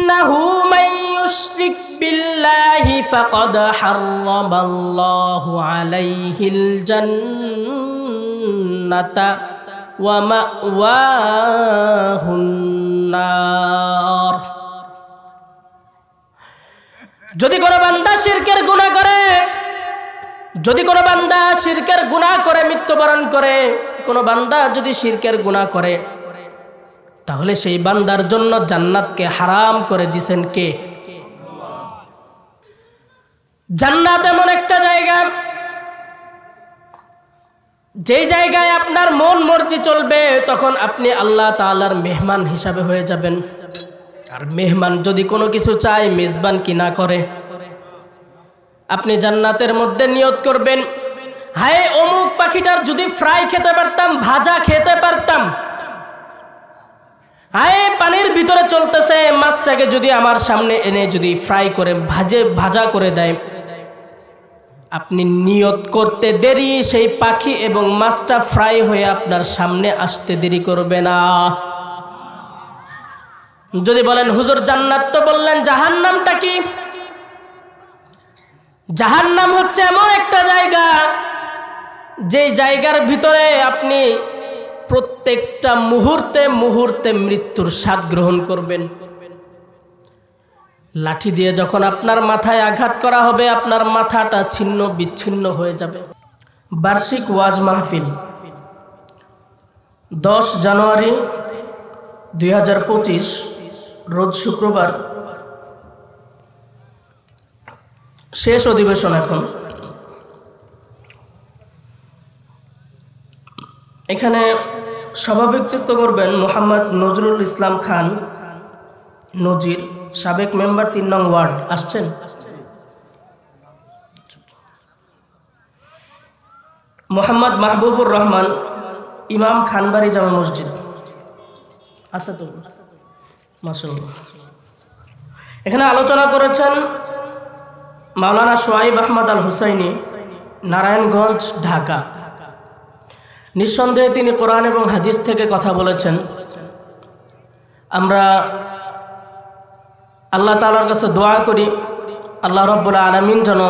ইন্নাহু মান ইউশরিক বিল্লাহি ফাকাদ হারামাল্লাহু আলাইহিল জান্নাতা ওয়া মাওয়াহুন নার। যদি কোনো বান্দা শিরকের গুনাহ করে, যদি কোনো বান্দা শিরকের গুনাহ করে মৃত্যুবরণ করে, কোনো বান্দা যদি শিরকের গুনাহ করে, তাহলে সেই বান্দার জন্য জান্নাতকে হারাম করে দিয়েছেন কে? জান্নাত এমন একটা জায়গা, যেই জায়গায় আপনার মন মর্জি চলবে, তখন আপনি আল্লাহ তাআলার মেহমান হিসাবে হয়ে যাবেন। আর মেহমান যদি কোনো কিছু চায়, মেজবান কি না করে? আপনি জান্নাতের মধ্যে নিয়ত করবেন, হায় অমুক পাখিটার যদি ফ্রাই খেতে পারতাম, ভাজা খেতে পারতাম, হায় পানির ভিতরে চলতেছে মাছটাকে যদি আমার সামনে এনে যদি ফ্রাই করে ভাজা করে দেয়, আপনি নিয়ত করতে দেরি, সেই পাখি এবং মাছটা ফ্রাই হয়ে আপনার সামনে আসতে দেরি করবে না। যদি বলেন হুজুর জান্নাত তো বললেন, জাহান্নামটা কি? জাহান্নাম হচ্ছে এমন একটা জায়গা, যে জায়গার ভিতরে আপনি প্রত্যেকটা মুহূর্তে মুহূর্তে মৃত্যুর স্বাদ গ্রহণ করবেন। লাঠি দিয়ে যখন আপনার মাথায় আঘাত করা হবে, আপনার মাথাটা ছিন্ন বিচ্ছিন্ন হয়ে যাবে। বার্ষিক ওয়াজ মাহফিল 10 জানুয়ারি 2025 রোজ শুক্রবার, শেষ অধিবেশন। এখন এখানে সভাপতিত্ব করবেন মোহাম্মদ নজরুল ইসলাম খান নজির, সাবেক মেম্বার 3 নং ওয়ার্ড। আসছেন? মোহাম্মদ মাহবুবুর রহমান, ইমাম, খানবাড়ি জামে মসজিদ। আচ্ছা তো মাশাআল্লাহ। এখানে আলোচনা করেছেন মাওলানা সোহাইব আহমদ আল হুসাইনি, নারায়ণগঞ্জ, ঢাকা। নিঃসন্দেহে তিনি কোরআন এবং হাদিস থেকে কথা বলেছেন। আমরা আল্লাহ তাআলার কাছে দোয়া করি, আল্লাহ রাব্বুল আলামিন যেন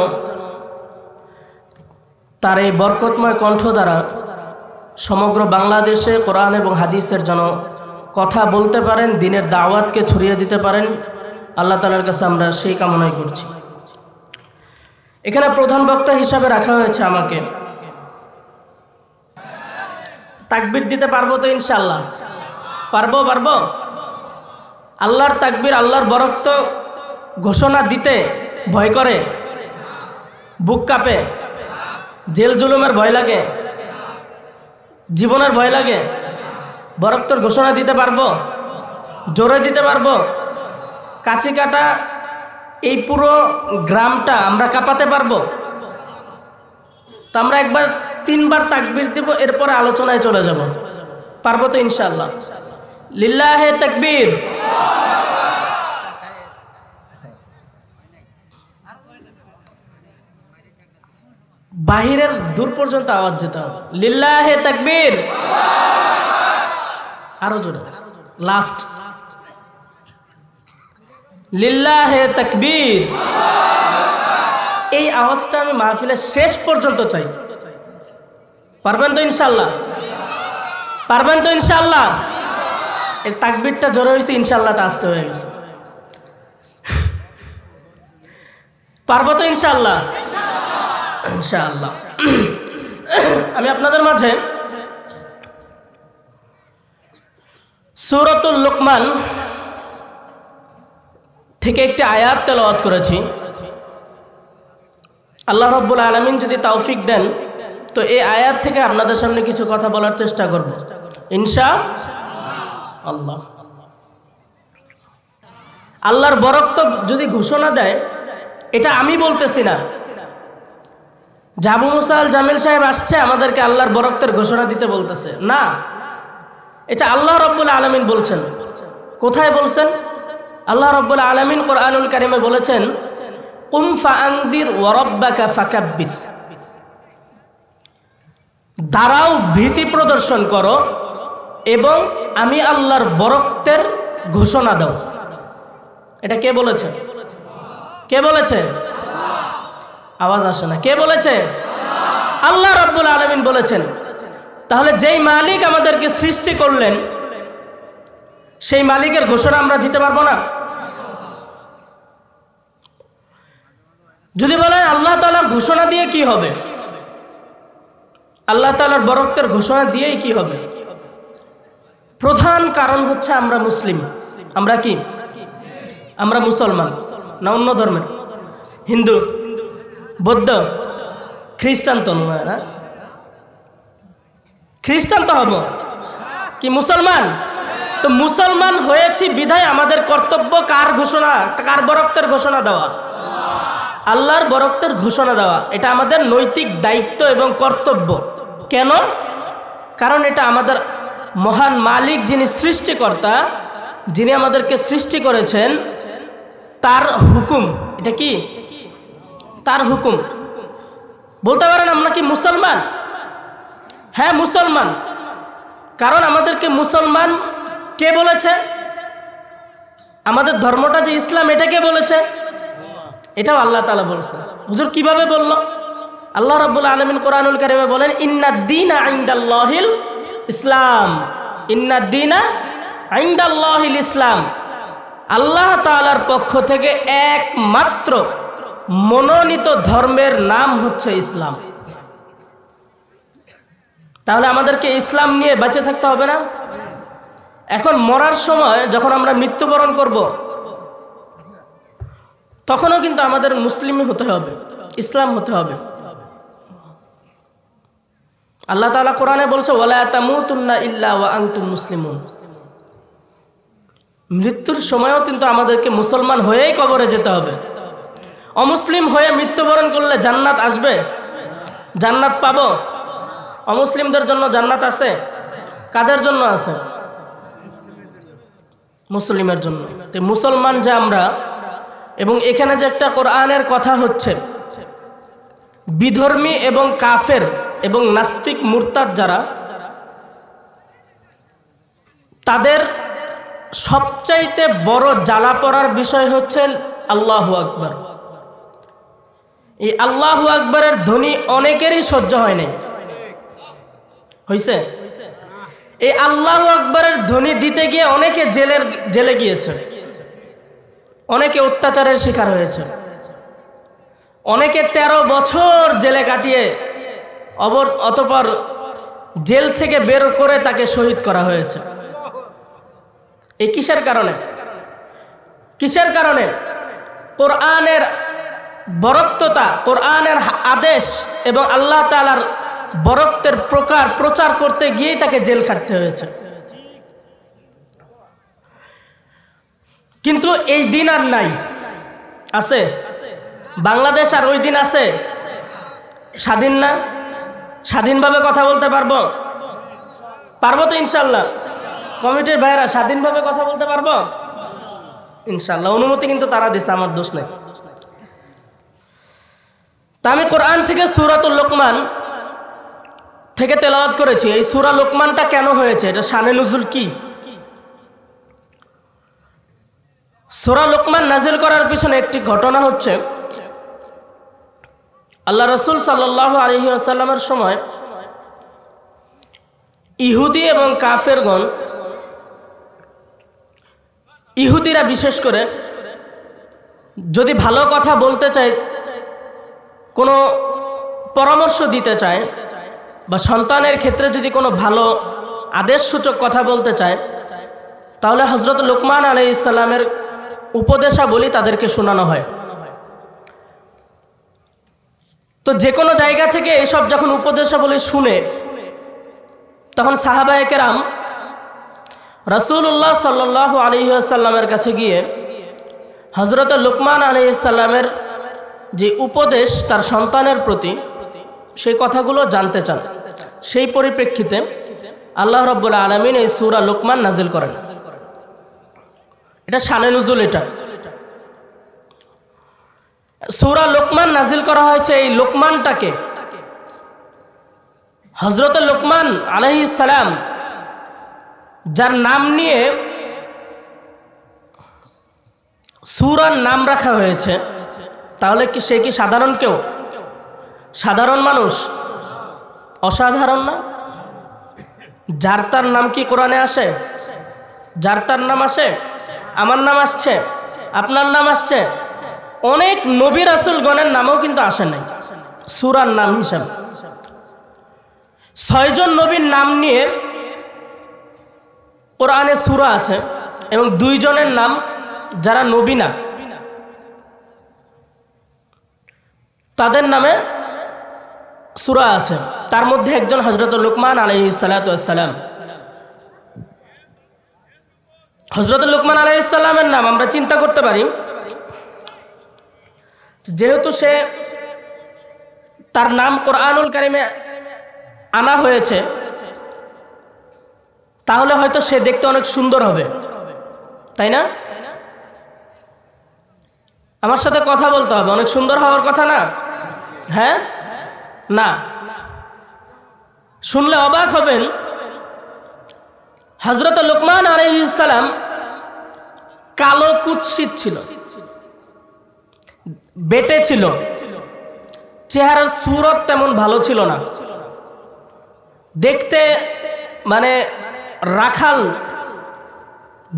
তার এই বরকতময় কণ্ঠ দ্বারা সমগ্র বাংলাদেশে কোরআন এবং হাদিসের যেন কথা বলতে পারেন, দ্বীনের দাওয়াতকে ছড়িয়ে দিতে পারেন। আল্লাহ তাআলার কাছে আমরা সেই কামনাই করছি। এখানে প্রধান বক্তা হিসাবে রাখা হয়েছে আমাকে। তাকবীর দিতে পারবো তো ইনশাআল্লাহ? পারবো। আল্লাহর তাকবীর, আল্লাহর বরকত ঘোষণা দিতে ভয় করে, বুক কাঁপে, জেল জুলুমের ভয় লাগে, জীবনের ভয় লাগে। বরকতর ঘোষণা দিতে পারবো, জোরে দিতে পারবো। কাঁচি কাটা এই পুরো গ্রামটা আমরা কাঁপাতে পারবো। তো আমরা একবার 3 বার তাকবীর দেব, এরপরে আলোচনায় চলে যাব। পারবো তো ইনশাআল্লাহ? লিল্লাহে তাকবীর। বাহিরের দূর পর্যন্ত আওয়াজ যেতে হবে। লিল্লাহে তাকবীর। আরো জোরে, লাস্ট। লিল্লাহে তাকবীর। এই আওয়াজটা আমি মাহফিলের শেষ পর্যন্ত চাই। পারবেন তো ইনশাআল্লাহ? পারবেন তো ইনশাআল্লাহ? এই তাকবীরটা জোরে হয়েছে, ইনশাআল্লাহটা আসতে হয়ে গেছে। পারবো তো ইনশাআল্লাহ? ইনশাআল্লাহ। আমি আপনাদের মাঝে সূরাতুল লুকমান থেকে একটি আয়াত তেলাওয়াত করেছি। আল্লাহ রাব্বুল আলামিন যদি তৌফিক দেন তো এই আয়াত থেকে আপনাদের সামনে কিছু কথা বলার চেষ্টা করব ইনশাআল্লাহ। আল্লাহর বরকত যদি ঘোষণা দেয়, এটা আমি বলতেছি না, আবু মুসা আল জামিল সাহেব আসছে আমাদেরকে আল্লাহর বরকতের ঘোষণা দিতে বলতেছে না, এটা আল্লাহ রাব্বুল আলামিন বলছেন। কোথায় বলছেন? আল্লাহ রাব্বুল আলামিন কোরআনুল কারীমে বলেছেন, কুম ফাআনযির ওয়া রাব্বাকা ফাকাব্বির। দাঁড়াও, ভীতি প্রদর্শন করো এবং আমি আল্লাহর বরকতের ঘোষণা দাও। এটা কে বলেছে? কে বলেছে? আওয়াজ আসে না। কে বলেছে? আল্লাহ রাব্বুল আলামিন বলেছেন। তাহলে যেই মালিক আমাদেরকে সৃষ্টি করলেন সেই মালিকের ঘোষণা আমরা দিতে পারবো না? যদি বলেন আল্লাহ তাআলার ঘোষণা দিয়ে কি হবে, আল্লাহ তাআলার বরকতের ঘোষণা দিয়েই কি হবে? প্রধান কারণ হচ্ছে আমরা মুসলিম। আমরা কি? আমরা মুসলমান না অন্য ধর্মের? হিন্দু, বৌদ্ধ, খ্রিস্টান তো নয় না? খ্রিস্টান তো হব কি মুসলমান? তো মুসলমান হয়েছি বিধায় আমাদের কর্তব্য কার ঘোষণা, কার বরকতের ঘোষণা দেওয়া? আল্লাহর বরকতের ঘোষণা দেওয়া। এটা আমাদের নৈতিক দায়িত্ব এবং কর্তব্য। কেন? কারণ এটা আমাদের মহান মালিক, যিনি সৃষ্টিকর্তা, যিনি আমাদেরকে সৃষ্টি করেছেন, তার হুকুম। এটা কি? তার হুকুম। বলতে পারেন আমরা কি মুসলমান? হ্যাঁ মুসলমান। কারণ আমাদেরকে মুসলমান কে বলেছে? আমাদের ধর্মটা যে ইসলাম, এটা কে বলেছে? এটাও আল্লাহ তাআলা বলেছে। হুজুর কিভাবে বলল? আল্লাহ রাব্বুল আলামিন কোরআনুল কারীমে বলেন, ইন্নাদ-দীনা ইনদাল্লাহিল ইসলাম। ইন্নাদ-দীনা ইনদাল্লাহিল ইসলাম। আল্লাহ তাআলার পক্ষ থেকে একমাত্র মনোনীত ধর্মের নাম হচ্ছে ইসলাম। তাহলে আমাদেরকে ইসলাম নিয়ে বেঁচে থাকতে হবে না? এখন মরার সময় যখন আমরা মৃত্যুবরণ করব, তখনও কিন্তু আমাদের মুসলিমই হতে হবে, ইসলাম হতে হবে। আল্লাহ তাআলা কোরআনে বলছে, ওয়ালা তামুতুন্না ইল্লা ওয়া আনতুম মুসলিমুন। মৃত্যুর সময়ও কিন্তু আমাদেরকে মুসলমান হয়েই কবরে যেতে হবে। অমুসলিম হয়ে মৃত্যুবরণ করলে জান্নাত আসবে? জান্নাত পাবো? অমুসলিমদের জন্য জান্নাত আছে? কাদের জন্য আছে? মুসলিমের জন্য। তো মুসলমান যে আমরা, এবং এখানে যে একটা কোরআনের কথা হচ্ছে, বিধর্মী এবং কাফের এবং নাস্তিক মুরতাদ যারা, তাদের সবচাইতে বড় জ্বালা পড়ার বিষয় হচ্ছে আল্লাহু আকবার। এই আল্লাহু আকবারের ধ্বনি অনেকেরই সহ্য হয় নাই। হইছে? এই আল্লাহু আকবারের ধ্বনি দিতে গিয়ে অনেকে জেলে গিয়েছে, অনেকে অত্যাচারের শিকার হয়েছে, অনেকে 13 বছর জেলে কাটিয়ে অতঃপর জেল থেকে বের করে তাকে শহীদ করা হয়েছে। এই কিসের কারণে? কিসের কারণে? কোরআনের বরকততা, কোরআনের আদেশ এবং আল্লাহ তাআলার বরকতের প্রচার করতে গিয়েই তাকে জেল খাটতে হয়েছে। কিন্তু এই দিন আর নাই। আছে? বাংলাদেশ আর ওই দিন আছে? স্বাধীন না? স্বাধীনভাবে কথা বলতে পারবো? পারবো তো ইনশাল্লাহ? কমিটির ভাইয়েরা স্বাধীনভাবে কথা বলতে পারবো ইনশাল্লাহ? অনুমতি কিন্তু তারা দিছে, আমার দোষ নেই। তা আমি কোরআন থেকে সূরাতুল লোকমান থেকে তেলাওয়াত করেছি। এই সূরা লোকমানটা কেন হয়েছে, এটা শানে নুজুল কি? সূরা লোকমান নাজিল করার পিছনে একটি ঘটনা হচ্ছে, আল্লাহ রাসূল সাল্লাল্লাহু আলাইহি ওয়াসাল্লামের সময় ইহুদি এবং কাফেরগণ, ইহুদিরা বিশেষ করে যদি ভালো কথা বলতে চায়, কোনো পরামর্শ দিতে চায়, বা সন্তানের ক্ষেত্রে যদি কোনো ভালো আদেশসূচক কথা বলতে চায়, তাহলে হযরত লোকমান আলাইহিস সালামের উপদেশাবলী তাদেরকে শোনানো হয়। তো যে কোনো জায়গা থেকে এসব যখন উপদেশাবলী শুনে, তখন সাহাবায়ে কেরাম রাসূলুল্লাহ সাল্লাল্লাহু আলাইহি ওয়াসাল্লামের কাছে গিয়ে হযরত লোকমান আলাইহিস সালামের যে উপদেশ তার সন্তানের প্রতি, সেই কথাগুলো জানতে চান। সেই পরিপ্রেক্ষিতে আল্লাহ রাব্বুল আলামিন এই সূরা লোকমান নাজিল করেন। এটা শানে নুজুল। এটা সূরা লোকমান নাজিল করা হয়েছে এই লোকমানটাকে, হযরত লোকমান আলাইহিস সালাম যার নাম নিয়ে সূরার নাম রাখা হয়েছে, তাহলে কি সে কি সাধারণ কেউ? সাধারণ মানুষ? অসাধারণ না? যার তার নাম কি কোরআনে আসে? যার তার নাম আসে? আমার নাম আসছে, আপনার নাম আসছে, অনেক নবী রাসূলগণের নামও কিন্তু আসে নাই সূরার নাম হিসাবে। 6 জন নবীর নাম নিয়ে কোরআনে সূরা আছে এবং 2 জনের নাম যারা নবী না তাদের নামে সূরা আছে। তার মধ্যে একজন হযরত লুকমান আলাইহিস সালাতু ওয়াস সালাম। হযরত লুকমান আলাইহিস সালামের নাম আমরা চিন্তা করতে পারি, যেহেতু সে তার নাম কোরআনুল কারিমে আনা হয়েছে, তাহলে হয়তো সে দেখতে অনেক সুন্দর হবে, তাই না? আমার সাথে কথা বলতে হবে, অনেক সুন্দর হওয়ার কথা না? হ্যাঁ না? শুনলে অবাক হবেন, হযরত লুকমান আলাইহিস সালাম কালো কুৎসিত ছিল, বেটে ছিল, চেহারার সুরত তেমন ভালো ছিল না, দেখতে মানে রাখাল,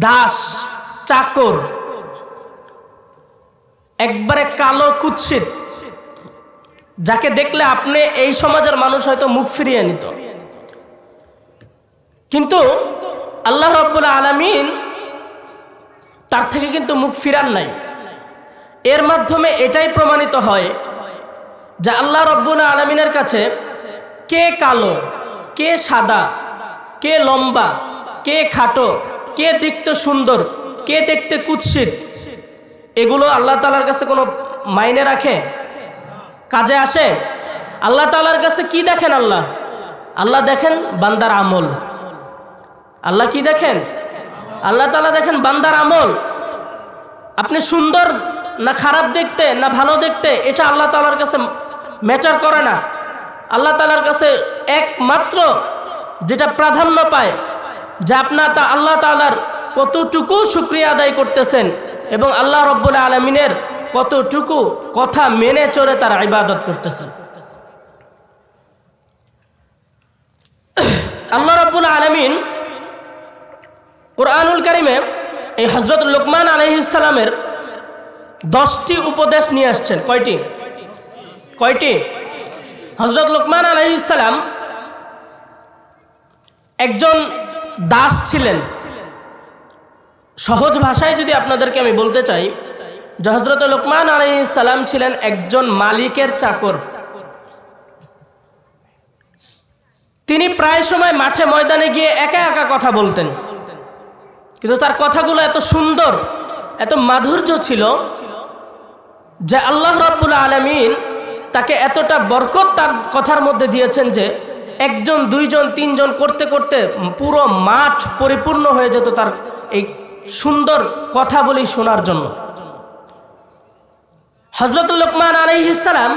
দাস, চাকর, একবারে কালো কুৎসিত, যাকে দেখলে আপনি এই সমাজের মানুষ হয়তো মুখ ফিরিয়ে নিত। কিন্তু আল্লাহ রাব্বুল আলামিন তার থেকে কিন্তু মুখ ফিরান নাই। এর মাধ্যমে এটাই প্রমাণিত হয় যে আল্লাহ রাব্বুল আলামিনের কাছে কে কালো, কে সাদা, কে লম্বা, কে খাটো, কে দেখতে সুন্দর, কে দেখতে কুৎসিত, এগুলো আল্লাহ তাআলার কাছে কোনো মাইনে রাখে? কাজে আসে? আল্লাহ তাআলার কাছে কি দেখেন? আল্লাহ দেখেন বান্দার আমল। আল্লাহ কি দেখেন? আল্লাহ তাআলা দেখেন বান্দার আমল। আপনি সুন্দর না খারাপ দেখতে না ভালো দেখতে, এটা আল্লাহ তাআলার কাছে ম্যাটার করে না। আল্লাহ তাআলার কাছে একমাত্র যেটা প্রাধান্য পায় যে আল্লাহ তাআলার কতটুকু শুকরিয়া আদায় করতেছেন এবং আল্লাহ রাব্বুল আলামিনের কতটুকু কথা মেনে চলে তার ইবাদত করতেছেন। আল্লাহ রাব্বুল আলামিন কোরআনুল কারিমে এই হযরত লুকমান আলাইহিস সালামের 10টি উপদেশ নিয়ে আসছেন। কয়টি? হযরত লুকমান আলাইহিস সালাম একজন দাস ছিলেন। সহজ ভাষায় যদি আপনাদেরকে আমি বলতে চাই যে হযরত লুকমান আলাইহিস সালাম ছিলেন একজন মালিকের চাকর। তিনি প্রায় সময় মাঠে ময়দানে গিয়ে একা একা কথা বলতেন, কিন্তু তার কথাগুলো এত সুন্দর, এত মাধুর্য ছিল যে আল্লাহ রাব্বুল আলামিন তাকে এতটা বরকত তার কথার মধ্যে দিয়েছেন যে 1 জন 2 জন 3 জন করতে করতে পুরো মাঠ পরিপূর্ণ হয়ে যেত তার এই সুন্দর কথা বলি শোনার জন্য। হযরত লুকমান আলাইহিস সালাম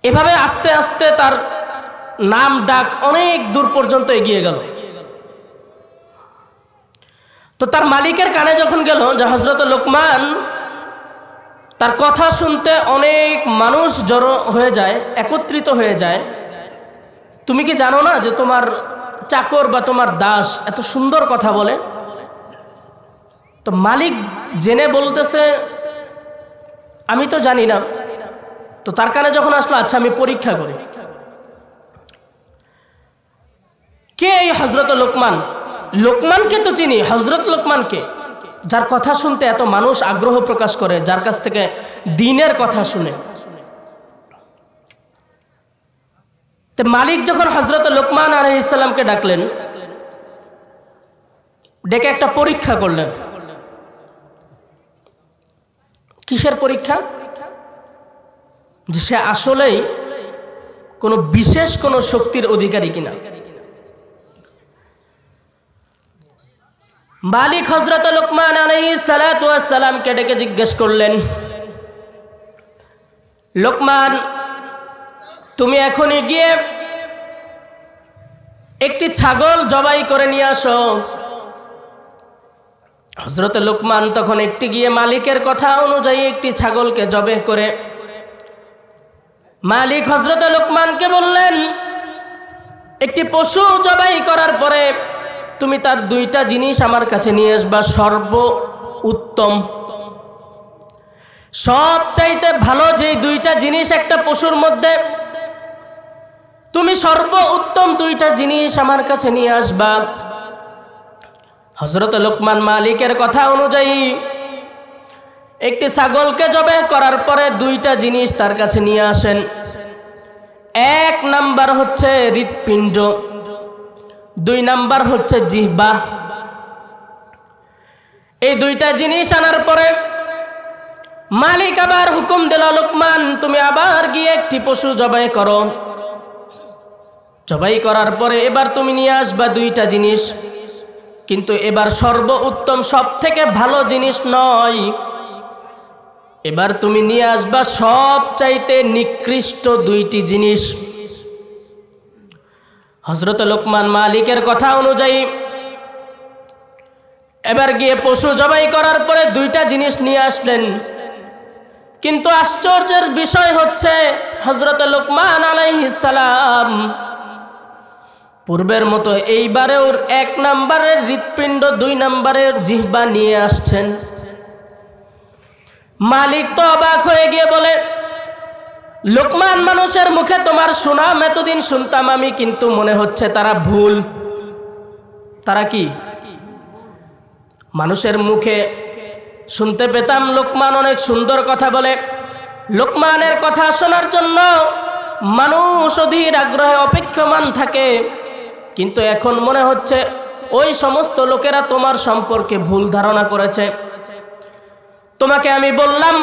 এভাবে আস্তে আস্তে তার নাম ডাক অনেক দূর পর্যন্ত এগিয়ে গেল। তো তার মালিকের কানে যখন গেল যে হযরত লুকমান, তার কথা শুনতে অনেক মানুষ জড়ো হয়ে যায়, একত্রিত হয়ে যায়। তুমি কি জানো না যে তোমার চাকর বা তোমার দাস এত সুন্দর কথা বলে? তো মালিক জেনে বলতেছে আমি তো জানি না। তো তার কানে যখন আসলো, আচ্ছা আমি পরীক্ষা করি কে এই হযরত লুকমান। লোকমানকে তো চিনি, হযরত লোকমানকে, যার কথা শুনতে এত মানুষ আগ্রহ প্রকাশ করে, যার কাছ থেকে দ্বীনের কথা শুনে। তো মালিক যখন হযরত লুকমান আলাইহিস সালামকে ডাকলেন, ডেকে একটা পরীক্ষা করলেন। কিসের পরীক্ষা? যে সে আসলেই কোনো বিশেষ কোনো শক্তির অধিকারী কিনা। মালিক হযরত লুকমান আলাইহিস সালাতু ওয়াস সালামকে ডেকে জিজ্ঞেস করলেন, লুকমান, তুমি এখনই গিয়ে একটি ছাগল জবাই করে নিয়ে আসো, হযরত লোকমান তখন একটি গিয়ে মালিকের কথা অনুযায়ী একটি ছাগলকে জবাই করে মালিক হযরত লোকমানকে বললেন, একটি পশু জবাই করার পরে তুমি তার দুইটা জিনিস আমার কাছে নিয়ে আসবা, সর্ব উত্তম সবচাইতে ভালো যে দুইটা জিনিস একটা পশুর মধ্যে, তুমি সর্ব উত্তম দুইটা জিনিস আমার কাছে নিয়ে আসবা। হযরত লোকমান মালিকের কথা অনুযায়ী একটি ছাগলকে জবাই করার পরে দুইটা জিনিস তার কাছে নিয়ে আসেন। এক নাম্বার হচ্ছে হৃৎপিণ্ড, দুই নাম্বার হচ্ছে জিহ্বা। এই দুইটা জিনিস আনার পরে মালিক আবার হুকুম দিল, লোকমান তুমি আবার গিয়ে একটি পশু জবাই করো। জবাই করার পরে এবার তুমি নিয়ে আসবা দুইটা জিনিস, কিন্তু এবার সর্ব উত্তম সব থেকে ভালো জিনিস নয়, এবার তুমি নিয়ে আসবা সবচাইতে নিকৃষ্ট দুইটি জিনিস। হযরত লোকমান মালিকের কথা অনুযায়ী এবার গিয়ে পশু জবাই করার পরে দুইটা জিনিস নিয়ে আসলেন। কিন্তু আশ্চর্যের বিষয় হচ্ছে হযরত লোকমান আলাইহিস সালাম পূর্বের মতো এইবারেও এক নম্বরের হৃৎপিণ্ড, দুই নম্বরের জিহ্বা নিয়ে আসছেন। মালিক তো অবাক হয়ে গিয়ে বলে, লোকমান মানুষের মুখে তোমার সুনাম এতদিন শুনতাম আমি, কিন্তু মনে হচ্ছে তারা ভুল। তারা কি? মানুষের মুখে শুনতে পেতাম লোকমান অনেক সুন্দর কথা বলে, লোকমানের কথা শোনার জন্য মানুষ অধীর আগ্রহে অপেক্ষমান থাকে, কিন্তু এখন মনে হচ্ছে ওই সমস্ত লোকেরা তোমার সম্পর্কে ভুল ধারণা করেছে। তোমাকে আমি বললাম,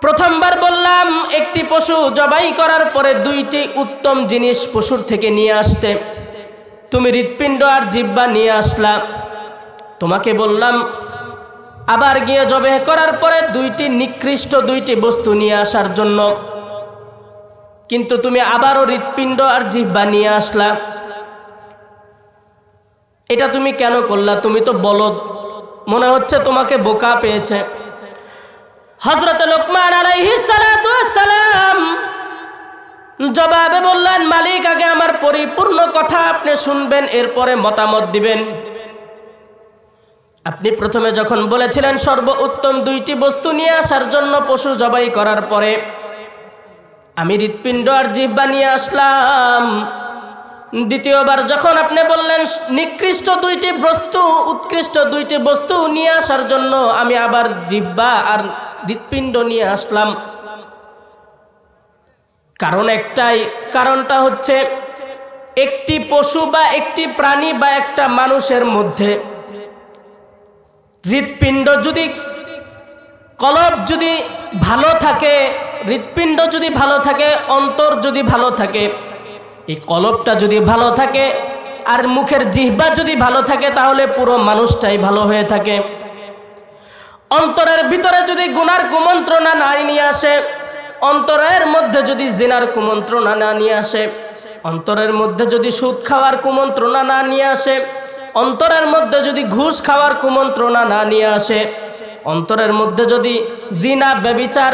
প্রথমবার বললাম একটি পশু জবাই করার পরে দুইটি উত্তম জিনিস পশুর থেকে নিয়ে আসতে, তুমি হৃৎপিণ্ড আর জিহ্বা নিয়ে আসলা। তোমাকে বললাম আবার গিয়ে জবাই করার পরে দুইটি নিকৃষ্ট দুইটি বস্তু নিয়ে আসার জন্য, কিন্তু তুমি আবারও হৃৎপিণ্ড আর জিহ্বা নিয়ে আসলা। এটা তুমি কেন করলা? তুমি তো বলদ, মনে হচ্ছে তোমাকে বোকা পেয়েছে। হযরত লোকমান আলাইহিস সালাতু ওয়াস সালাম জবাবে বললেন, মালিক আগে আমার পরিপূর্ণ কথা আপনি শুনবেন, এরপরে মতামত দিবেন। আপনি প্রথমে যখন বলেছিলেন সর্ব উত্তম দুইটি বস্তু নিয়ে আসার জন্য পশু জবাই করার পরে, আমি হৃৎপিণ্ড আর জিহ্বা নিয়ে আসলাম। দ্বিতীয়বার যখন আপনি বললেন নিকৃষ্ট দুইটি বস্তু, উৎকৃষ্ট দুইটি বস্তু নিয়ে আসার জন্য, আমি আবার জিহ্বা আর হৃৎপিণ্ড নিয়ে আসলাম। কারণ একটাই, কারণটা হচ্ছে একটি পশু বা একটি প্রাণী বা একটা মানুষের মধ্যে হৃৎপিণ্ড যদি, কলব যদি ভালো থাকে, হৃৎপিণ্ড যদি ভালো থাকে, অন্তর যদি ভালো থাকে, এই কলবটা যদি ভালো থাকে আর মুখের জিহ্বা যদি ভালো থাকে, তাহলে পুরো মানুষটাই ভালো হয়ে থাকে। অন্তরের ভিতরে যদি গুনার কুমন্ত্রণা না নিয়ে আসে, অন্তরের মধ্যে যদি জিনার কুমন্ত্রণা না নিয়ে আসে, অন্তরের মধ্যে যদি সুদ খাওয়ার কুমন্ত্রণা না নিয়ে আসে, অন্তরের মধ্যে যদি ঘুষ খাওয়ার কুমন্ত্রণা না নিয়ে আসে, অন্তরের মধ্যে যদি জিনা, ব্যভিচার,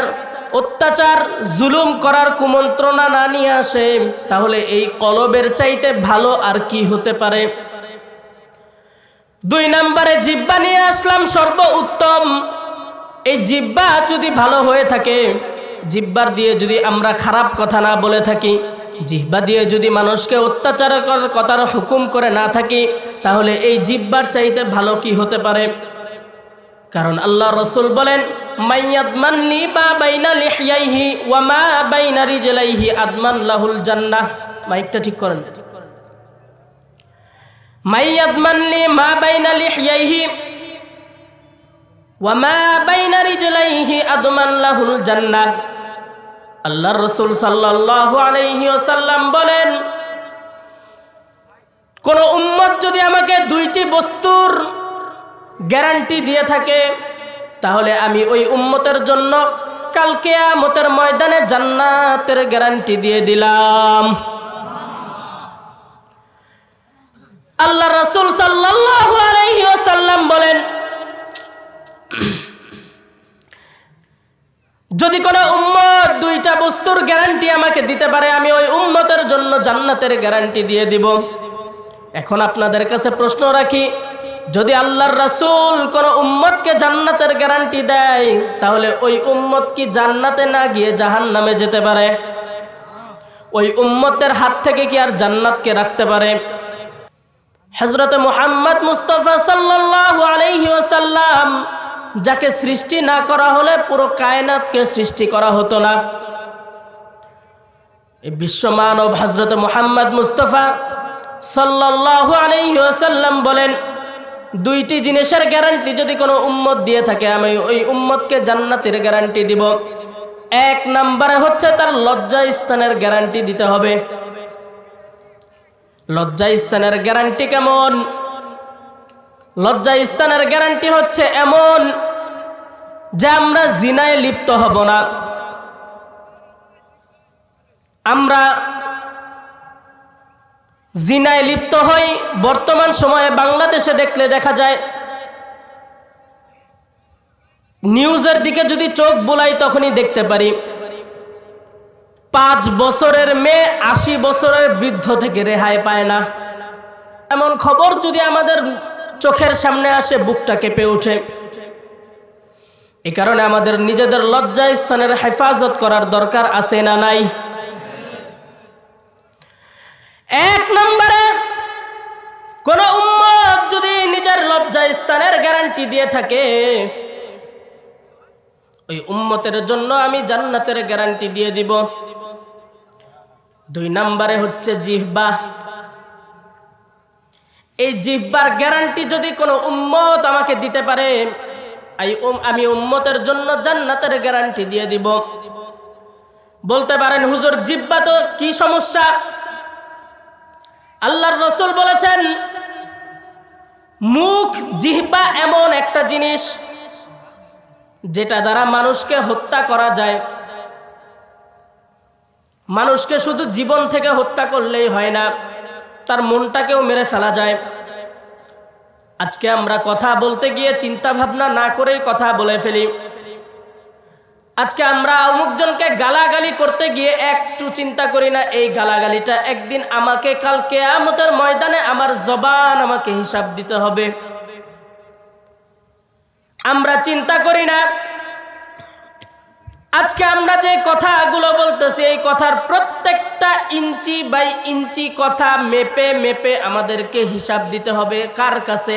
অত্যাচার, জুলুম করার কুমন্ত্রণা না নিয়ে আসে, তাহলে এই কলবের চাইতে ভালো আর কি হতে পারে? দুই নম্বরে জিহ্বা নিয়ে আসলাম সর্ব উত্তম। এই জিহ্বা যদি ভালো হয়ে থাকে, জিহ্বার দিয়ে যদি আমরা খারাপ কথা না বলে থাকি, জিহ্বা দিয়ে যদি মানুষকে অত্যাচার করার কথার হুকুম করে না থাকি, তাহলে এই জিহ্বার চাইতে ভালো কি হতে পারে? কারণ আল্লাহ রাসূল বলেন, মাইয়াদমান লি মা বাইনা লিহইয়াইহি ওয়া মা বাইনা রিজলাইহি আদমান লাহুল জান্নাহ। মাইকটা ঠিক করেন। মাইয়াদমান লি মা বাইনা লিহইয়াইহি ওয়া মা বাইনা রিজলাইহি আদমান লাহুল জান্নাহ। আল্লাহর রাসূল সাল্লাল্লাহু আলাইহি ওয়াসাল্লাম বলেন, কোন উম্মত যদি আমাকে দুইটি বস্তুর গ্যারান্টি দিয়ে থাকে, তাহলে আমি ওই উম্মতের জন্য কাল কিয়ামতের ময়দানে জান্নাতের গ্যারান্টি দিয়ে দিলাম। আল্লাহ রাসূল সাল্লাল্লাহু আলাইহি ওয়াসাল্লাম বলেন, যদি কোনো উম্মত দুইটা বস্তুর গ্যারান্টি আমাকে দিতে পারে, আমি ওই উম্মতের জন্য জান্নাতের গ্যারান্টি দিয়ে দিব। এখন আপনাদের কাছে প্রশ্ন রাখি, যদি আল্লাহর রাসূল কোন উম্মতকে জান্নাতের গ্যারান্টি দেয়, তাহলে ওই উম্মত কি জান্নাতে না গিয়ে জাহান্নামে যেতে পারে? ওই উম্মতের হাত থেকে কি আর জান্নাতকে রাখতে পারে? হযরত মুহাম্মদ মুস্তাফা সাল্লাল্লাহু আলাইহি ওয়াসাল্লাম, যাকে সৃষ্টি না করা হলে পুরো কায়নাতকে সৃষ্টি করা হতো না, এই বিশ্ব মানব হযরত মুহাম্মদ মুস্তাফা সাল্লাল্লাহু আলাইহি ওয়াসাল্লাম বলেন, দুইটি জিনিসের গ্যারান্টি যদি কোনো উম্মত দিয়ে থাকে, আমি ওই উম্মতকে জান্নাতের গ্যারান্টি দিব। এক নম্বরে হচ্ছে তার লজ্জা স্থানের গ্যারান্টি দিতে হবে। লজ্জা স্থানের গ্যারান্টি কেমন? লজ্জা স্থানের গ্যারান্টি হচ্ছে এমন যে আমরা জিনায় লিপ্ত হব না। আমরা জিনায় লিপ্ত হই বর্তমান সময়ে বাংলাদেশে দেখলে দেখা যায়, নিউজের দিকে যদি চোখ বুলাই তখনই দেখতে পারি 5 বছরের মেয়ে 80 বছরের বৃদ্ধ থেকে রেহাই পায় না। এমন খবর যদি আমাদের চোখের সামনে আসে, বুকটা কেঁপে ওঠে। এই কারণে আমাদের নিজেদের লজ্জা স্থানের হেফাজত করার দরকার আছে না নাই? এক নম্বরে, কোন উম্মত যদি নিজের লজ্জা স্থানের গ্যারান্টি দিয়ে থাকে, ওই উম্মতের জন্য আমি জান্নাতের গ্যারান্টি দিয়ে দিব। 2 নম্বরে হচ্ছে জিহ্বা। এই জিহ্বার গ্যারান্টি যদি কোনো উম্মত আমাকে দিতে পারে, আমি উম্মতের জন্য জান্নাতের গ্যারান্টি দিয়ে দিব। বলতে পারেন, হুজুর জিহ্বা তো কি সমস্যা? আল্লাহর রাসূল বলেছেন, মুখ জিহ্বা এমন একটা জিনিস যেটা দ্বারা মানুষকে হত্যা করা যায়। মানুষকে শুধু জীবন থেকে হত্যা করলেই হয় না, তার মনটাকেও মেরে ফেলা যায়। আজকে আমরা কথা বলতে গিয়ে চিন্তা ভাবনা না করেই কথা বলে ফেলি। আজকে আমরা অমুকজনকে গালাগালি করতে গিয়ে একটু চিন্তা করি না, এই গালাগালিটা একদিন আমাকে কাল কিয়ামতের ময়দানে আমার জবান আমাকে হিসাব দিতে হবে। আমরা চিন্তা করি না আজকে আমরা যে কথাগুলো বলতেছি, এই কথার প্রত্যেকটা ইঞ্চি বাই ইঞ্চি কথা মেপে মেপে আমাদেরকে হিসাব দিতে হবে কার কাছে?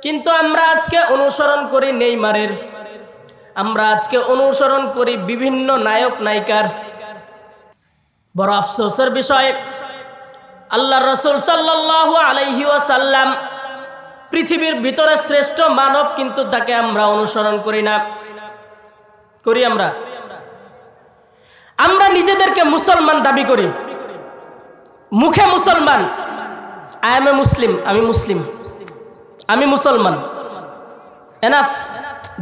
কিন্তু আমরা আজকে অনুসরণ করি নেইমারের, আমরা আজকে অনুসরণ করি বিভিন্ন নায়ক নায়িকার। বড় আফসোসের বিষয়, আল্লাহর রাসূল সাল্লাল্লাহু আলাইহি ওয়াসাল্লাম পৃথিবীর ভিতরে শ্রেষ্ঠ মানব, কিন্তু তাকে আমরা অনুসরণ করি না। করি আমরা নিজেদেরকে মুসলমান দাবি করি, মুখে মুসলমান, আই এম এ মুসলিম, আমি মুসলিম, আমি মুসলমান। এনাফ,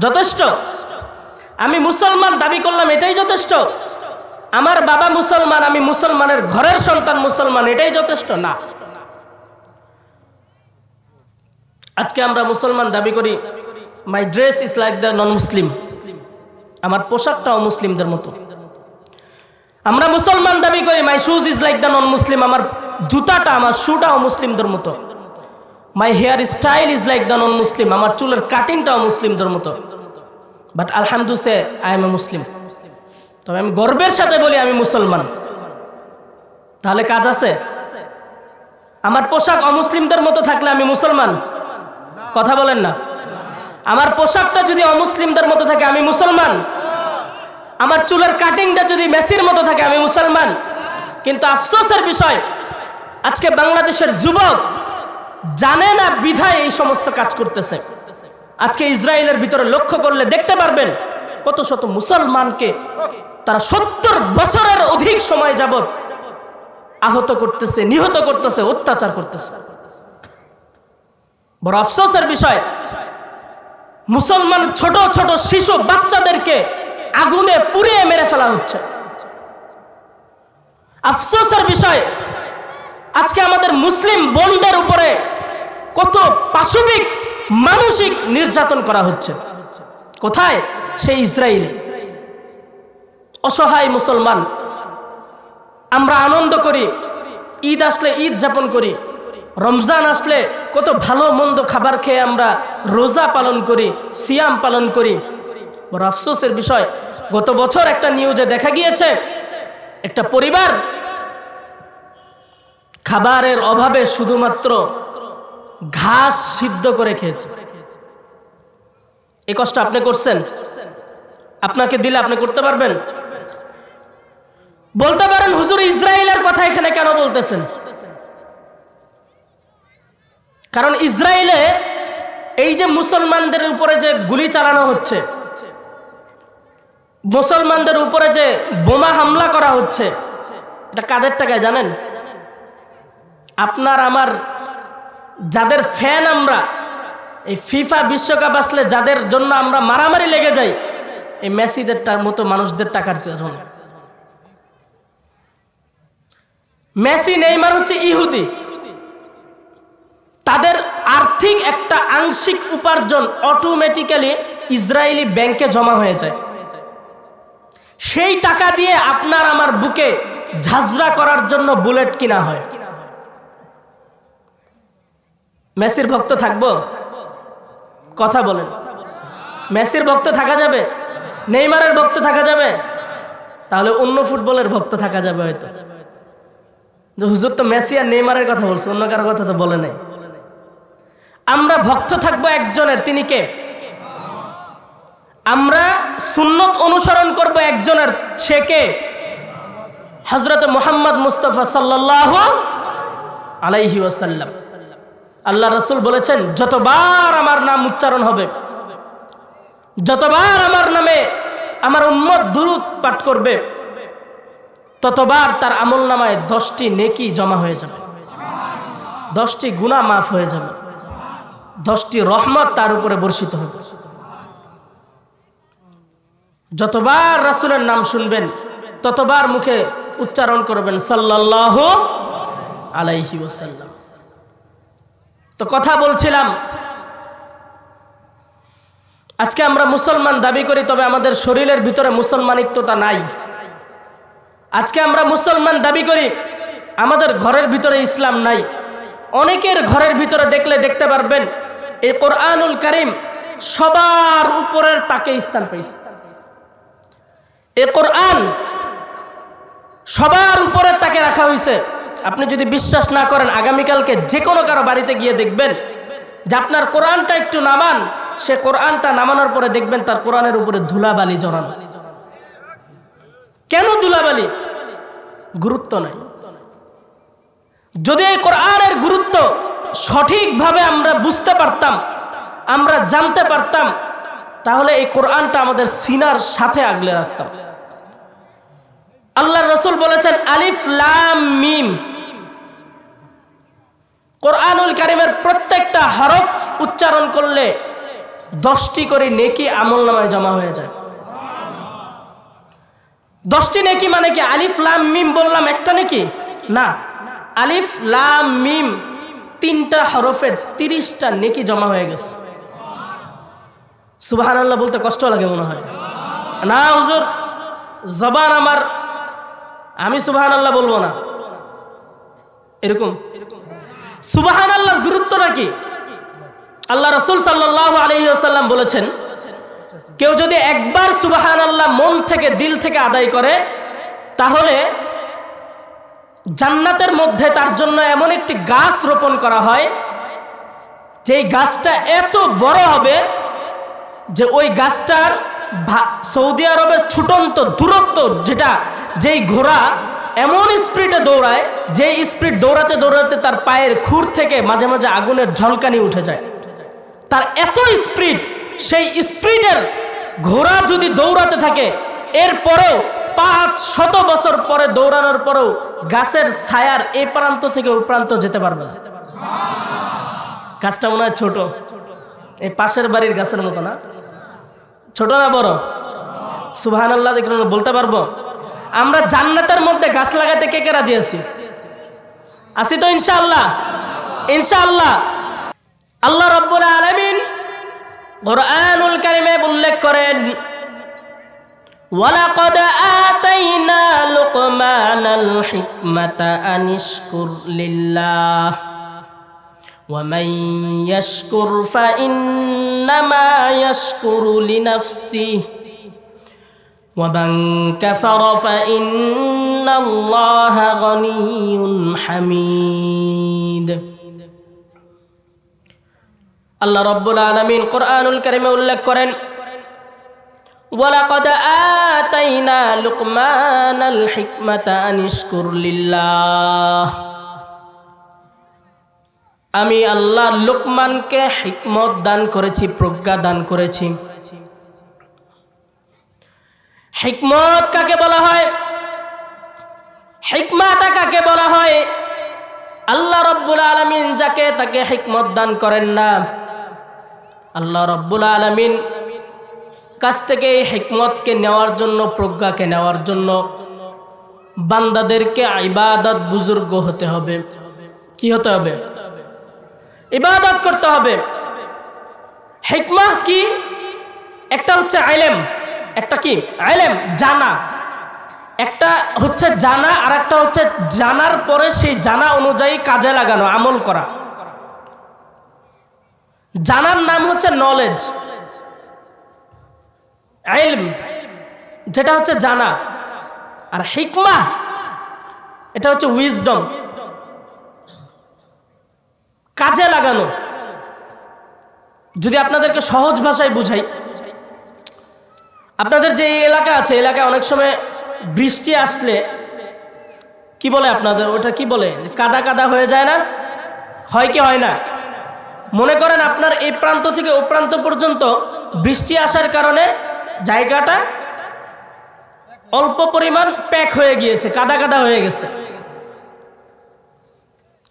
যথেষ্ট। আমি মুসলমান দাবি করলাম, এটাই যথেষ্ট? আমার বাবা মুসলমান, আমি মুসলমানের ঘরের সন্তান মুসলমান, এটাই যথেষ্ট না। আজকে আমরা মুসলমান দাবি করি, my dress is like the non Muslim, আমার পোশাকটাও মুসলিমদের মতো। আমরা মুসলমান দাবি করি, my shoes is like the non Muslim, আমার জুতাটা, আমার শুটাও মুসলিমদের মতো। My hair style is like the non Muslim, আমার চুলের কাটিংটাও মুসলিমদের মতো। বাট আলহামদুলিল্লাহ আই এম এ মুসলিম। তবে আমি গর্বের সাথে বলি আমি মুসলমান। তাহলে কাজ আছে? আমার পোশাক অমুসলিমদের মতো থাকলে আমি মুসলমান? কথা বলেন না। আমার পোশাকটা যদি অমুসলিমদের মতো থাকে আমি মুসলমান? আমার চুলের কাটিংটা যদি মেসির মতো থাকে আমি মুসলমান? কিন্তু আফসোসের বিষয়, আজকে বাংলাদেশের যুবক জানে না বিধায় এই সমস্ত কাজ করতেছে। আজকে ইসরায়েলের ভিতরে লক্ষ্য করলে দেখতে পারবেন কত শত মুসলমানকে তারা 70 বছরের অধিক সময় যাবত আহত করতেছে, নিহত করতেছে, অত্যাচার করতেছে। বড় আফসোসের বিষয়, মুসলমান ছোট ছোট শিশু বাচ্চাদেরকে আগুনে পুড়িয়ে মেরে ফেলা হচ্ছে। আফসোসের বিষয়, আজকে আমাদের মুসলিম বোনদের উপরে কত পাশবিক মানসিক নির্যাতন করা হচ্ছে। কোথায়? সেই ইসরায়েলে। অসহায় মুসলমান, আমরা আনন্দ করি, ঈদ আসলে ঈদ যাপন করি, রমজান আসলে কত ভালো মন্দ খাবার খেয়ে আমরা রোজা পালন করি, সিয়াম পালন করি। বড় আফসোসের বিষয়, গত বছর একটা নিউজে দেখা গিয়েছে একটা পরিবার খাবারের অভাবে শুধুমাত্র ঘাস সিদ্ধ করে খেয়েছে। এই কষ্ট আপনি করছেন? আপনাকে দিলে আপনি করতে পারবেন? বলতে পারেন হুজুর ইসরায়েলের কথা এখানে কেন বলতেছেন? কারণ ইসরায়েলে এই যে মুসলমানদের উপরে যে গুলি চালানো হচ্ছে, মুসলমানদের উপরে যে বোমা হামলা করা হচ্ছে, এটা কাদের টাকায় জানেন? আপনার আমার যাদের ফ্যান, আমরা এই ফিফা বিশ্বকাপ আসলে যাদের জন্য আমরা মারামারি লেগে যাই, এই মেসিদের মতো মানুষদের টাকার জন্য। মেসি নেইমার হচ্ছে ইহুদি, তাদের আর্থিক একটা আংশিক উপার্জন অটোমেটিক্যালি ইসরায়েলি ব্যাংকে জমা হয়ে যায়। সেই টাকা দিয়ে আপনার আমার বুকে ঝাঁঝরা করার জন্য বুলেট কিনা হয়। মেসির ভক্ত থাকবো? কথা বলেন। মেসির ভক্ত থাকা যাবে? নেইমারের ভক্ত থাকা যাবে? তাহলে অন্য ফুটবলের ভক্ত থাকা যাবে হয়তো। হুজুর তো মেসি আর নেইমারের কথা বলছে, অন্য কারো কথা তো বলে নাই। আমরা ভক্ত থাকবো একজনের, তিনি কে? আমরা সুন্নত অনুসরণ করব একজনের, সে কে? হযরত মুহাম্মদ মুস্তাফা সাল্লাল্লাহু আলাইহি ওয়াসাল্লাম। আল্লাহ রাসূল বলেছেন, যতবার আমার নাম উচ্চারণ হবে, যতবার আমার নামে আমার উম্মত দুরূদ পাঠ করবে, ততবার তার আমলনামায় 10টি নেকি জমা হয়ে যাবে, 10টি গুনাহ মাফ হয়ে যাবে, 10টি রহমত তার উপরে বর্ষিত হবে। যতবার রাসূলের নাম শুনবেন, ততবার মুখে উচ্চারণ করবেন সাল্লাল্লাহু আলাইহি ওয়াসাল্লাম। তো কথা বলছিলাম, আজকে আমরা মুসলমান দাবি করি, তবে আমাদের শরীরের ভিতরে মুসলমানিত্বতা নাই। আজকে আমরা মুসলমান দাবি করি, আমাদের ঘরের ভিতরে ইসলাম নাই। অনেকের ঘরের ভিতরে দেখতে পারবেন এই কোরআনুল কারীম সবার উপরের তাকে স্থান পেয়েছে। এই কোরআন সবার উপরের তাকে রাখা হয়েছে। আপনি যদি বিশ্বাস না করেন, আগামীকালকে যে কোনো কারো বাড়িতে গিয়ে দেখবেন যে আপনার কোরআনটা একটু নামান, সে কোরআনটা নামানোর পরে দেখবেন তার কোরআনের উপরে ধুলাবালি জড়ানো। কেন ধুলাবালি? গুরুত্ব নাই। যদি এই কোরআনের গুরুত্ব সঠিকভাবে আমরা বুঝতে পারতাম, আমরা জানতে পারতাম, তাহলে এই কোরআনটা আমাদের সিনার সাথে আগলে রাখতাম। আল্লাহর রাসূল বলেছেন আলিফ লাম মিম। কোরআনুল কারীমের প্রত্যেকটা হরফ উচ্চারণ করলে 10টি করে নেকি আমলনামায় জমা হয়ে যায়। 10টি নেকি মানে কি? আলিফ লাম মিম বললাম একটা নেকি? না, আলিফ লাম মিম 3টা হরফের 30টা নেকি জমা হয়ে গেছে। সুবহানাল্লাহ বলতে কষ্ট লাগে মনে হয় না হুজুর, জবান আমার, আমি সুবহানাল্লাহ বলবো না এরকম। সুবহানাল্লাহর গুরুত্বটা কি? আল্লাহ রাসূল সাল্লাল্লাহু আলাইহি ওয়াসাল্লাম বলেছেন, কেউ যদি একবার সুবহানাল্লাহ মন থেকে, দিল থেকে আদায় করে, তাহলে জান্নাতের মধ্যে তার জন্য এমন একটি গাছ রোপণ করা হয়, যেই গাছটা এত বড় হবে যে ওই গাছটার সৌদি আরবের ছুটন্ত দূরত্ব, যেই ঘোড়া এমন স্পিডে দৌড়ায়, যেই স্পিড দৌড়াতে দৌড়াতে তার পায়ের খুর থেকে মাঝে মাঝে আগুনের ঝলকানি উঠে যায়, তার এত স্পিড, সেই স্পিডের ঘোড়া যদি দৌড়াতে থাকে, এরপরেও 500 বছর পরে দৌড়ানোর পরেও গাছের ছায়ার এই প্রান্ত থেকে ওই প্রান্ত যেতে পারবে না। গাছটা মনে হয় ছোট, এই পাশের বাড়ির গাছের মতো না? ছোট না বড়? সুবহানাল্লাহ বলতে পারবো? আমরা জান্নাতের মধ্যে গাছ লাগাতে কে কে রাজি আছি? আছি তো ইনশাআল্লাহ? ইনশাআল্লাহ। আল্লাহ রাব্বুল আলামিন কুরআনুল কারীমে উল্লেখ করেন, ওয়ালাকাদ আতাইনা লুকমানাল হিকমাতা আনিশকুর লিল্লাহ ওয়া মান ইয়াশকুর ফাইন্নামা ইয়াশকুরু লিনাফসিহি ওয়া মান কাফারা ফাইন্নাল্লাহা গনিয়্যুন হামিদ। আল্লাহ রাব্বুল আলামিন কুরআনুল কারীমে উল্লেখ করেন, ওয়ালাকাদ আতাইনা লুকমানাল হিকমাতা আনিশকুর লিল্লাহ, আমি আল্লাহ লুকমানকে হিকমত দান করেছি, প্রজ্ঞা দান করেছি। হিকমত কাকে বলা হয়? হিকমাতা কাকে বলা হয়? আল্লাহ রাব্বুল আলামিন যাকে তাকে হিকমত দান করেন না। আল্লাহ রাব্বুল আলামিন কাছ থেকে এই হিকমতকে নেওয়ার জন্য, প্রজ্ঞাকে নেওয়ার জন্য বান্দাদেরকে ইবাদত বুজুর্গ হতে হবে। কি হতে হবে? ইবাদত করতে হবে। হিকমাহ কি? একটা হচ্ছে ইলম, একটা কি ইলম, জানা। একটা হচ্ছে জানা, আর একটা হচ্ছে জানার পরে সেই জানা অনুযায়ী কাজে লাগানো, আমল করা। জানার নাম হচ্ছে নলেজ, ইলম যেটা হচ্ছে জানা। আর হিকমাহ এটা হচ্ছে উইজডম, কাজে লাগানো। যদি আপনাদেরকে সহজ ভাষায় বুঝাই, আপনাদের যে এলাকা আছে, এলাকায় অনেক সময় বৃষ্টি আসলে কি বলে আপনাদের, ওটা কি বলে, কাদা কাদা হয়ে যায় না? হয় কি হয় না? মনে করেন আপনার এই প্রান্ত থেকে ও প্রান্ত পর্যন্ত বৃষ্টি আসার কারণে জায়গাটা অল্প পরিমাণ প্যাক হয়ে গিয়েছে, কাদা কাদা হয়ে গেছে।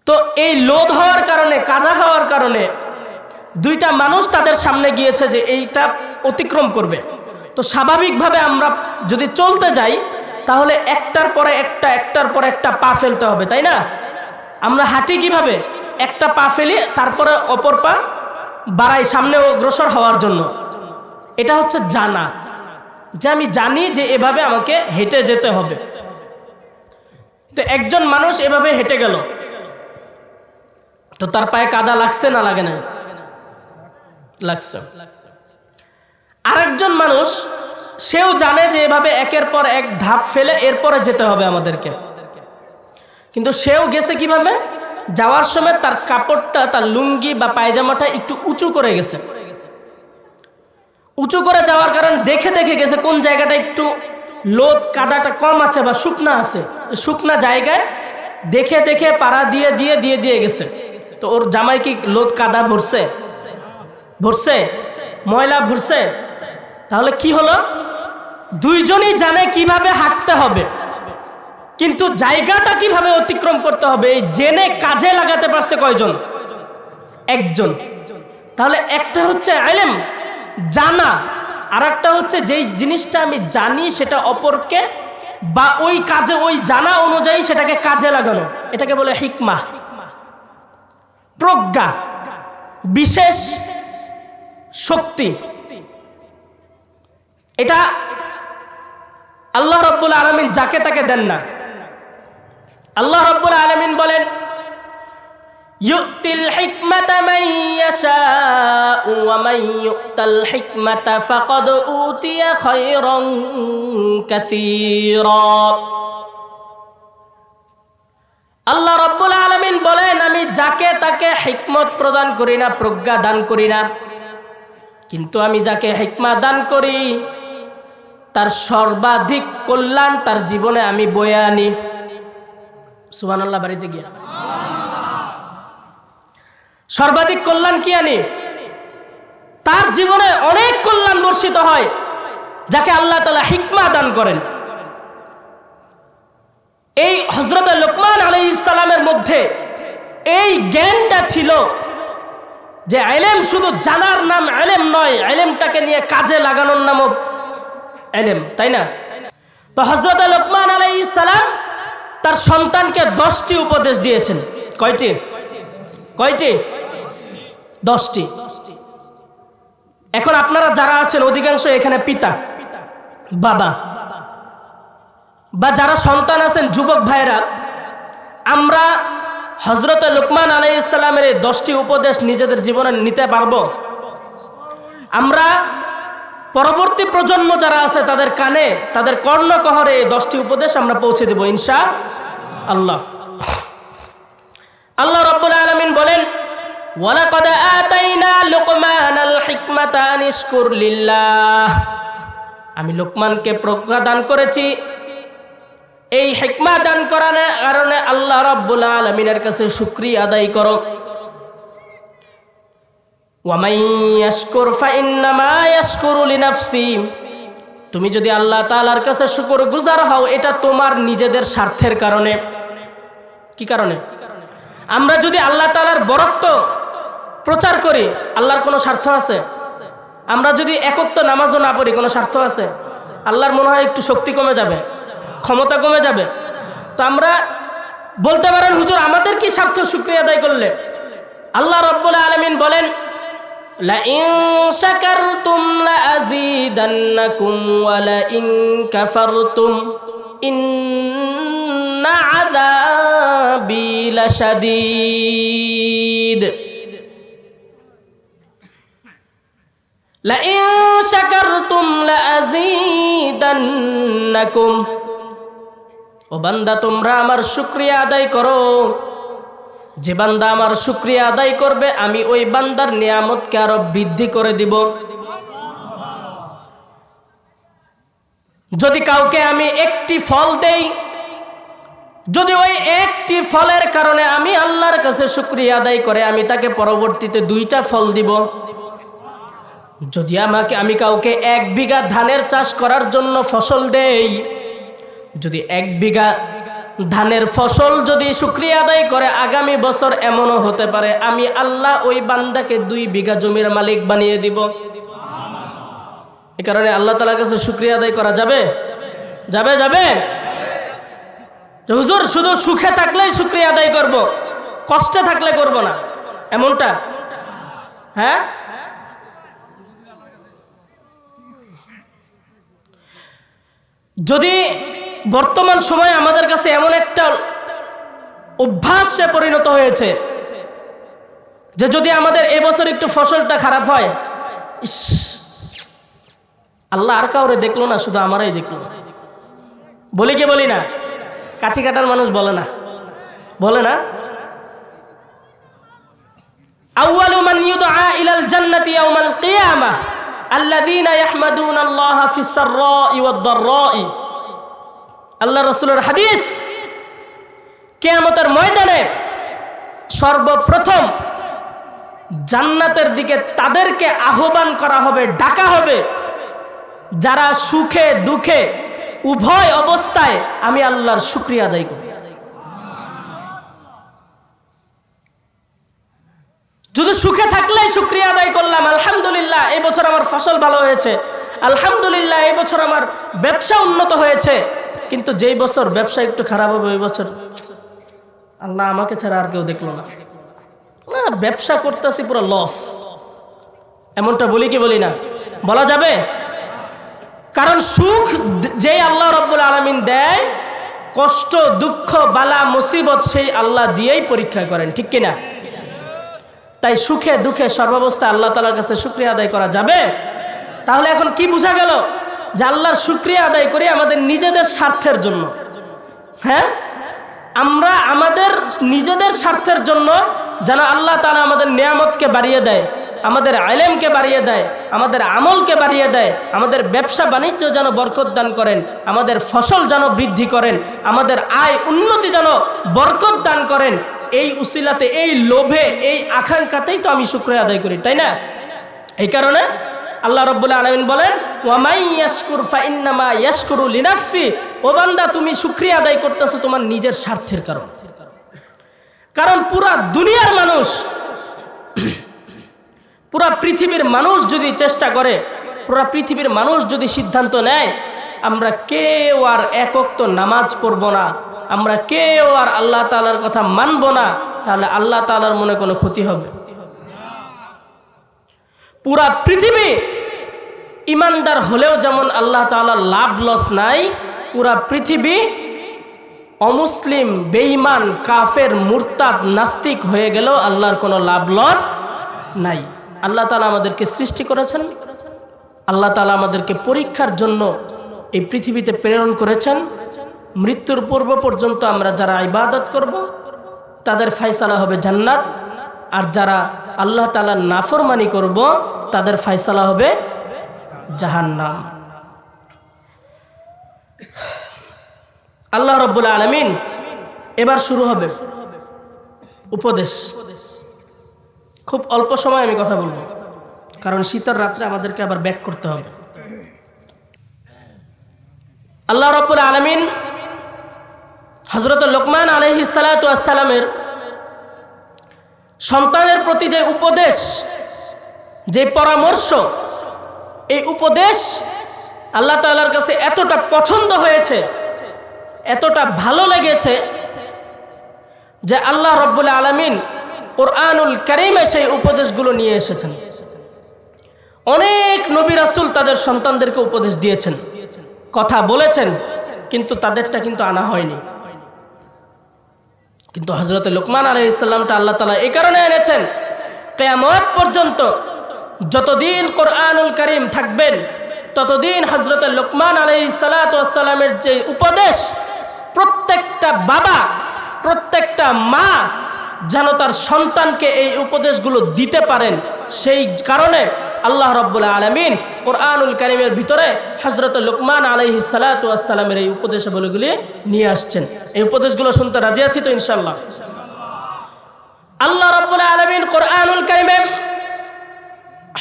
তো এই লোদ হওয়ার কারণে, কাদা হওয়ার কারণে দুইটা মানুষ তাদের সামনে গিয়েছে যে এইটা অতিক্রম করবে। তো স্বাভাবিকভাবে আমরা যদি চলতে যাই তাহলে একটার পরে একটা, একটার পরে একটা পা ফেলতে হবে, তাই না? আমরা হাঁটি কিভাবে? একটা পা ফেলি, তারপরে অপর পা বাড়াই সামনে অগ্রসর হওয়ার জন্য। এটা হচ্ছে জানা, যে আমি জানি যে এভাবে আমাকে হেঁটে যেতে হবে। তো একজন মানুষ এভাবে হেঁটে গেল, তো তার পায়ে কাদা লাগছে না লাগে না? লাগছে। আরেকজন মানুষ, সেও জানে যে এভাবে একের পর এক ধাপ ফেলে এরপরে যেতে হবে আমাদেরকে, কিন্তু সেও গেছে কিভাবে? যাওয়ার সময় তার কাপড়টা, তার লুঙ্গি বা পায়জামাটা একটু উঁচু করে গেছে। উঁচু করে যাওয়ার কারণে দেখে দেখে গেছে কোন জায়গাটা একটু লোদ কাদাটা কম আছে বা শুকনা আছে, শুকনা জায়গায় দেখে দেখে পাড়া দিয়ে দিয়ে দিয়ে দিয়ে গেছে। তো ওর জামাই কি লোদ কাদা ভরছে? ভরছে? ময়লা ভরছে? তাহলে কি হলো? দুইজনই জানে কিভাবে হাঁটতে হবে, কিন্তু জায়গাটা কিভাবে অতিক্রম করতে হবে এই জেনে কাজে লাগাতে পারছে কয়জন? একজন। তাহলে একটা হচ্ছে ইলম, জানা, আর একটা হচ্ছে যেই জিনিসটা আমি জানি সেটা অপরকে বা ওই কাজে, ওই জানা অনুযায়ী সেটাকে কাজে লাগানো, এটাকে বলে হিকমাহ, প্রজ্ঞা, বিশেষ শক্তি। এটা আল্লাহ রাব্বুল আলামিন যাকে তাকে দেন না। আল্লাহ রাব্বুল আলামিন বলেন, ইউতিল হিকমাতা মান ইয়াশাউ ওয়া মান ইউতাল হিকমাতা ফাকাদ উতিয়া খায়রান কাসীরা। আল্লাহ রাব্বুল আলামিন বলেন, আমি যাকে তাকে হিকমত প্রদান করি না, প্রজ্ঞা দান করি না, কিন্তু আমি যাকে হিকমা দান করি তার সর্বাধিক কল্যাণ তার জীবনে আমি বয়ে আনি। সুবহানাল্লাহ। বাড়িতে গিয়া সর্বাধিক কল্যাণ কি আনি? তার জীবনে অনেক কল্যাণ বর্ষিত হয় যাকে আল্লাহ তাআলা হিকমা দান করেন। এই হযরত লুকমান আলাইহিস সালামের মধ্যে এই জ্ঞানটা ছিল যে ইলম শুধু জানার নাম ইলম নয়, ইলমটাকে নিয়ে কাজে লাগানোর নামও ইলম, তাই না? তো হযরত লুকমান আলাইহিস সালাম তার সন্তানকে 10টি উপদেশ দিয়েছেন। কয়টি? কয়টি? 10টি। এখন আপনারা যারা আছেন অধিকাংশ এখানে পিতা, বাবা বা যারা সন্তান আছেন, যুবক ভাইরা, আমরা হযরত লুকমান আলাইহিস সালামের এই 10টি উপদেশ নিজেদের জীবনে নিতে পারবো? আমরা পরবর্তী প্রজন্ম যারা আছে তাদের কানে, তাদের কর্ণকহরে এই 10টি উপদেশ আমরা পৌঁছে দেব ইনশাআল্লাহ। আল্লাহ রাব্বুল আলামিন বলেন, ওয়ালাকাদ আতাইনা লুকমানাল হিকমাতা আনিশকুর লিল্লাহ। আমি লোকমানকে প্রজ্ঞা দান করেছি, এই হিকমা দান করার কারণে আল্লাহ রাব্বুল আলামিনের কাছে শুকরিয়া আদায় করো। ওয়ামান ইয়াশকুর ফাইন্নামা ইয়াশকুরু লিনাফসি। তুমি যদি আল্লাহ তাআলার কাছে শুকরগুজার হও, এটা তোমার নিজেদের স্বার্থের কারণে। কি কারণে? আমরা যদি আল্লাহ তাআলার বরত্ব প্রচার করি, আল্লাহর কোনো স্বার্থ আছে? আমরা যদি একক তো নামাজও না পড়ি, কোনো স্বার্থ আছে? আল্লাহর মনে হয় একটু শক্তি কমে যাবে, ক্ষমতা কমে যাবে। তো আমরা বলতে পারেন, হুজুর আমাদের কি স্বার্থ শুকরিয়া আদায় করলে? আল্লাহ রাব্বুল আলামিন বলেন, লাইন শাকারতুম লাযীদান্নাকুম ওয়া লাইন কাফারতুম ইন্না আযাবি লাশাদীদ। লাইন শাকারতুম লাযীদান্নাকুম, ও বান্দা তোমরা আমার শুকরিয়া আদায় করো। যে বান্দা আমার শুকরিয়া আদায় করবে, আমি ওই বান্দার নিয়ামতকে আরো বৃদ্ধি করে দিব। যদি কাউকে আমি একটি ফল দেই, যদি ওই একটি ফলের কারণে আমি আল্লাহর কাছে শুকরিয়া আদায় করে, আমি তাকে পরবর্তীতে 2টা ফল দিব। যদি আমি কাউকে 1 বিঘা ধানের চাষ করার জন্য ফসল দেই, যদি 1 বিঘা ধানের ফসল যদি শুকরিয়া আদায় করে, আগামী বছর এমনও হতে পারে আমি আল্লাহ ওই বান্দাকে 2 বিঘা জমির মালিক বানিয়ে দিব। এই কারণে আল্লাহ তাআলার কাছে শুকরিয়া আদায় করা যাবে? যাবে যাবে? হুজুর শুধু সুখে থাকলেই শুকরিয়া আদায় করব, কষ্টে থাকলে করব না, এমনটা? হ্যাঁ, যদি বর্তমান সময়ে আমাদের কাছে এমন একটা অভ্যাসে পরিণত হয়েছে যে যদি আমাদের এবছর একটু ফসলটা খারাপ হয়, ইস আল্লাহ আর কাউরে দেখলো না, শুধু আমারই দেখলো। বলি কি বলি না? কাছি কাটার মানুষ বলে না, বলে না? আউয়ালু মান ইউদআ ইলাল জান্নাতি ইয়াউমাল কিয়ামাহ আল্লাযীনা ইয়াহমাদুনাল্লাহা ফিস সাররাই ওয়াদ দাররাই। আল্লাহ রাসূলের হাদিস, কিয়ামতের ময়দানে সর্বপ্রথম জান্নাতের দিকে তাদেরকে আহ্বান করা হবে, ডাকা হবে, যারা সুখে দুঃখে উভয় অবস্থায় আমি আল্লাহর শুকরিয়া আদায় করি। যদি সুখে থাকলেই শুকরিয়া আদায় করলাম, আলহামদুলিল্লাহ এই বছর আমার ফসল ভালো হয়েছে, আলহামদুলিল্লাহ এই বছর আমার ব্যবসা উন্নত হয়েছে, কিন্তু যেই বছর ব্যবসা একটু খারাপ হবে ওই বছর আল্লাহ আমাকে ছাড়া আর কেউ দেখলো না, না ব্যবসা করতেছি পুরো লস, এমনটা বলি কি বলি না? বলা যাবে? কারণ সুখ যেই আল্লাহ রাব্বুল আলামিন দেয়, কষ্ট দুঃখ বালা মুসিবত সেই আল্লাহ দিয়েই পরীক্ষা করেন, ঠিক কিনা? তাই সুখে দুঃখে সর্বাবস্থা আল্লাহ তাআলার কাছে শুকরিয়া আদায় করা যাবে। তাহলে এখন কি বোঝা গেল? যে আল্লাহর শুকরিয়া আদায় করি আমাদের নিজেদের স্বার্থের জন্য। হ্যাঁ, আমরা আমাদের নিজেদের স্বার্থের জন্য যেন আল্লাহ তাআলা আমাদের নিয়ামতকে বাড়িয়ে দেয়, আমাদের ইলমকে বাড়িয়ে দেয়, আমাদের আমলকে বাড়িয়ে দেয়, আমাদের ব্যবসা বাণিজ্য যেন বরকত দান করেন, আমাদের ফসল যেন বৃদ্ধি করেন, আমাদের আয় উন্নতি যেন বরকত দান করেন। এই উসিলাতে, এই লোভে, এই আকাঙ্ক্ষাতেই তো আমি শুকরিয়া আদায় করি, তাই না? এই কারণে আল্লাহ রাব্বুল আলামিন বলেন, ওয়া মান ইয়াশকুর ফাইন্নামা ইয়াশকুরু লিনাফসি। ও বান্দা তুমি শুকরিয়া আদায় করতেছো তোমার নিজের স্বার্থের কারণে। কারণ পুরা দুনিয়ার মানুষ, পুরা পৃথিবীর মানুষ যদি চেষ্টা করে, পুরা পৃথিবীর মানুষ যদি সিদ্ধান্ত নেয়, আমরা কেউ আর এক ওয়াক্ত নামাজ পড়ব না, আমরা কেউ আর আল্লাহ তাআলার কথা মানব না, তাহলে আল্লাহ তাআলার মনে কোনো ক্ষতি হবে? পুরা পৃথিবী ইমানদার হলেও যেমন আল্লাহ তাআলা লাভ লস নাই, পুরা পৃথিবী অমুসলিম, বেঈমান, কাফের, মুরতাদ, নাস্তিক হয়ে গেলেও আল্লাহর কোনো লাভ লস নাই। আল্লাহ তাআলা আমাদেরকে সৃষ্টি করেছেন, আল্লাহ তাআলা আমাদেরকে পরীক্ষার জন্য এই পৃথিবীতে প্রেরণ করেছেন। মৃত্যুর পূর্ব পর্যন্ত আমরা যারা ইবাদত করব তাদের ফয়সালা হবে জান্নাত, আর যারা আল্লাহ তাআলার নাফরমানি করব তাদের ফয়সালা হবে জাহান্নাম। আল্লাহ রাব্বুল আলামিন এবার শুরু হবে উপদেশ। খুব অল্প সময় আমি কথা বলবো, কারণ শীতের রাত্রে আমাদেরকে আবার ব্যাক করতে হবে। আল্লাহ রাব্বুল আলামিন হযরত লোকমান আলাইহিস সালাতু ওয়াস সালামের সন্তানের প্রতি যে উপদেশ, যে পরামর্শ, এই উপদেশ আল্লাহ তাআলার কাছে এতটা পছন্দ হয়েছে, এতটা ভালো লেগেছে যে আল্লাহ রাব্বুল আলামিন কুরআনুল কারীমে সেই উপদেশগুলো নিয়ে এসেছেন। অনেক নবী রাসূল তাদের সন্তানদেরকে উপদেশ দিয়েছেন, কথা বলেছেন, কিন্তু তাদেরটা কিন্তু আনা হয়নি। কিন্তু হযরত লোকমান আলাইহিস সালামটা আল্লাহ তাআলা এই কারণে এনেছেন, কিয়ামত পর্যন্ত যতদিন কোরআনুল কারীম থাকবেন ততদিন হযরত লোকমান আলাইহিস সালাতু ওয়াস সালামের যে উপদেশ প্রত্যেকটা বাবা, প্রত্যেকটা মা যেন তার সন্তানকে এই উপদেশগুলো দিতে পারেন, সেই কারণে আল্লাহ রাব্বুল আলামিন কোরআনুল কারীমের ভিতরে হযরত লোকমান আলাইহিস সালাতু ওয়াস সালামের এই উপদেশাবলীগুলি নিয়ে আসছেন। এই উপদেশগুলো শুনতে রাজি আছি তো ইনশাআল্লাহ? আল্লাহ রাব্বুল আলামিন কোরআনুল কারীমে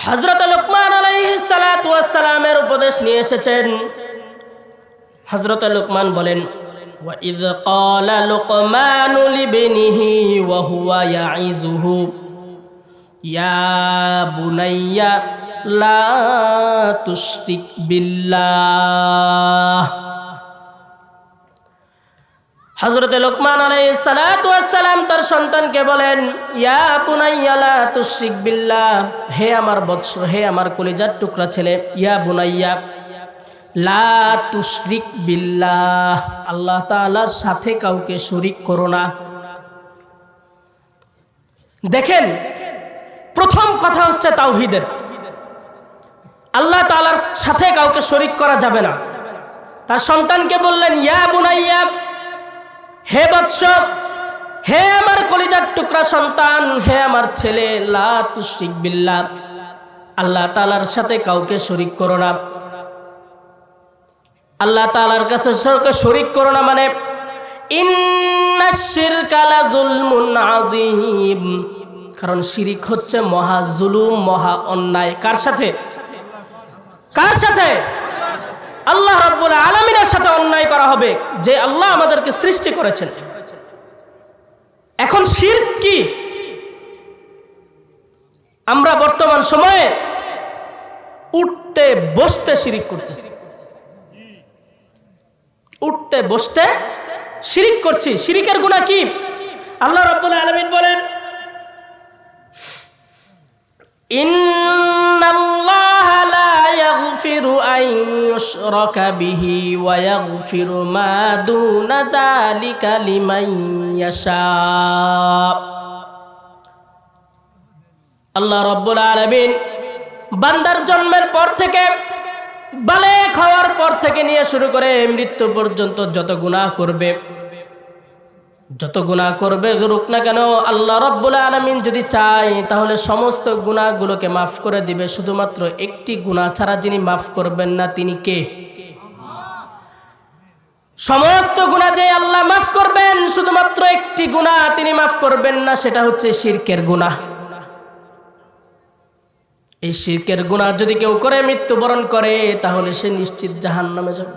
হযরত লোকমান আলাইহিস সালাতু ওয়াস সালামের উপদেশ নিয়ে এসেছেন। হযরত লোকমান বলেন, وَإِذْ قَالَ لُقْمَانُ لِابْنِهِ وَهُوَ يَعِظُهُ يَا بُنَيَّ لَا تُشْرِكْ بِاللَّهِ। হযরত লোকমান আলাইহিস সালাতু ওয়াস সালাম তার সন্তানকে বলেন, ইয়া বুনাইয়া লা তুশরিক বিল্লাহ, হে আমার বৎস, হে আমার কলিজার টুকরা ছেলে, ইয়া বুনাইয়া লা তুশরিক বিল্লাহ, আল্লাহ তাআলার সাথে কাউকে শরীক করো না। দেখেন, প্রথম কথা হচ্ছে তাওহীদের, আল্লাহ তাআলার সাথে কাউকে শরীক করা যাবে না। তার সন্তানকে বললেন, ইয়া বুনাইয়া, হে বৎস, হে আমার কলিজার টুকরা সন্তান, হে আমার ছেলে, লা তুশরিক বিল্লাহ, আল্লাহ তাআলার সাথে কাউকে শরীক করো না। আল্লাহ তাআলার কাছে শরীক করো না মানে ইন্নাশ শিরকা লাযুলমুন আযীম, কারণ শিরিক হচ্ছে মহা জুলুম, মহা অন্যায়। কার সাথে? কার সাথে? আল্লাহ রাব্বুল আলামিনের সাথে অন্যায় করা হবে, যে আল্লাহ আমাদেরকে সৃষ্টি করেছেন। এখন শিরক কি? আমরা বর্তমান সময়ে উঠতে বসতে শিরিক করতেছি, উঠতে বসতে শিরিক করছি। শিরিকের গুনাহ কি? আল্লাহ রাব্বুল আলামিন বলেন, ইন্নাল্লাহা লা ইয়াগফিরু আন ইউশরাকা বিহি ওয়া ইয়াগফিরু মা দুনা যালিকা লিমান ইয়াশা। আল্লাহ রাব্বুল আলামিন বান্দার জন্মের পর থেকে, বালেগ হওয়ার পর থেকে নিয়ে শুরু করে মৃত্যু পর্যন্ত যত গুনাহ করবে, যত গুনাহ করবে করুক না কেন, আল্লাহ রাব্বুল আলামিন যদি চায় তাহলে সমস্ত গুনাহগুলোকে মাফ করে দিবে। শুধুমাত্র একটি গুনাহ ছাড়া যিনি মাফ করবেন না তিনি কে? সমস্ত গুনাহ যে আল্লাহ মাফ করবেন, শুধুমাত্র একটি গুনাহ তিনি মাফ করবেন না, সেটা হচ্ছে শিরকের গুনাহ। এই শিরকের গুনাহ যদি কেউ করে মৃত্যুবরণ করে তাহলে সে নিশ্চিত জাহান্নামে যাবে।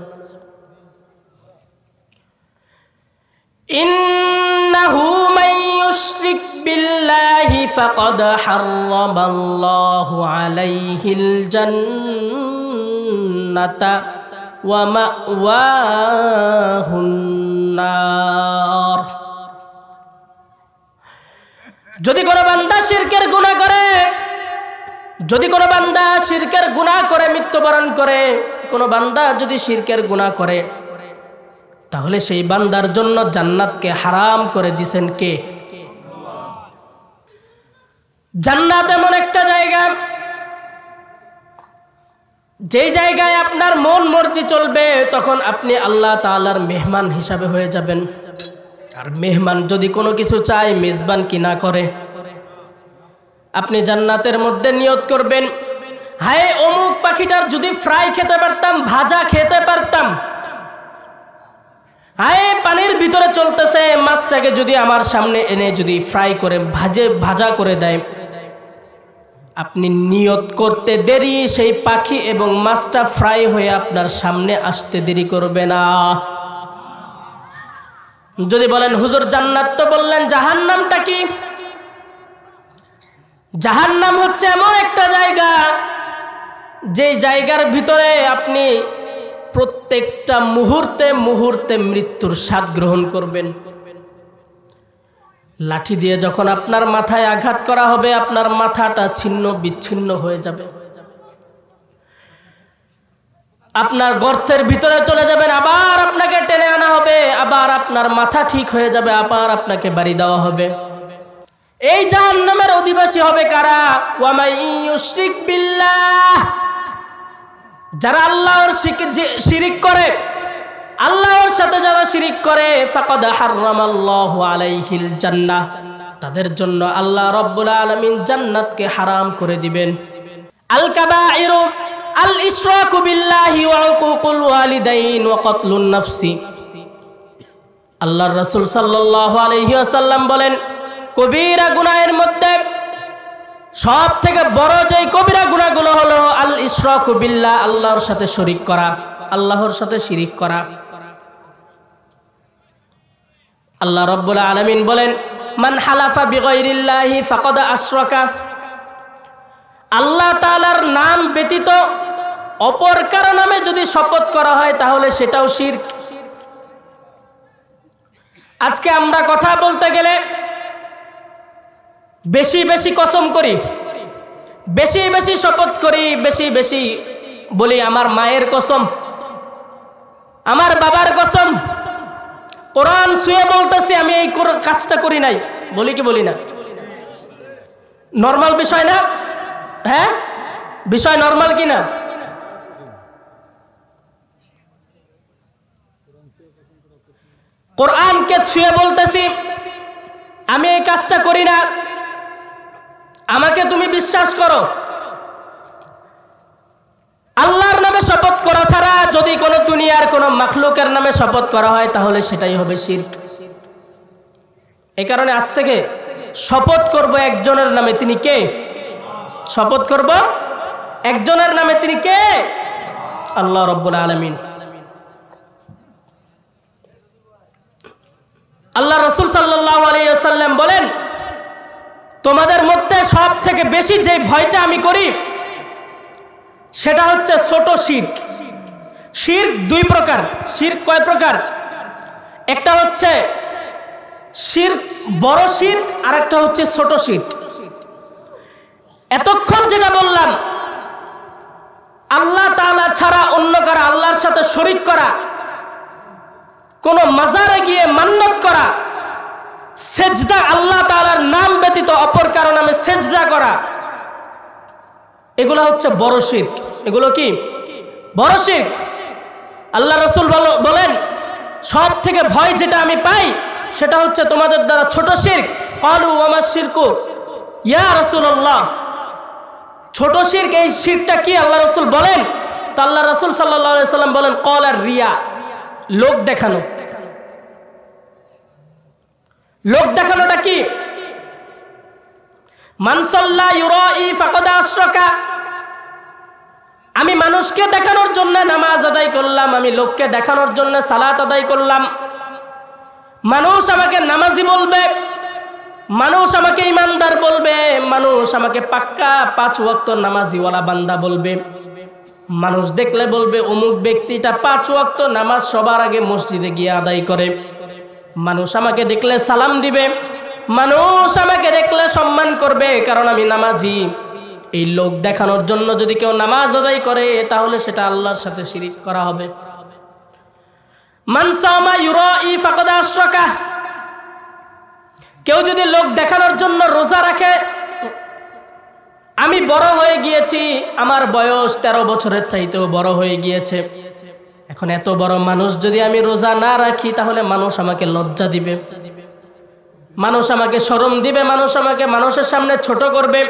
ইন্নাহু মান ইউশরিক বিল্লাহি ফাকাদ হারামাল্লাহু আলাইহিল জান্নাতা ওয়া মাওয়াহুন নার। যদি কোনো বান্দা শিরকের গুনাহ করে, যদি কোনো বান্দা শিরকের গুনাহ করে মৃত্যুবরণ করে, কোনো বান্দা যদি শিরকের গুনাহ করে, তাহলে সেই বান্দার জন্য জান্নাতকে হারাম করে দিবেন কে? জান্নাত এমন একটা জায়গা, যেই জায়গায় আপনার মন মর্জি চলবে, তখন আপনি আল্লাহ তাআলার মেহমান হিসাবে হয়ে যাবেন। আর মেহমান যদি কোনো কিছু চায়, মেজবান কি না করে? আপনি জান্নাতের মধ্যে নিয়ত করবেন, হায় অমুক পাখিটার যদি ফ্রাই খেতে পারতাম, ভাজা খেতে পারতাম, হায় পানির ভিতরে চলতেছে মাছটাকে যদি আমার সামনে এনে যদি ফ্রাই করে ভাজা করে দেয়, আপনি নিয়ত করতে দেরি, সেই পাখি এবং মাছটা ফ্রাই হয়ে আপনার সামনে আসতে দেরি করবে না। যদি বলেন হুজুর জান্নাত তো বললেন, জাহান্নামটা কি? জাহান্নাম হচ্ছে এমন একটা জায়গা, যেই জায়গার ভিতরে আপনি প্রত্যেকটা মুহূর্তে মুহূর্তে মৃত্যুর স্বাদ গ্রহণ করবেন। লাঠি দিয়ে যখন আপনার মাথায় আঘাত করা হবে, আপনার মাথাটা ছিন্ন বিচ্ছিন্ন হয়ে যাবে, আপনার গর্তের ভিতরে চলে যাবেন, আবার আপনাকে টেনে আনা হবে, আবার আপনার মাথা ঠিক হয়ে যাবে, আবার আপনাকে বাড়ি দেওয়া হবে। এই জাহান্নামের অধিবাসী হবে কারা? ওয়ামাই ইউশরিক বিল্লাহ, যারা আল্লাহর শিরিক করে, আল্লাহর সাথে যারা শিরিক করে, ফাকাদ হারামাল্লাহু আলাইহিল জান্নাহ, তাদের জন্য আল্লাহ রাব্বুল আলামিন জান্নাতকে হারাম করে দিবেন। আল কাবাইরু আল ইশরাকু বিল্লাহি ওয়া উকুকুল ওয়ালিদাইন ওয়া কতলুন নাফসি। আল্লাহর রাসূল সাল্লাল্লাহু আলাইহি ওয়াসাল্লাম বলেন, কবিরা গুনাহের মধ্যে সব থেকে বড় যেই কবিরা গুনাহগুলো হলো আল ইশরাকু বিল্লাহ, আল্লাহর সাথে শরীক করা, আল্লাহর সাথে শিরিক করা। আল্লাহ রাব্বুল আলামিন বলেন, মান হালাফা বিগাইরিল্লাহি ফাকাদ আশরাকা, আল্লাহ তাআলার নাম ব্যতীত অপর কারো নামে যদি শপথ করা হয় তাহলে সেটাও শিরক। আজকে আমরা কথা বলতে গেলে বেশি বেশি কসম করি, বেশি বেশি শপথ করি, বেশি বেশি বলি আমার মায়ের কসম, আমার বাবার কসম, কোরআন ছুঁয়ে বলতেছি আমি এই কাজটা করি নাই, বলি কি বলি না? নরমাল বিষয় না? হ্যাঁ, বিষয় নরমাল কি না? কোরআনকে ছুঁয়ে বলতেছি আমি এই কাজটা করি না, আমাকে তুমি বিশ্বাস করো। আল্লাহর নামে শপথ করা ছাড়া যদি কোনো দুনিয়ার কোনো মাখলুকের নামে শপথ করা হয় তাহলে সেটাই হবে শিরক। এই কারণে আজ থেকে শপথ করব একজনের নামে, তিনি কে? শপথ করব একজনের নামে, তিনি কে? আল্লাহ রাব্বুল আলামিন। আল্লাহ রাসূল সাল্লাল্লাহু আলাইহি ওয়াসাল্লাম বলেন, তোমাদের মধ্যে সব থেকে বেশি যে ভয়টা আমি করি সেটা হচ্ছে ছোট শিরক। শিরক দুই প্রকার। শিরক কয় প্রকার? একটা হচ্ছে শিরক বড় শিরক, আর একটা হচ্ছে ছোট শিরক। এতক্ষণ যেটা বললাম, আল্লাহ তাআলা ছাড়া অন্য কারো আল্লাহর সাথে শরীক করা, কোন মাজারে গিয়ে মান্নত করা, সেজদা আল্লাহ তাআলার নাম ব্যতীত অপর কারো নামে সেজদা করা, এগুলো হচ্ছে বড় শিরক। এগুলো কি? বড় শিরক। আল্লাহ রাসূল বলেন, সব থেকে ভয় যেটা আমি পাই সেটা হচ্ছে তোমাদের দ্বারা ছোট শিরক। ক্বালু ওয়া মা শিরকু ইয়া রাসূলুল্লাহ, ছোট শিরক, এই শিরকটা কি? আল্লাহ রাসূল বলেন, তো আল্লাহ রাসূল সাল্লাল্লাহু আলাইহি সাল্লাম বলেন, ক্বালা রিয়া, লোক দেখানো। লোক দেখানোটা কি? মান সাল্লা ইউরাই ফাকাদ আশরাকা, আমি মানুষকে দেখানোর জন্য নামাজ আদায় করলাম, আমি লোককে দেখানোর জন্য সালাত আদায় করলাম, মানুষ আমাকে নামাজি বলবে, মানুষ আমাকে ইমানদার বলবে, মানুষ আমাকে পাক্কা 5 ওয়াক্ত নামাজিওয়ালা বান্দা বলবে, মানুষ দেখলে বলবে অমুক ব্যক্তিটা 5 ওয়াক্ত নামাজ সবার আগে মসজিদে গিয়ে আদায় করে, মানুষ আমাকে দেখলে সালাম দিবে, মানুষ আমাকে দেখলে সম্মান করবে, কারণ আমি নামাজি, এই লোক দেখানোর জন্য যদি কেউ নামাজ আদায় করে তাহলে সেটা আল্লাহর সাথে শিরিক করা হবে। মান সামা ইউরাই ফাকাদ আশরাকা, কেউ যদি লোক দেখানোর জন্য রোজা রাখে, আমি বড় হয়ে গিয়েছি, আমার বয়স 13 বছরের চাইতেও বড় হয়ে গিয়েছে, এখন এত বড় মানুষ যদি আমি রোজা না রাখি তাহলে মানুষ আমাকে লজ্জা দিবে, মানুষ আমাকে শরম দিবে, মানুষ আমাকে মানুষের সামনে ছোট করবে,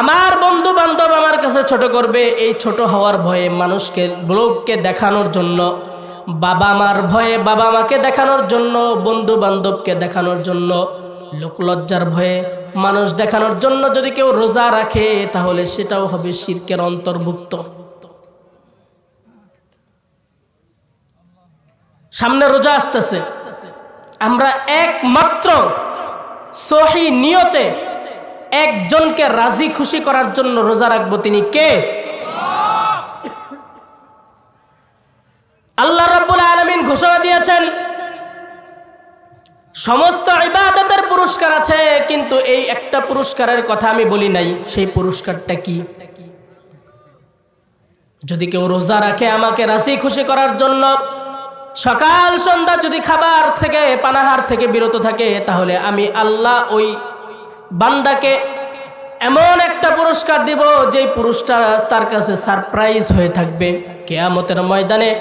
আমার বন্ধু বান্ধব আমার কাছে ছোট করবে। এই ছোট হওয়ার ভয়ে মানুষকে লোককে দেখানোর জন্য, বাবা মার ভয়ে বাবা মাকে দেখানোর জন্য, বন্ধু বান্ধবকে দেখানোর জন্য, লোক লজ্জার ভয়ে মানুষ দেখানোর জন্য যদি কেউ রোজা রাখে তাহলে সেটাও হবে শিরকের অন্তর্ভুক্ত। সামনে রোজা আসতেছে, আমরা একমাত্র সহি নিয়তে একজনকে রাজি খুশি করার জন্য রোজা রাখবো, তিনি কে? আল্লাহ রাব্বুল আলামিন ঘোষণা দিয়েছেন সমস্ত ইবাদতের পুরস্কার আছে, কিন্তু এই একটা পুরস্কারের কথা আমি বলি নাই। সেই পুরস্কারটা কি? যদি কেউ রোজা রাখে আমাকে রাজি খুশি করার জন্য, সকাল সন্ধ্যা যদি খাবার থেকে পানাহার থেকে বিরত থাকে, তাহলে আমি আল্লাহ ওই বান্দাকে এমন একটা পুরস্কার দিব যেই পুরস্কার তার কাছে সারপ্রাইজ হয়ে থাকবে। কিয়ামতের ময়দানে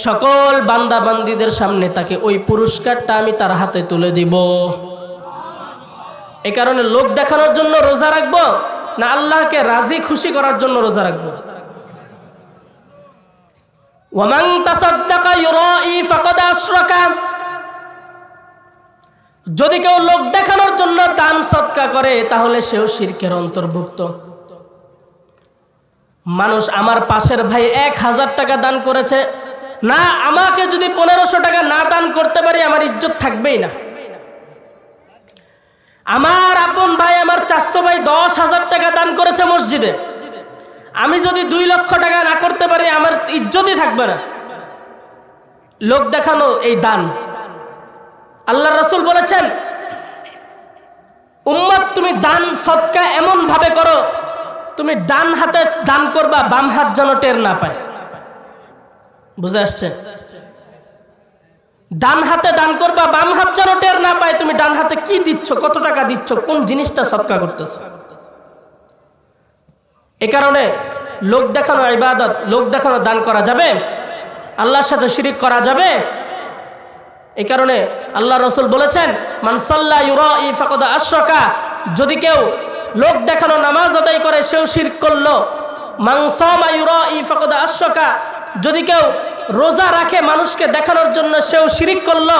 সকল বান্দা বান্দীদের সামনে তাকে ওই পুরস্কারটা আমি তার হাতে তুলে দিব। এই কারণে লোক দেখানোর জন্য রোজা রাখবো না আল্লাহকে রাজি খুশি করার জন্য রোজা রাখবো? ওয়ামান তাসাদ্দাকা ইউরাই ফাকাদ আশরাকা, যদি কেউ লোক দেখানোর জন্য দান সদকা করে তাহলে সেও শিরকের অন্তর্ভুক্ত। মানুষ, আমার পাশের ভাই 1000 টাকা দান করেছে, না আমাকে যদি 1500 টাকা না দান করতে পারি আমার ইজ্জত থাকবেই না। আমার আপন ভাই, আমার চাচতো ভাই 10,000 টাকা দান করেছে মসজিদে, আমি যদি 2 লক্ষ টাকা না করতে পারি আমার ইজ্জতই থাকবে না। লোক দেখানো এই দান। আল্লাহ রাসূল বলেছেন, উম্মত তুমি দান সদকা এমন ভাবে করো, তুমি ডান হাতে দান করবা, বাম হাত যেন টের না পায়। বুঝে আসছে? ডান হাতে দান করবা, বাম হাত যেন টের না পায় তুমি ডান হাতে কি দিচ্ছ, কত টাকা দিচ্ছ, কোন জিনিসটা সদকা করতেছো। এ কারণে লোক দেখানো ইবাদত, লোক দেখানো দান করা যাবে? আল্লাহর সাথে শিরিক করা যাবে? এই কারণে আল্লাহ রাসূল বলেছেন, মান সাল্লা ইউরাই ফাকাদ আশরাকা, যদি কেউ লোক দেখানো নামাজ আদায় করে সেও শিরক করলো। মান সামা ইউরাই ফাকাদ আশরাকা, যদি কেউ রোজা রাখে মানুষকে দেখানোর জন্য সেও শিরিক করলো।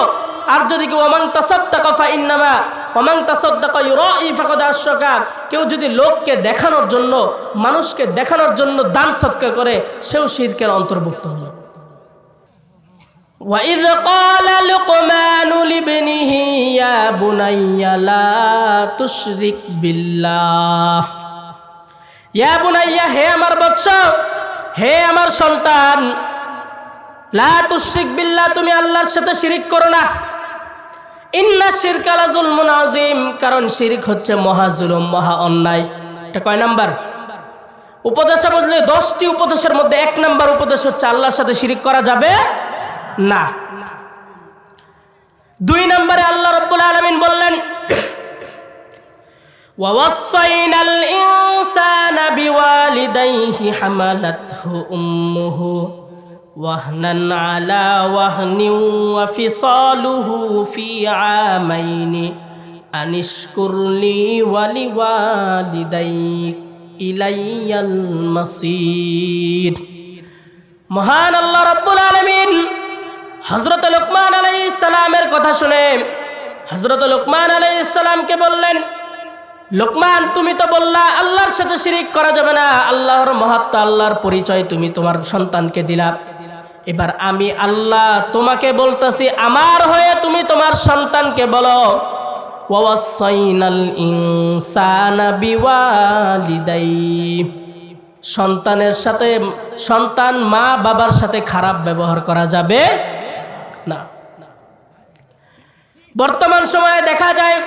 আর যদি কেউ ওয়ামান তাসাদ্দাকা ফাইন্নামা ওয়ামান তাসাদ্দাকা ইউরাই ফাকাদ আশরাকা, কেউ যদি লোককে দেখানোর জন্য, মানুষকে দেখানোর জন্য দান সদকা করে সেও শিরকের অন্তর্ভুক্ত হলো। وَإِذْ قَالَ لُقْمَانُ لِابْنِهِ يَا بُنَيَّ لَا تُشْرِكْ بِاللَّهِ ইয়া বুনাইয়া, হে আমার বৎস, হে আমার সন্তান, লা তুশরিক বিল্লাহ, তুমি আল্লাহর সাথে শিরিক করো না। ইন্না শিরকা লাযুলমুন আযীম, কারণ শিরিক হচ্ছে মহা জুলুম, মহা অন্যায়। এটা কয় নাম্বার উপদেশে? বুঝলে 10টি উপদেশের মধ্যে 1 নাম্বার উপদেশ হচ্ছে আল্লাহর সাথে শিরিক করা যাবে না। 2 নম্বরে আল্লাহ রাব্বুল আলামিন বললেন, وَوَصَّيْنَا الْإِنسَانَ بِوَالِدَيْهِ حَمَلَتْهُ أُمُّهُ وَهْنًا عَلَى وَهْنٍ وَفِصَالُهُ فِي عَامَيْنِ أَنِ اشْكُرْ لِي وَلِوَالِدَيْكَ إِلَيَّ الْمَصِيرُ। মহান আল্লাহ রাব্বুল আলামিন হযরত লুকমান আলাইহিস সালামের কথা শুনে হযরত লুকমান আলাইহিস সালামকে বললেন, লোকমান, তুমি তো বললা আল্লাহর সাথে শিরিক করা যাবে না, আল্লাহর মহত্ব, আল্লাহর পরিচয় তুমি তোমার সন্তানকে দিলা। এবার আমি আল্লাহ তোমাকে বলতেছি, আমার হয়ে তুমি তোমার সন্তানকে বলো, ওয়াসাইনাল ইনসানা বিওয়ালিদাইহি, সন্তানের সাথে, সন্তান মা বাবার সাথে খারাপ ব্যবহার করা যাবে না। বর্তমান সময়ে দেখা যায়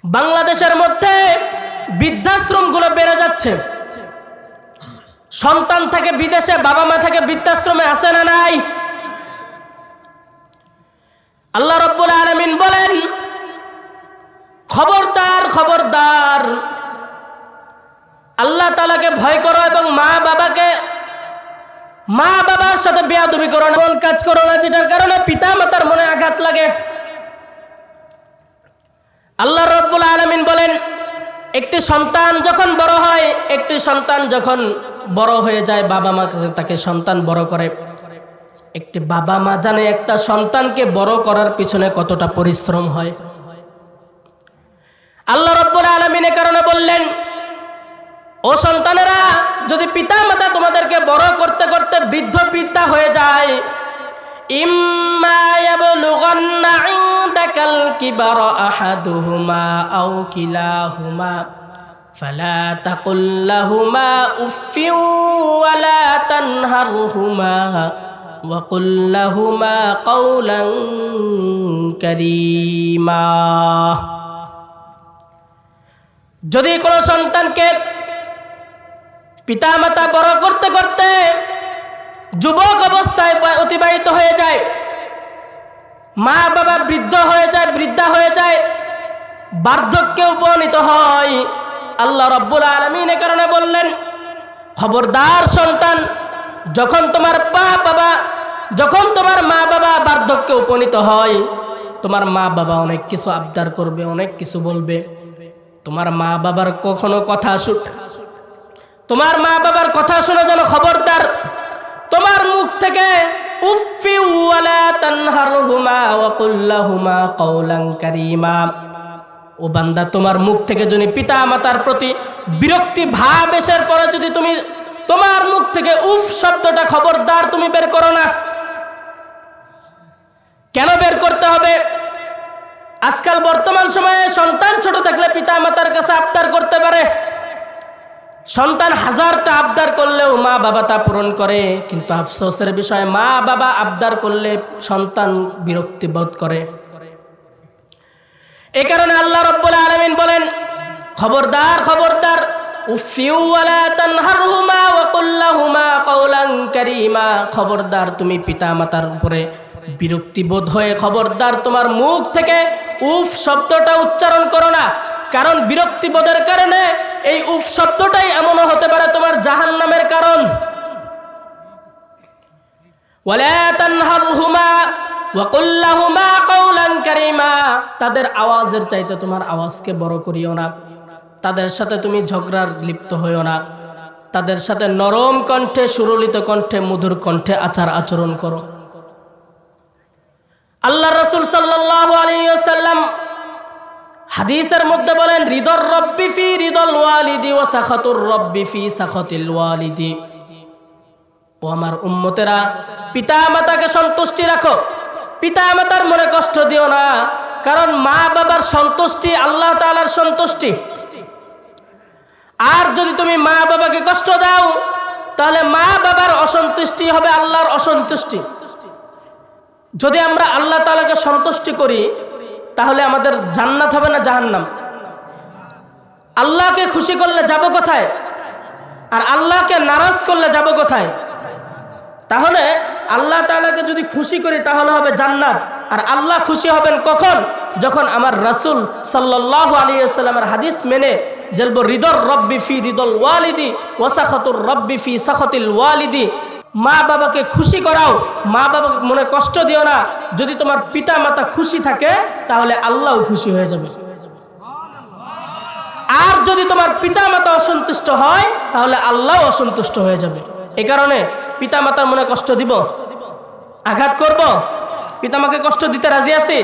বাংলাদেশের মধ্যে বৃদ্ধাশ্রমগুলো বেড়ে যাচ্ছে। সন্তান থেকে বিদেশে, বাবা মা থেকে বৃদ্ধাশ্রমে আসে না নাই? আল্লাহ রাব্বুল আলামিন বলেন, খবরদার খবরদার, আল্লাহ তাআলাকে ভয় করো এবং মা বাবার সাথে বেয়াদবি করো না, এমন কাজ করো না যেটার কারণে পিতা মাতার মনে আঘাত লাগে। আল্লাহ রাব্বুল আলামিন বলেন, একটি সন্তান যখন বড় হয়ে যায়, বাবা মা তাকে সন্তান বড় করে। একটি বাবা মা জানে একটা সন্তানকে বড় করার পিছনে কতটা পরিশ্রম হয়। আল্লাহ রাব্বুল আলামিন এ কারণে বললেন, ও সন্তানেরা, যদি পিতা মাতা তোমাদেরকে বড় করতে করতে বৃদ্ধা হয়ে যায়, ইম্মা ইয়াবলুগান্না ইনদাকাল কিবারা আহাদুহুমা আও কিলাহুমা ফালা তাকুল লাহুমা উফফিন ওয়ালা তানহারহুমা ওয়া কুল লাহুমা কাওলান কারীমা। যদি কোনো সন্তানকে পিতা মাতা বড় করতে করতে যুবক অবস্থায় অতিবাহিত হয়ে যায়, মা বাবা বৃদ্ধা হয়ে যায়, বার্ধক্যে উপনীত হয়, আল্লাহ রাব্বুল আলামিন এ কারণে বললেন, খবরদার সন্তান, যখন তোমার মা বাবা বার্ধক্যে উপনীত হয়, তোমার মা বাবা অনেক কিছু আবদার করবে, অনেক কিছু বলবে। তোমার মা বাবার কথা শুনে যেন খবরদার তোমার মুখ থেকে উফফি ওয়ালা তানহারহুমা ওয়া কুল লাহুমা কাওলান কারীমা। ও বান্দা, তোমার মুখ থেকে যদি পিতা মাতার প্রতি বিরক্তি ভাব এসের পরে যদি তুমি তোমার মুখ থেকে উফ শব্দটা খবরদার তুমি বের করো না। কেন বের করতে হবে? আজকাল বর্তমান সময়ে সন্তান ছোট থাকলে পিতা মাতার কাছে আবদার করতে পারে। সন্তান হাজারটা আবদার করলেও মা বাবা তা পূরণ করে, কিন্তু আফসোসের বিষয়, মা বাবা আবদার করলে সন্তান বিরক্তি বোধ করে। এই কারণে আল্লাহ রাব্বুল আলামিন বলেন, খবরদার খবরদার, উফফিউ ওয়ালা তানহারহুমা ওয়া কুল লাহুমা কাওলান কারীমা। খবরদার, তুমি পিতা মাতার উপরে বিরক্তি বোধ হয়ে খবরদার তোমার মুখ থেকে উফ শব্দটা উচ্চারণ করো না। কারণ বিরক্তি বোধের কারণে এই উফ শব্দটাই এমনও হতে পারে তোমার জাহান্নামের কারণ। ওয়ালা তানহারহুমা ওয়া কুল লাহুমা কাওলান কারীমা। তাদের আওয়াজের চাইতে তোমার আওয়াজকে বড় করিও না, তাদের সাথে তুমি ঝগড়ার লিপ্ত হইও না, তাদের সাথে নরম কণ্ঠে, সুরলিত কণ্ঠে, মধুর কণ্ঠে আচরণ করো। আল্লাহ রাসূল সাল্লাল্লাহু আলাইহি ওয়াসাল্লাম হাদিসের মধ্যে বলেন, রিদর রব্বি ফি রিদল ওয়ালিদি ওয়া সাখাতুর রব্বি ফি সাখাতিল ওয়ালিদি। ও আমার উম্মতেরা, পিতা মাতাকে সন্তুষ্টি রাখো, পিতা মাতার মনে কষ্ট দিও না। কারণ মা বাবার সন্তুষ্টি আল্লাহ তাআলার সন্তুষ্টি। আর যদি তুমি মা বাবাকে কষ্ট দাও, তাহলে মা বাবার অসন্তুষ্টি হবে আল্লাহর অসন্তুষ্টি। যদি আমরা আল্লাহ তাআলাকে সন্তুষ্টি করি, তাহলে আমাদের জান্নাত হবে না জাহান্নাম? আল্লাহকে খুশি করলে যাব কোথায়? আর আল্লাহকে নারাজ করলে যাব কোথায়? তাহলে আল্লাহ তাআলাকে যদি খুশি করি তাহলে হবে জান্নাত। আর আল্লাহ খুশি হবেন কখন? যখন আমার রাসূল সাল্লাল্লাহু আলাইহি ওয়াসাল্লামের হাদিস মেনে বলবো, রিদর রব্বি ফি রিদল ওয়ালিদি ওয়া সাখাতুর রব্বি ফি সাখাতিল ওয়ালিদি। মা বাবাকে খুশি করাও, মা বাবা মনে কষ্ট দিও না। যদি তোমার পিতা মাতা খুশি থাকে তাহলে আল্লাহও খুশি হয়ে যাবে। আর যদি তোমার পিতা মাতা অসন্তুষ্ট হয় তাহলে আল্লাহও অসন্তুষ্ট হয়ে যাবে। এই কারণে পিতা মাতার মনে কষ্ট দিব, আঘাত করব? পিতামাকে কষ্ট দিতে রাজি আছি?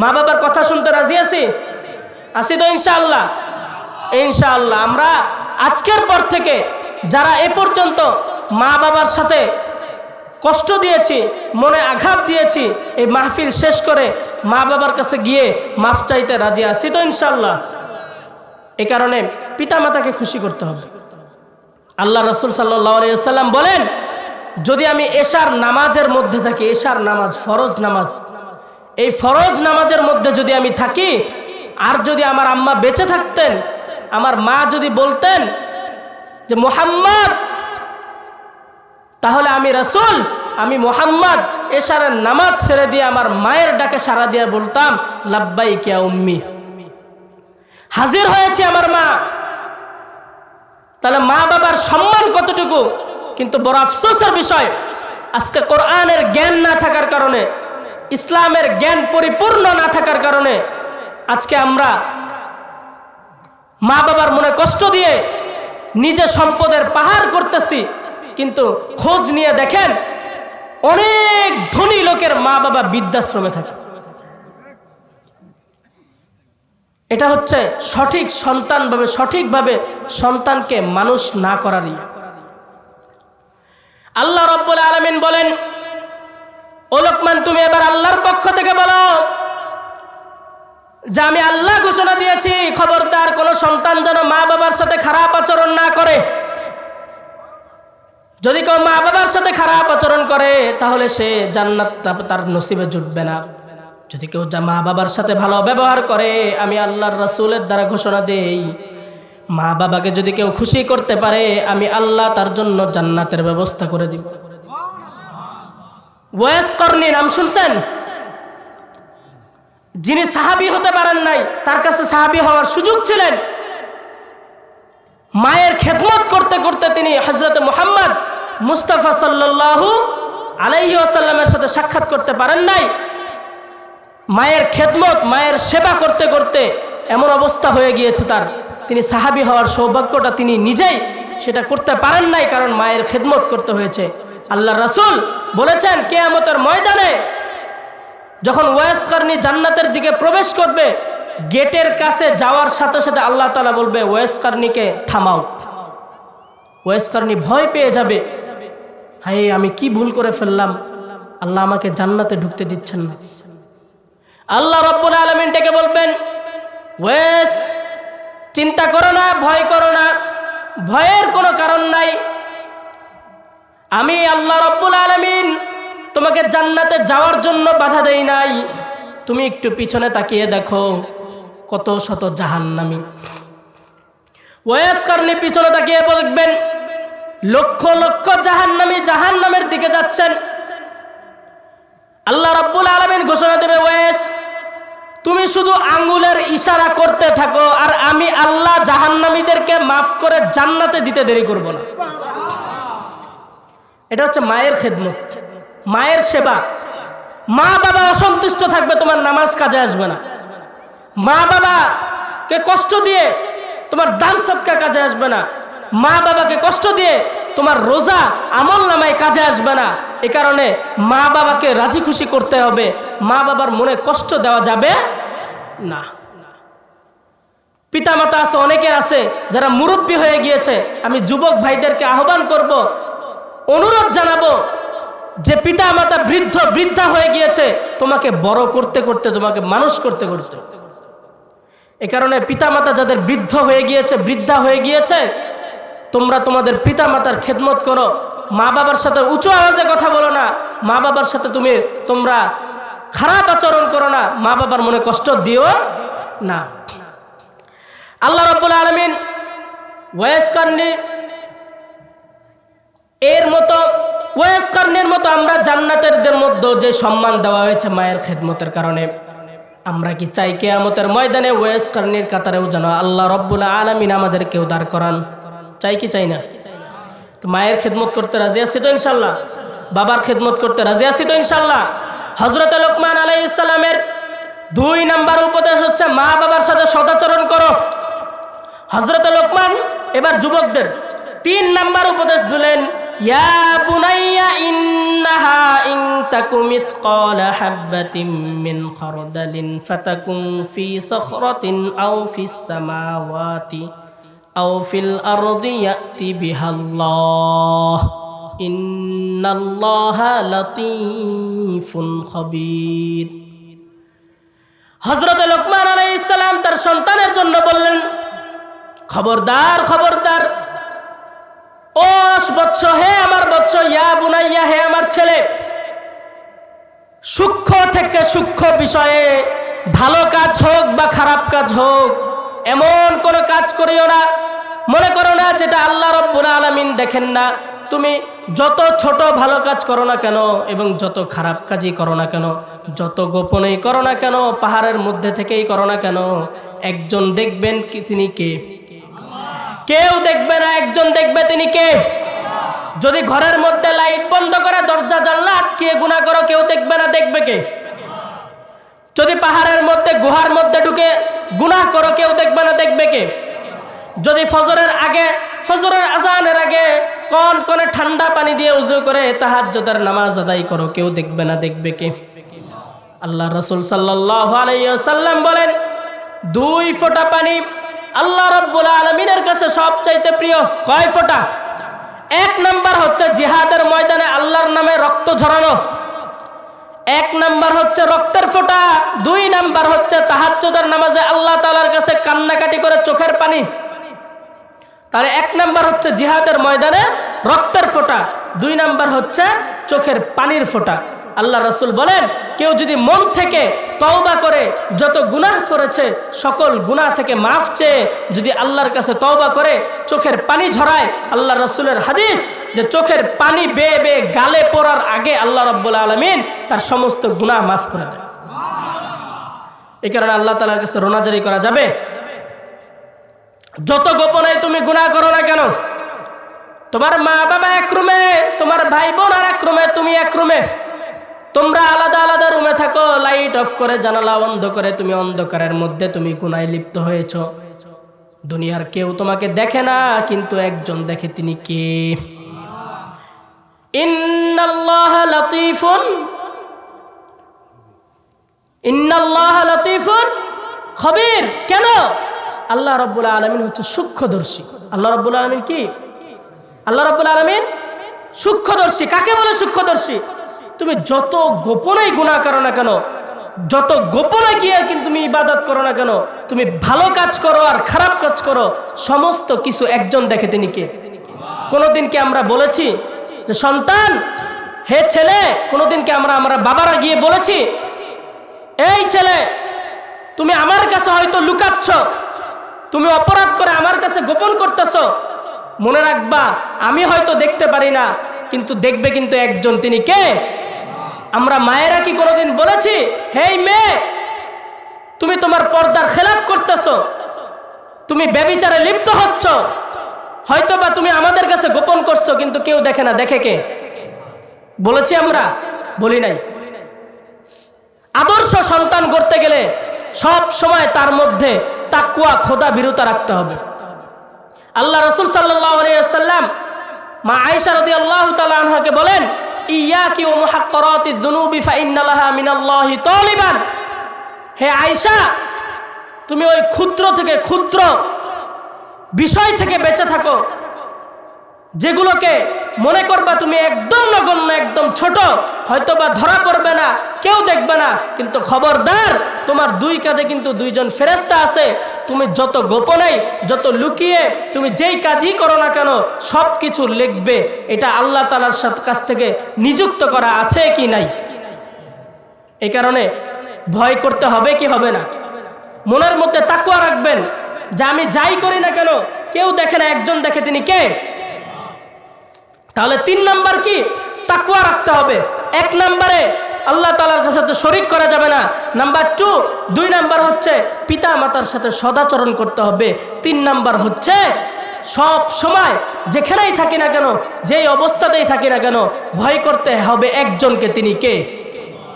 মা বাবার কথা শুনতে রাজি আছি তো ইনশাআল্লাহ? ইনশাআল্লাহ আমরা আজকের পর থেকে যারা এ পর্যন্ত মা বাবার সাথে কষ্ট দিয়েছি, মনে আঘাত দিয়েছি, এই মাহফিল শেষ করে মা বাবার কাছে গিয়ে মাফ চাইতে রাজি আছি তো ইনশাআল্লাহ? এই কারণে পিতা মাতাকে খুশি করতে হবে। আল্লাহ রাসূল সাল্লাল্লাহু আলাইহি ওয়াসাল্লাম বলেন, যদি আমি এশার নামাজের মধ্যে থাকি, এশার নামাজ ফরজ নামাজ, এই ফরজ নামাজের মধ্যে যদি আমি থাকি, আর যদি আমার আম্মা বেঁচে থাকতেন আমার মা যদি বলতেন যে মুহাম্মদ, তাহলে আমি রাসূল, আমি মুহাম্মদ এশারের নামাজ ছেড়ে দিয়ে আমার মায়ের ডাকে সাড়া দিয়ে বলতাম লাব্বাইক ইয়া উম্মি, হাজির হয়েছে আমার মা। তাহলে মা বাবার সম্মান কতটুকু। কিন্তু বড় আফসোসের বিষয়, আজকে কোরআনের জ্ঞান না থাকার কারণে, ইসলামের জ্ঞান পরিপূর্ণ না থাকার কারণে আজকে আমরা মা বাবার মনে কষ্ট দিয়ে নিজে সম্পদের পাহাড় করতেছি। কিন্তু খোঁজ নিয়ে দেখেন অনেক ধনী লোকের মা বাবা বৃদ্ধাশ্রমে থাকে। এটা হচ্ছে সঠিকভাবে সন্তানকে মানুষ না করারই। আল্লাহ রাব্বুল আলামিন বলেন, ও লোকমান তুমি এবার আল্লাহর পক্ষ থেকে বলো যে আমি আল্লাহ ঘোষণা দিয়েছি, খবরদার কোনো সন্তান যেন মা বাবার সাথে খারাপ আচরণ না করে। যদি কেউ মা বাবার সাথে খারাপ আচরণ করে তাহলে সে জান্নাত তার নসিবে জুটবে না। যদি কেউ মা বাবার সাথে ভালো ব্যবহার করে, আমি আল্লাহর রাসূলের দ্বারা ঘোষণা দেই, মা বাবাকে যদি কেউ খুশি করতে পারে আমি আল্লাহ তার জন্য জান্নাতের ব্যবস্থা করে দিব। ওয়াইস করনি নাম শুনছেন? যিনি সাহাবী হতে পারেন নাই, তার কাছে সাহাবী হওয়ার সুযোগ ছিলেন। মায়ের খেদমত করতে করতে তিনি হযরত মুহাম্মদ মুস্তাফা সাল্লাল্লাহু আলাইহি ওয়াসাল্লামের সাথে সাক্ষাৎ করতে পারেন নাই। মায়ের খেদমত, মায়ের সেবা করতে করতে এমন অবস্থা হয়ে গিয়েছে তার, তিনি সাহাবী হওয়ার সৌভাগ্যটা তিনি নিজেই সেটা করতে পারেন নাই, কারণ মায়ের খেদমত করতে হয়েছে। আল্লাহর রাসূল বলেছেন কিয়ামতের ময়দানে যখন ওয়াইস করনি জান্নাতের দিকে প্রবেশ করবে, গেটের কাছে যাওয়ার সাথে সাথে আল্লাহ তাআলা বলবে ওয়াইস করনিকে থামাও। ওয়াইস করনি ভয় পেয়ে যাবে, হায় আমি কি ভুল করে ফেললাম, আল্লাহ আমাকে জান্নাতে ঢুকতে দিচ্ছেন না। আল্লাহ রাব্বুল আলামিন ডেকে বলবেন, ওয়াইস চিন্তা করো না, ভয় করো না, ভয়ের কোনো কারণ নাই। আমি আল্লাহ রাব্বুল আলামিন তোমাকে জান্নাতে যাওয়ার জন্য বাধা দেই নাই। তুমি একটু পিছনে তাকিয়ে দেখো কত শত জাহান্নামী। ওয়াইস করনি পিছনে তাকিয়ে বলবেন লক্ষ লক্ষ জাহান্নামী জাহান্নামের দিকে যাচ্ছেন। আল্লাহ রাব্বুল আলামিন ঘোষণা দেবে, ওয়াইস তুমি শুধু আঙ্গুলের ইশারা করতে থাকো, আর আমি আল্লাহ জাহান্নামীদেরকে মাফ করে জান্নাতে দিতে দেরি করব না। এটা হচ্ছে মায়ের খেদমত, মায়ের সেবা। মা বাবা অসন্তুষ্ট থাকবে, তোমার নামাজ কাজে আসবে না। মা বাবাকে কষ্ট দিয়ে তোমার দান সদকা কাজে আসবে না। মা বাবাকে কষ্ট দিয়ে তোমার রোজা আমল নামায় কাজে আসবে না। এ কারণে মা বাবাকে রাজি খুশি করতে হবে, মা বাবার মনে কষ্ট দেওয়া যাবে না। পিতা মাতা আছে, অনেকের আছে যারা মুরব্বী হয়ে গিয়েছে। আমি যুবক ভাইদেরকে আহ্বান করব, অনুরোধ জানাবো যে পিতা মাতা বৃদ্ধা হয়ে গিয়েছে, তোমাকে বড় করতে করতে, তোমাকে মানুষ করতে করতে। এ কারণে পিতা মাতা যাদের বৃদ্ধা হয়ে গিয়েছে, তোমরা তোমাদের পিতা মাতার খেদমত করো। মা বাবার সাথে উঁচু আওয়াজে কথা বলো না, মা বাবার সাথে তোমরা খারাপ আচরণ করো না, মা বাবার মনে কষ্ট দিও না। আল্লাহ রাব্বুল আলামিন ওয়াইস করনির মতো আমরা জান্নাতেরদের মধ্যে যে সম্মান দেওয়া হয়েছে মায়ের খেদমতের কারণে, আমরা কি চাই কিয়ামতের ময়দানে ওয়াইস করনির কাতারেও যেন আল্লাহ রাব্বুল আলামিন আমাদেরকে উদ্ধার করান? চাই কি চাই না? তো মায়ের খেদমত করতে রাজি আছি তো ইনশাল্লাহ? বাবার খেদমত করতে রাজি আছি তো ইনশাল্লাহ? হযরত লোকমান আলাইহিস সালামের 2 নাম্বার উপদেশ হচ্ছে মা বাবার সাথে সদাচরণ করো। হযরত লোকমান এবার যুবকদের 3 নাম্বার উপদেশ দিলেন, ইয়া বুনাইয়া ইন্নাহা ইন তাকু মিসকালা হাববাতিন মিন খারদালিন ফাতাকুন ফি সাখরাতিন আও ফিস সামাওয়াতি আও ফিল আরদি ইয়াতি বিহাল্লাহ ইন্নাল্লাহা লাতীফুন খাবীর। হযরত লোকমান আলাইহিস সালাম তার সন্তানের জন্য বললেন, খবরদার খবরদার, ও বৎস, হে আমার বৎস, ইয়া বুনাইয়া, হে আমার ছেলে, সূক্ষ্ম থেকে সূক্ষ্ম বিষয়ে ভালো কাজ হোক বা খারাপ কাজ হোক, এমন কোনো কাজ করিও না, মনে করো না যেটা আল্লাহ রাব্বুল আলামিন দেখেন না। তুমি যত ছোট ভালো কাজ করো না কেন এবং যত খারাপ কাজই করো না কেন, যত গোপনেই করো না কেন, পাহাড়ের মধ্যে থেকেই করো না কেন, একজন দেখবেন কি তিনি কে? কেউ দেখবে না, একজন দেখবে, তিনি কে? যদি ঘরের মধ্যে লাইট বন্ধ করে দরজা জানলা আটকিয়ে গুনাহ করো, কেউ দেখবে না, দেখবে কে? যদি পাহাড়ের মধ্যে গুহার মধ্যে ঢুকে গুনাহ করো, কেউ দেখবে না, দেখবে কে? যদি ফজরের আজানের আগে কনকনে ঠান্ডা পানি দিয়ে উযু করে তাহাজ্জুদের নামাজ আদায় করো, কেউ দেখবে না, দেখবে কে? আল্লাহ রাসূল সাল্লাল্লাহু আলাইহি ওয়াসাল্লাম বলেন, 2 ফোঁটা পানি আল্লাহ রাব্বুল আলামিনের কাছে সবচাইতে প্রিয়। কয় ফোঁটা? 1 নাম্বার হচ্ছে জিহাদের ময়দানে আল্লাহর নামে রক্ত ঝরানো, 1 নাম্বার হচ্ছে রক্তের ফোঁটা। 2 নাম্বার হচ্ছে তাহাজ্জুদের নামাজে আল্লাহ তাআলার কাছে কান্নাকাটি করে চোখের পানি। তাহলে 1 নাম্বার হচ্ছে জিহাদের ময়দানে রক্তের ফোঁটা, 2 নাম্বার হচ্ছে চোখের পানির ফোঁটা। আল্লাহ রাসূল বলেন, কেউ যদি মন থেকে তওবা করে যত গুনাহ করেছে সকল গুনাহ থেকে মাফ চেয়ে যদি আল্লাহর কাছে তওবা করে চোখের পানি ঝরায়, আল্লাহ রাসূলের হাদিস যে চোখের পানি বেয়ে বেয়ে গালে পড়ার আগে আল্লাহ রাব্বুল আলামিন তার সমস্ত গুনাহ মাফ করে দেন। এই কারণে আল্লাহ তাআলার কাছে রোনাজারি করা যাবে। যত গোপনে তুমি গুনাহ করো না কেন, তোমার মা বাবা এক রুমে, তোমার ভাই বোন আর এক রুমে, তুমি এক রুমে, তোমরা আলাদা আলাদা রুমে থাকো, লাইট অফ করে জানালা বন্ধ করে তুমি অন্ধকারের মধ্যে তুমি গুনাহে লিপ্ত হয়েছ। দুনিয়ার কেউ তোমাকে দেখে না, কিন্তু একজন দেখে, তিনি কে? ইন্নাল্লাহা লাতীফুন খবীর। কেন? আল্লাহ রাব্বুল আলামিন হচ্ছে সূক্ষ্মদর্শী। আল্লাহ রাব্বুল আলামিন কি? আল্লাহ রাব্বুল আলামিন সূক্ষ্মদর্শী। কাকে বলে সূক্ষ্মদর্শী? তুমি যত গোপনেই গুনাহ করো না কেন, যত গোপনে গিয়ে কিন্তু তুমি ইবাদত করো না কেন, তুমি ভালো কাজ করো আর খারাপ কাজ করো, সমস্ত কিছু একজন দেখে, তিনি কে? কোনোদিন কি আমরা বলেছি যে সন্তান, হে ছেলে, কোনোদিন কি আমরা বাবারা গিয়ে বলেছি, এই ছেলে তুমি আমার কাছে হয়তো লুকাচ্ছ, তুমি অপরাধ করে আমার কাছে গোপন করতেছ, মনে রাখবা আমি হয়তো দেখতে পারি না, কিন্তু দেখবে কিন্তু একজন, তিনি কে? আমরা মায়েরা কি কোনোদিন বলেছি, হেই মেয়ে তুমি তোমার পর্দার খেলাফ করতেছ, তুমি ব্যভিচারে লিপ্ত হচ্ছ, হয়তো বা তুমি আমাদের কাছে গোপন করছো, কিন্তু কেউ দেখে না, দেখে কে? বলেছি আমরা? বলি নাই। আদর্শ সন্তান করতে গেলে সব সময় তার মধ্যে তাকওয়া, খোদা ভীরুতা রাখতে হবে। আল্লাহ রাসূল সাল্লাল্লাহু আলাইহি ওয়াসাল্লাম মা আয়েশা রাদিয়াল্লাহু তাআলা আনহাকে বলেন, ইয়াকি ওয়া মুহাক্কারাতিয যুনুবি ফা ইন্না লাহা মিনাল্লাহি তালিবান। হে আয়েশা, তুমি ওই ক্ষুদ্র থেকে ক্ষুদ্র বিষয় থেকে বেঁচে থাকো, যেগুলোকে মনে করবা তুমি একদম নগণ্য, একদম ছোট, হয়তোবা ধরা পড়বে না, কেউ দেখবে না, কিন্তু খবরদার তোমার 2 কাঁধে কিন্তু 2 জন ফেরেশতা আছে। তুমি যত গোপনে, যত লুকিয়ে তুমি যেই কাজই করো না কেন, সব কিছু লিখবে। এটা আল্লাহ তাআলার কাছ থেকে নিযুক্ত করা আছে কি নাই? এই কারণে ভয় করতে হবে কি হবে না? মনের মধ্যে তাকওয়া রাখবেন যে আমি যাই করি না কেন কেউ দেখে না, একজন দেখে, তিনি কে? তাহলে 3 নাম্বার কি? তাকওয়া রাখতে হবে। 1 নম্বরে আল্লাহ তাআলার কাছে তো শরীক করা যাবে না। নাম্বার 2 নাম্বার হচ্ছে পিতা মাতার সাথে সদাচরণ করতে হবে। 3 নাম্বার হচ্ছে সব সময় যেখানেই থাকি না কেন, যেই অবস্থাতেই থাকি না কেন, ভয় করতে হবে একজনকে, তিনি কে?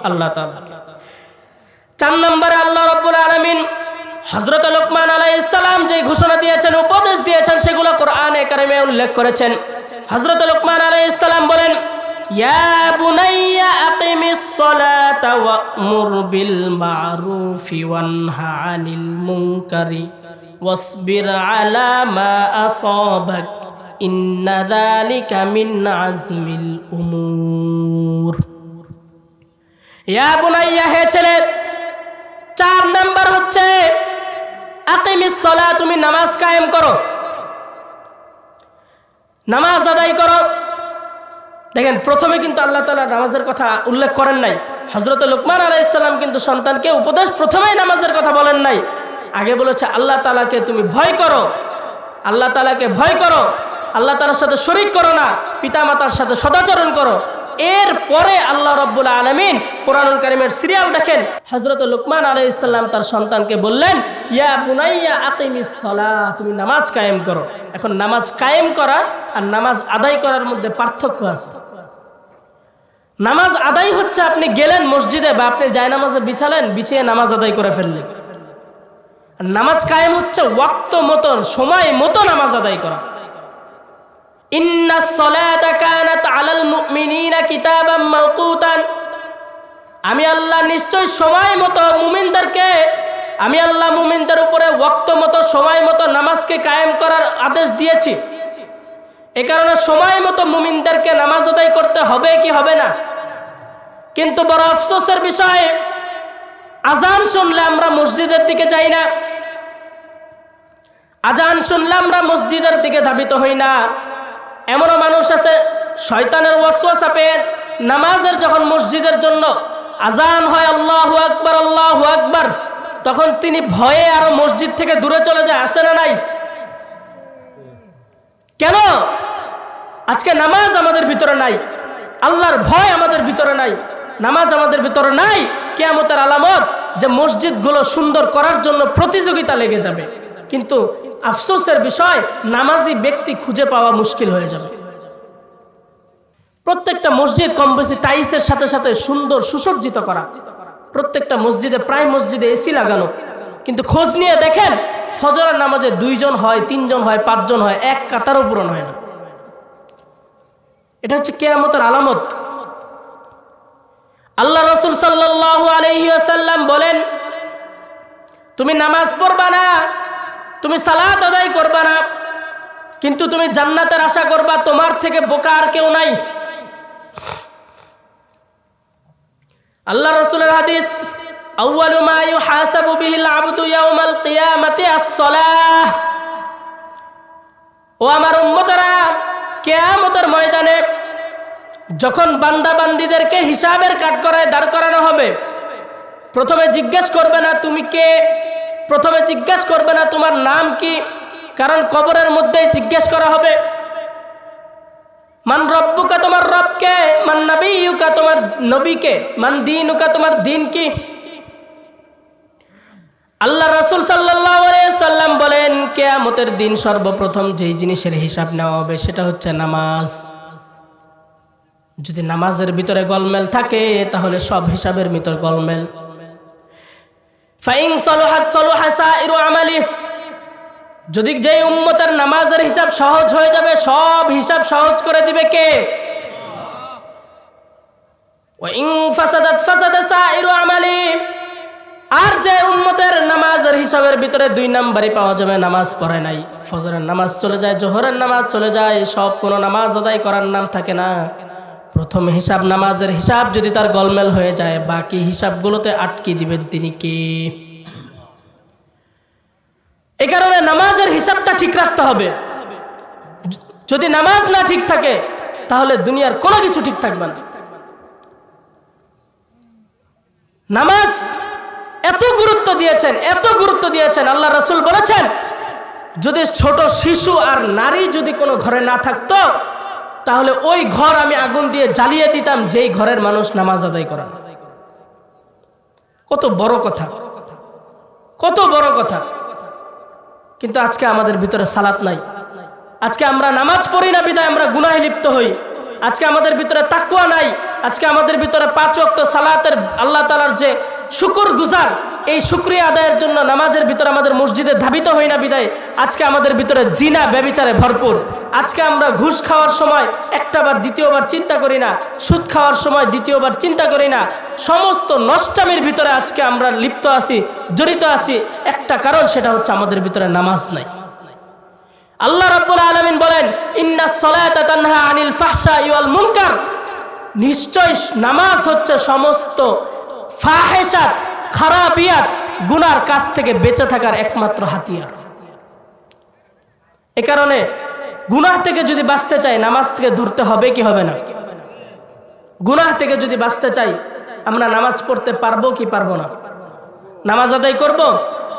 আল্লাহ তাআলা। 4 নম্বরে আল্লাহ রাব্বুল আলামিন হযরত লোকমান আলাইহিস সালাম যে ঘোষণা দিয়েছেন, উপদেশ দিয়েছেন, সেগুলো কোরআনে কারিমে উল্লেখ করেছেন। হযরত লোকমান আলাইহিস সালাম বলেন, ইয়া বুনাইয়া আকিমিস সালাতা ওয়া'মুর বিল মা'রুফি ওয়ানহা আনিল মুনকারি ওয়াসবির আলা মা আসাবাক ইন্না যালিকা মিন আজমিল উমুর। ইয়া বুনাইয়া, হে ছেলে, 4 নাম্বার হচ্ছে আকিমিস সালাত, তুমি নামাজ কায়েম করো, নামাজ আদায় করো। দেখেন, প্রথমে কিন্তু আল্লাহ তাআলা নামাজের কথা উল্লেখ করেন নাই। হযরত লোকমান আলাইহিস সালাম কিন্তু সন্তানকে উপদেশ প্রথমেই নামাজের কথা বলেন নাই, আগে বলেছে আল্লাহ তাআলাকে তুমি ভয় করো, আল্লাহ তাআলাকে ভয় করো, আল্লাহ তাআলার সাথে শরীক করো না, পিতামাতার সাথে সদাচরণ করো। এরপরে আল্লাহ রাব্বুল আলামিন কোরআনুল কারীমের সিরিয়াল দেখেন, হযরত লুকমান আলাইহিস সালাম তার সন্তানকে বললেন, ইয়া বুনাইয়া আকিমিস সালাহ, তুমি নামাজ কায়েম করো। এখন নামাজ কায়েম করা আর নামাজ আদায় করার মধ্যে পার্থক্য আছে। নামাজ আদায় হচ্ছে আপনি গেলেন মসজিদে বা আপনি জায়নামাজে বিছালেন, বিছিয়ে নামাজ আদায় করে ফেললেন। আর নামাজ কায়েম হচ্ছে ওয়াক্ত মতন, সময় মতো নামাজ আদায় করা। ইন্নাস সালাতা কানাত আলাল মুমিনিনা কিতাবাম মাওকুতান, আমি আল্লাহ নিশ্চয় সময় মতো মুমিনদেরকে, আমি আল্লাহ মুমিনদের উপরে ওয়াক্ত মতো সময় মতো নামাজকে কায়েম করার আদেশ দিয়েছি। এ কারণে সময় মতো মুমিনদেরকে নামাজ আদায় করতে হবে কি হবে না? কিন্তু বড় আফসোসের বিষয়, আজান শুনলে আমরা মসজিদের দিকে যাই না, আজান শুনলে আমরা মসজিদের দিকে ধাবিত হই না। এমনও মানুষ আছে শয়তানের ওয়াসওয়াসা পেয়ে নামাজের যখন মসজিদের জন্য আজান হয় আল্লাহু আকবার আল্লাহু আকবার, তখন তিনি ভয়ে আরো মসজিদ থেকে দূরে চলে যায়। আছে না নাই? কেন? আজকে নামাজ আমাদের ভিতরে নাই, আল্লাহর ভয় আমাদের ভিতরে নাই, নামাজ আমাদের ভিতরে নাই। কিয়ামতের আলামত যে মসজিদগুলো সুন্দর করার জন্য প্রতিযোগিতা লেগে যাবে, কিন্তু আফসোসের বিষয় নামাজি ব্যক্তি খুঁজে পাওয়া মুশকিল হয়ে যাবে। প্রত্যেকটা মসজিদ কম বেশি টাইলসের সাথে সাথে সুন্দর সুসজ্জিত করা, প্রত্যেকটা মসজিদে প্রায় মসজিদে এসি লাগানো, কিন্তু খোঁজ নিয়ে দেখেন ফজরের নামাজে 2 জন হয়, 3 জন হয়, 5 জন হয়, এক কাতারও পূরণ হয় না। এটা হচ্ছে কিয়ামতের আলামত। আল্লাহ রাসূল সাল্লাল্লাহু আলাইহি ওয়াসাল্লাম বলেন, তুমি নামাজ পড়বা না, তুমি সালাত আদায় করবা না, কিন্তু তুমি জান্নাতের আশা করবা, তোমার থেকে বোকা আর কেউ নাই। আল্লাহ রাসূলের হাদিস, আউয়ালু মা ইউহাসাবু বিহিল আবদু ইয়াউমাল কিয়ামাতি আস-সালাহ। ও আমার উম্মতরা, কিয়ামতের ময়দানে যখন বান্দা বান্দীদেরকে হিসাবের কাঠগড়ায় দাঁড় করানো হবে, প্রথমে জিজ্ঞেস করবে না তুমি কে, প্রথমে জিজ্ঞেস করবে না তোমার নাম কি, কারণ কবরের মধ্যেই জিজ্ঞেস করা হবে। মান রব্বুকা, তোমার রবকে, মান নাবিয়ুকা, তোমার নবীকে, মান দীনুকা, তোমার দিন কি। আল্লাহ রাসূল সাল্লাল্লাহু আলাইহি সাল্লাম বলেন, কিয়ামতের দিন সর্বপ্রথম যেই জিনিসের হিসাব নেওয়া হবে সেটা হচ্ছে নামাজ। যদি নামাজের ভিতরে গোলমেল থাকে তাহলে সব হিসাবের ভিতর গোলমেল। ফাইন সালাহাত সালাহা সাইরু আমালি, যদি যেই উম্মতের নামাজের হিসাব সহজ হয়ে যাবে, সব হিসাব সহজ করে দিবে কে? ওয়া ইন ফাসাদাত ফাসাদা সাইরু আমালি, আর যে উম্মতের নামাজের হিসাবের ভিতরে 2 নাম্বারই পাওয়া যাবে, নামাজ পড়ে নাই, ফজরের নামাজ চলে যায়, জোহরের নামাজ চলে যায়, সব কোনো নামাজ আদায় করার নাম থাকে না। প্রথম হিসাব নামাজের হিসাব যদি তার গোলমেল হয়ে যায়, বাকি হিসাবগুলোতে আটকে দিবেন তিনি কে? এই কারণে নামাজের হিসাবটা ঠিক রাখতে হবে। যদি নামাজ না ঠিক থাকে তাহলে দুনিয়ার কোনো কিছু ঠিক থাকবে না। নামাজ এত গুরুত্ব দিয়েছেন, এত গুরুত্ব দিয়েছেন, আল্লাহ রাসূল বলেছেন যদি ছোট শিশু আর নারী যদি কোনো ঘরে না থাকতো তাহলে ওই ঘর আমি আগুন দিয়ে জ্বালিয়ে দিতাম যেই ঘরের মানুষ নামাজ আদায় করা। কত বড় কথা, কত বড় কথা। কিন্তু আজকে আমাদের ভিতরে সালাত নাই, আজকে আমরা নামাজ পড়ি না বিধায় আমরা গুনাহে লিপ্ত হই, আজকে আমাদের ভিতরে তাকওয়া নাই, আজকে আমাদের ভিতরে 5 ওয়াক্ত সালাতের আল্লাহ তাআলার যে শুকর গুজার, এই শুকরিয়া আদায়ের জন্য নামাজের ভিতরে আমাদের মসজিদে ধাবিত হই না বিধায় আজকে আমাদের ভিতরে জিনা ব্যভিচারে ভরপুর। আজকে আমরা ঘুষ খাওয়ার সময় একটাবার দ্বিতীয়বার চিন্তা করি না, সুদ খাওয়ার সময় দ্বিতীয়বার চিন্তা করি না, সমস্ত নষ্টামির ভিতরে আজকে আমরা লিপ্ত আছি, জড়িত আছি। একটা কারণ, সেটা হচ্ছে আমাদের ভিতরে নামাজ নাই। আল্লাহ রাব্বুল আলামিন বলেন, ইন্নাস সালাতা তানহা আনিল ফাহশাই ওয়াল মুনকার, নিশ্চয় নামাজ হচ্ছে সমস্ত ফাহিশাত, খারাপিয়াত, গুনার কাছ থেকে বেঁচে থাকার একমাত্র হাতিয়ার। এ কারণে গুনাহ থেকে যদি বাঁচতে চাই নামাজ থেকে ধরতে হবে কি হবে না? গুনাহ থেকে যদি বাঁচতে চাই আমরা নামাজ পড়তে পারবো কি পারবো না? নামাজ আদায় করব?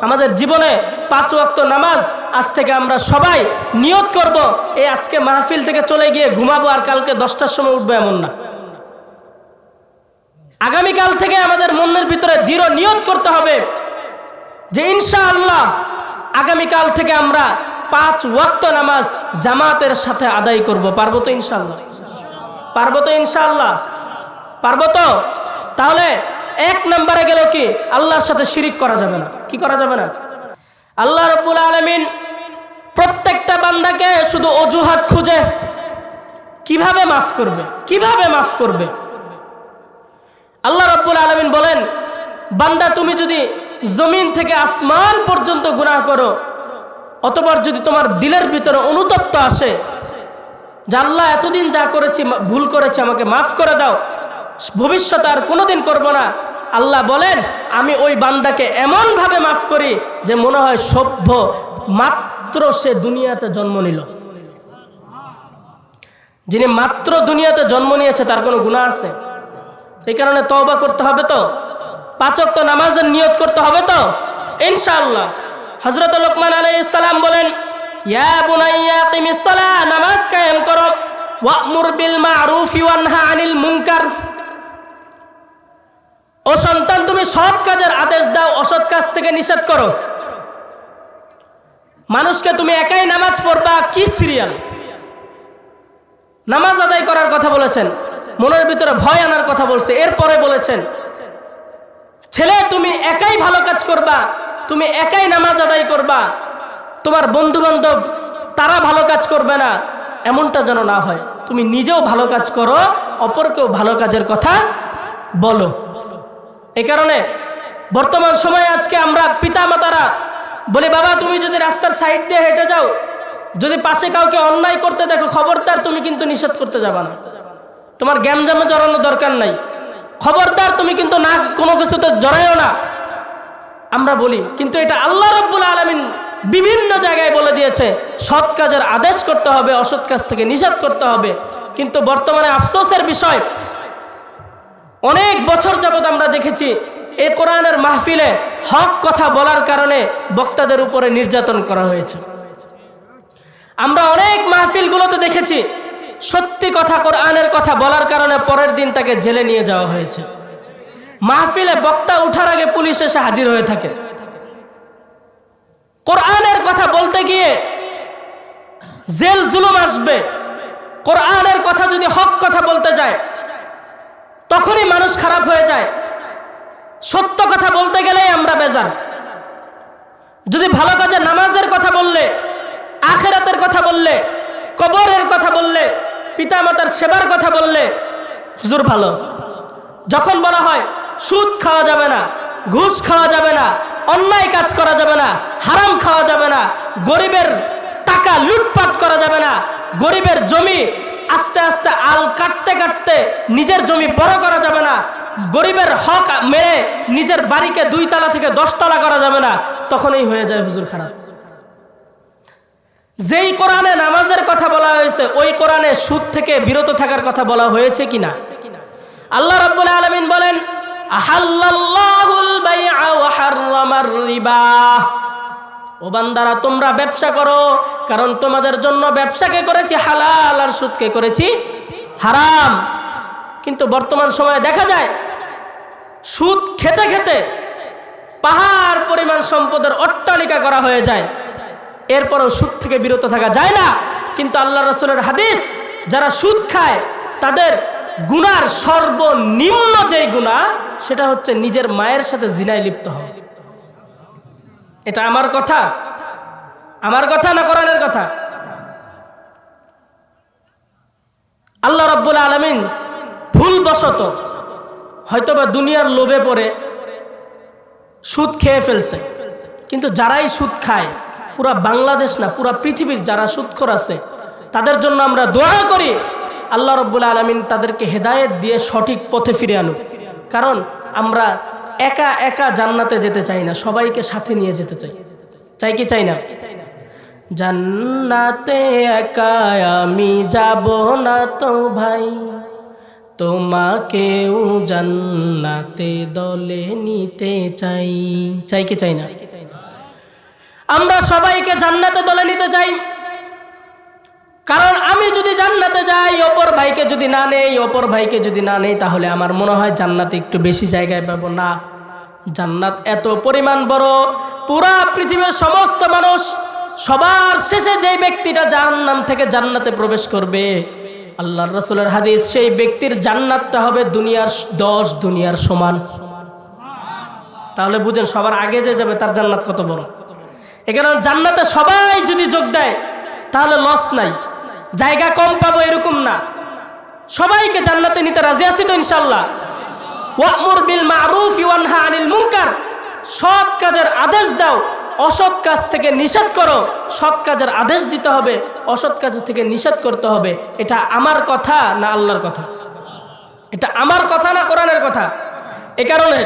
আমাদের জীবনে 5 ওয়াক্ত নামাজ আজ থেকে আমরা সবাই নিয়ত করব, এই আজকে মাহফিল থেকে চলে গিয়ে ঘুমাবো আর কালকে 10টার সময় উঠবো এমন না। আগামীকাল থেকে আমাদের মনের ভিতরে দৃঢ় নিয়ত করতে হবে যে ইনশাআল্লাহ আগামীকাল থেকে আমরা 5 ওয়াক্ত নামাজ জামাতের সাথে আদায় করব। পারবো তো ইনশাআল্লাহ? পারবো তো ইনশাআল্লাহ? পারবো তো? তাহলে 1 নম্বরে গেল কি, আল্লাহর সাথে শিরিক করা যাবে না। কি করা যাবে না? আল্লাহ রাব্বুল আলামিন প্রত্যেকটা বান্দাকে শুধু অজুহাত খুঁজে কিভাবে মাফ করবে, কিভাবে মাফ করবে। আল্লাহ রাব্বুল আলামিন বলেন, বান্দা তুমি যদি জমিন থেকে আসমান পর্যন্ত গুনাহ করো, অতঃপর যদি তোমার দিলের ভিতরে অনুতপ্ত আসে যে আল্লাহ এতদিন যা করেছি ভুল করেছি আমাকে মাফ করে দাও, ভবিষ্যতে আর কোনোদিন করব না, আল্লাহ বলেন আমি ওই বান্দাকে এমনভাবে মাফ করি যে মনে হয় সভ্য মাত্র সে দুনিয়াতে জন্ম নিল। যিনি মাত্র দুনিয়াতে জন্ম নিয়েছে তার কোনো গুনাহ আছে? এই কারণে তওবা করতে হবে তো, 5 ওয়াক্ত নামাজের নিয়ত করতে হবে তো ইনশাআল্লাহ। হযরত লোকমান আলাইহিস সালাম বলেন, ইয়া বুনাইয়া কিমিস সালাহ, নামাজ কায়েম করো, ওয়া'মুর বিল মা'রুফ ওয়ানহা আনিল মুনকার, ও সন্তান তুমি সৎ কাজের আদেশ দাও, অসৎ কাজ থেকে নিষেধ করো। মানুষকে তুমি একাই নামাজ পড়বা, কি সিরিয়াল? নামাজ আদায় করার কথা বলেছেন, মনের ভিতরে ভয় আনার কথা বলছে, এরপরে বলেছেন ছেলে তুমি একাই ভালো কাজ করবা, তুমি একাই নামাজ আদায় করবা, তোমার বন্ধু বান্ধব তারা ভালো কাজ করবে না, এমনটা যেন না হয়। তুমি নিজেও ভালো কাজ করো, অপরকেও ভালো কাজের কথা বলো। এই কারণে বর্তমান সময়ে আজকে আমরা পিতা মাতারা বলি, বাবা তুমি যদি রাস্তার সাইড দিয়ে হেঁটে যাও, যদি পাশে কাউকে অন্যায় করতে দেখো, খবরদার তুমি কিন্তু নিষেধ করতে যাবা না, তোমার গ্যামজামে জড়ানোর দরকার নাই, খবরদার তুমি কিন্তু না কোনো কিছুতে জড়ায়ও না, আমরা বলি। কিন্তু এটা আল্লাহ রাব্বুল আলামিন বিভিন্ন জায়গায় বলে দিয়েছে, সৎ কাজের আদেশ করতে হবে, অসৎ কাজ থেকে নিষেধ করতে হবে। কিন্তু বর্তমানে আফসোসের বিষয়, অনেক বছর যাবত আমরা দেখেছি এই কোরআনের মাহফিলে হক কথা বলার কারণে বক্তাদের উপরে নির্যাতন করা হয়েছে। আমরা অনেক মাহফিলগুলোতে দেখেছি সত্যি কথা কোরআনের কথা বলার কারণে পরের দিন তাকে জেলে নিয়ে যাওয়া হয়েছে। মাহফিলে বক্তা উঠার আগে পুলিশ এসে হাজির হয়ে থাকে। কোরআনের কথা বলতে গিয়ে জেল জুলুম আসবে, কোরআনের কথা যদি হক কথা বলতে যায় তখনই মানুষ খারাপ হয়ে যায়। সত্য কথা বলতে গেলেই আমরা বেজার। যদি ভালো কাজে নামাজের কথা বললে, আখিরাতের কথা বললে, কবরের কথা বললে, পিতামাতার সেবার কথা বললে হুজুর ভালো। যখন বলা হয় সুদ খাওয়া যাবে না, ঘুষ খাওয়া যাবে না, অন্যায় কাজ করা যাবে না, হারাম খাওয়া যাবে না, গরিবের টাকা লুটপাট করা যাবে না, গরিবের জমি আস্তে আস্তে আল কাটতে কাটতে নিজের জমি বড় করা যাবে না, গরিবের হক মেরে নিজের বাড়িকে 2 তলা থেকে 10 তলা করা যাবে না, তখনই হয়ে যায় হুজুর খারাপ। যেই কোরআনে নামাজের কথা বলা হয়েছে ওই কোরআনে সুদ থেকে বিরত থাকার কথা বলা হয়েছে কিনা? আল্লাহ রাব্বুল আলামিন বলেন, আহাল্লাল্লাহুল বাইআ ওয়া হাররামার রিবা, ও বান্দারা তোমরা ব্যবসা করো, কারণ তোমাদের জন্য ব্যবসাকে করেছি হালাল আর সুদকে করেছি হারাম। কিন্তু বর্তমান সময়ে দেখা যায় সুদ খেতে খেতে পাহাড় পরিমাণ সম্পদের অট্টালিকা করা হয়ে যায়, এরপরও সুদ থেকে বিরত থাকা যায় না। কিন্তু আল্লাহ রাসূলের হাদিস, যারা সুদ খায় তাদের গুনার সর্বনিম্ন যে গুনাহ সেটা হচ্ছে নিজের মায়ের সাথে জিনায় লিপ্ত হওয়া। এটা আমার কথা? আমার কথা না কোরআনের কথা? আল্লাহ রাব্বুল আলামিন ভুলবশত হয়তোবা দুনিয়ার লোভে পড়ে সুদ খেয়ে ফেলছে, কিন্তু যারাই সুদ খায়, পুরা বাংলাদেশ না পুরা পৃথিবীর যারা সুদখোর আছে তাদের জন্য আমরা দোয়া করি আল্লাহ রাব্বুল আলামিন তাদেরকে হেদায়েত দিয়ে সঠিক পথে ফিরে আনুক। কারণ আমরা একা একা জান্নাতে যেতে চাই না, সবাইকে সাথে নিয়ে যেতে চাই। চাই কি চাই না? জান্নাতে একা আমি যাব না তো ভাই, তোমাকেও জান্নাতে দলে নিতে চাই। চাই কি চাই না? আমরা সবাইকে জান্নাতে দলে নিতে চাই, কারণ আমি যদি জান্নাতে যাই, অপর ভাইকে যদি না নেই, তাহলে আমার মনে হয় জান্নাতে একটু বেশি জায়গায় পাবো না। জান্নাত এত পরিমাণ বড়, পুরা পৃথিবীর সমস্ত মানুষ সবার শেষে যেই ব্যক্তিটা জাহান্নাম থেকে জান্নাতে প্রবেশ করবে, আল্লাহর রাসূলের হাদিস, সেই ব্যক্তির জান্নাতটা হবে দুনিয়ার 10 দুনিয়ার সমান। তাহলে বুঝেন সবার আগে যে যাবে তার জান্নাত কত বড়। এখানে জান্নাতে সবাই যদি যোগ দেয় তাহলে লস নাই, জায়গা কম পাবো এরকম না, সবাইকে জান্নাতে নিতে রাজি আছি তো ইনশাআল্লাহ। ওয়া'মুর বিল মা'রুফ ওয়ানহা আনিল মুনকার, সৎ কাজের আদেশ দাও, অসৎ কাজ থেকে নিষেধ করো। সৎ কাজের আদেশ দিতে হবে, অসৎ কাজ থেকে নিষেধ করতে হবে। এটা আমার কথা না আল্লাহর কথা? এটা আমার কথা না কোরআনের কথা? এ কারণে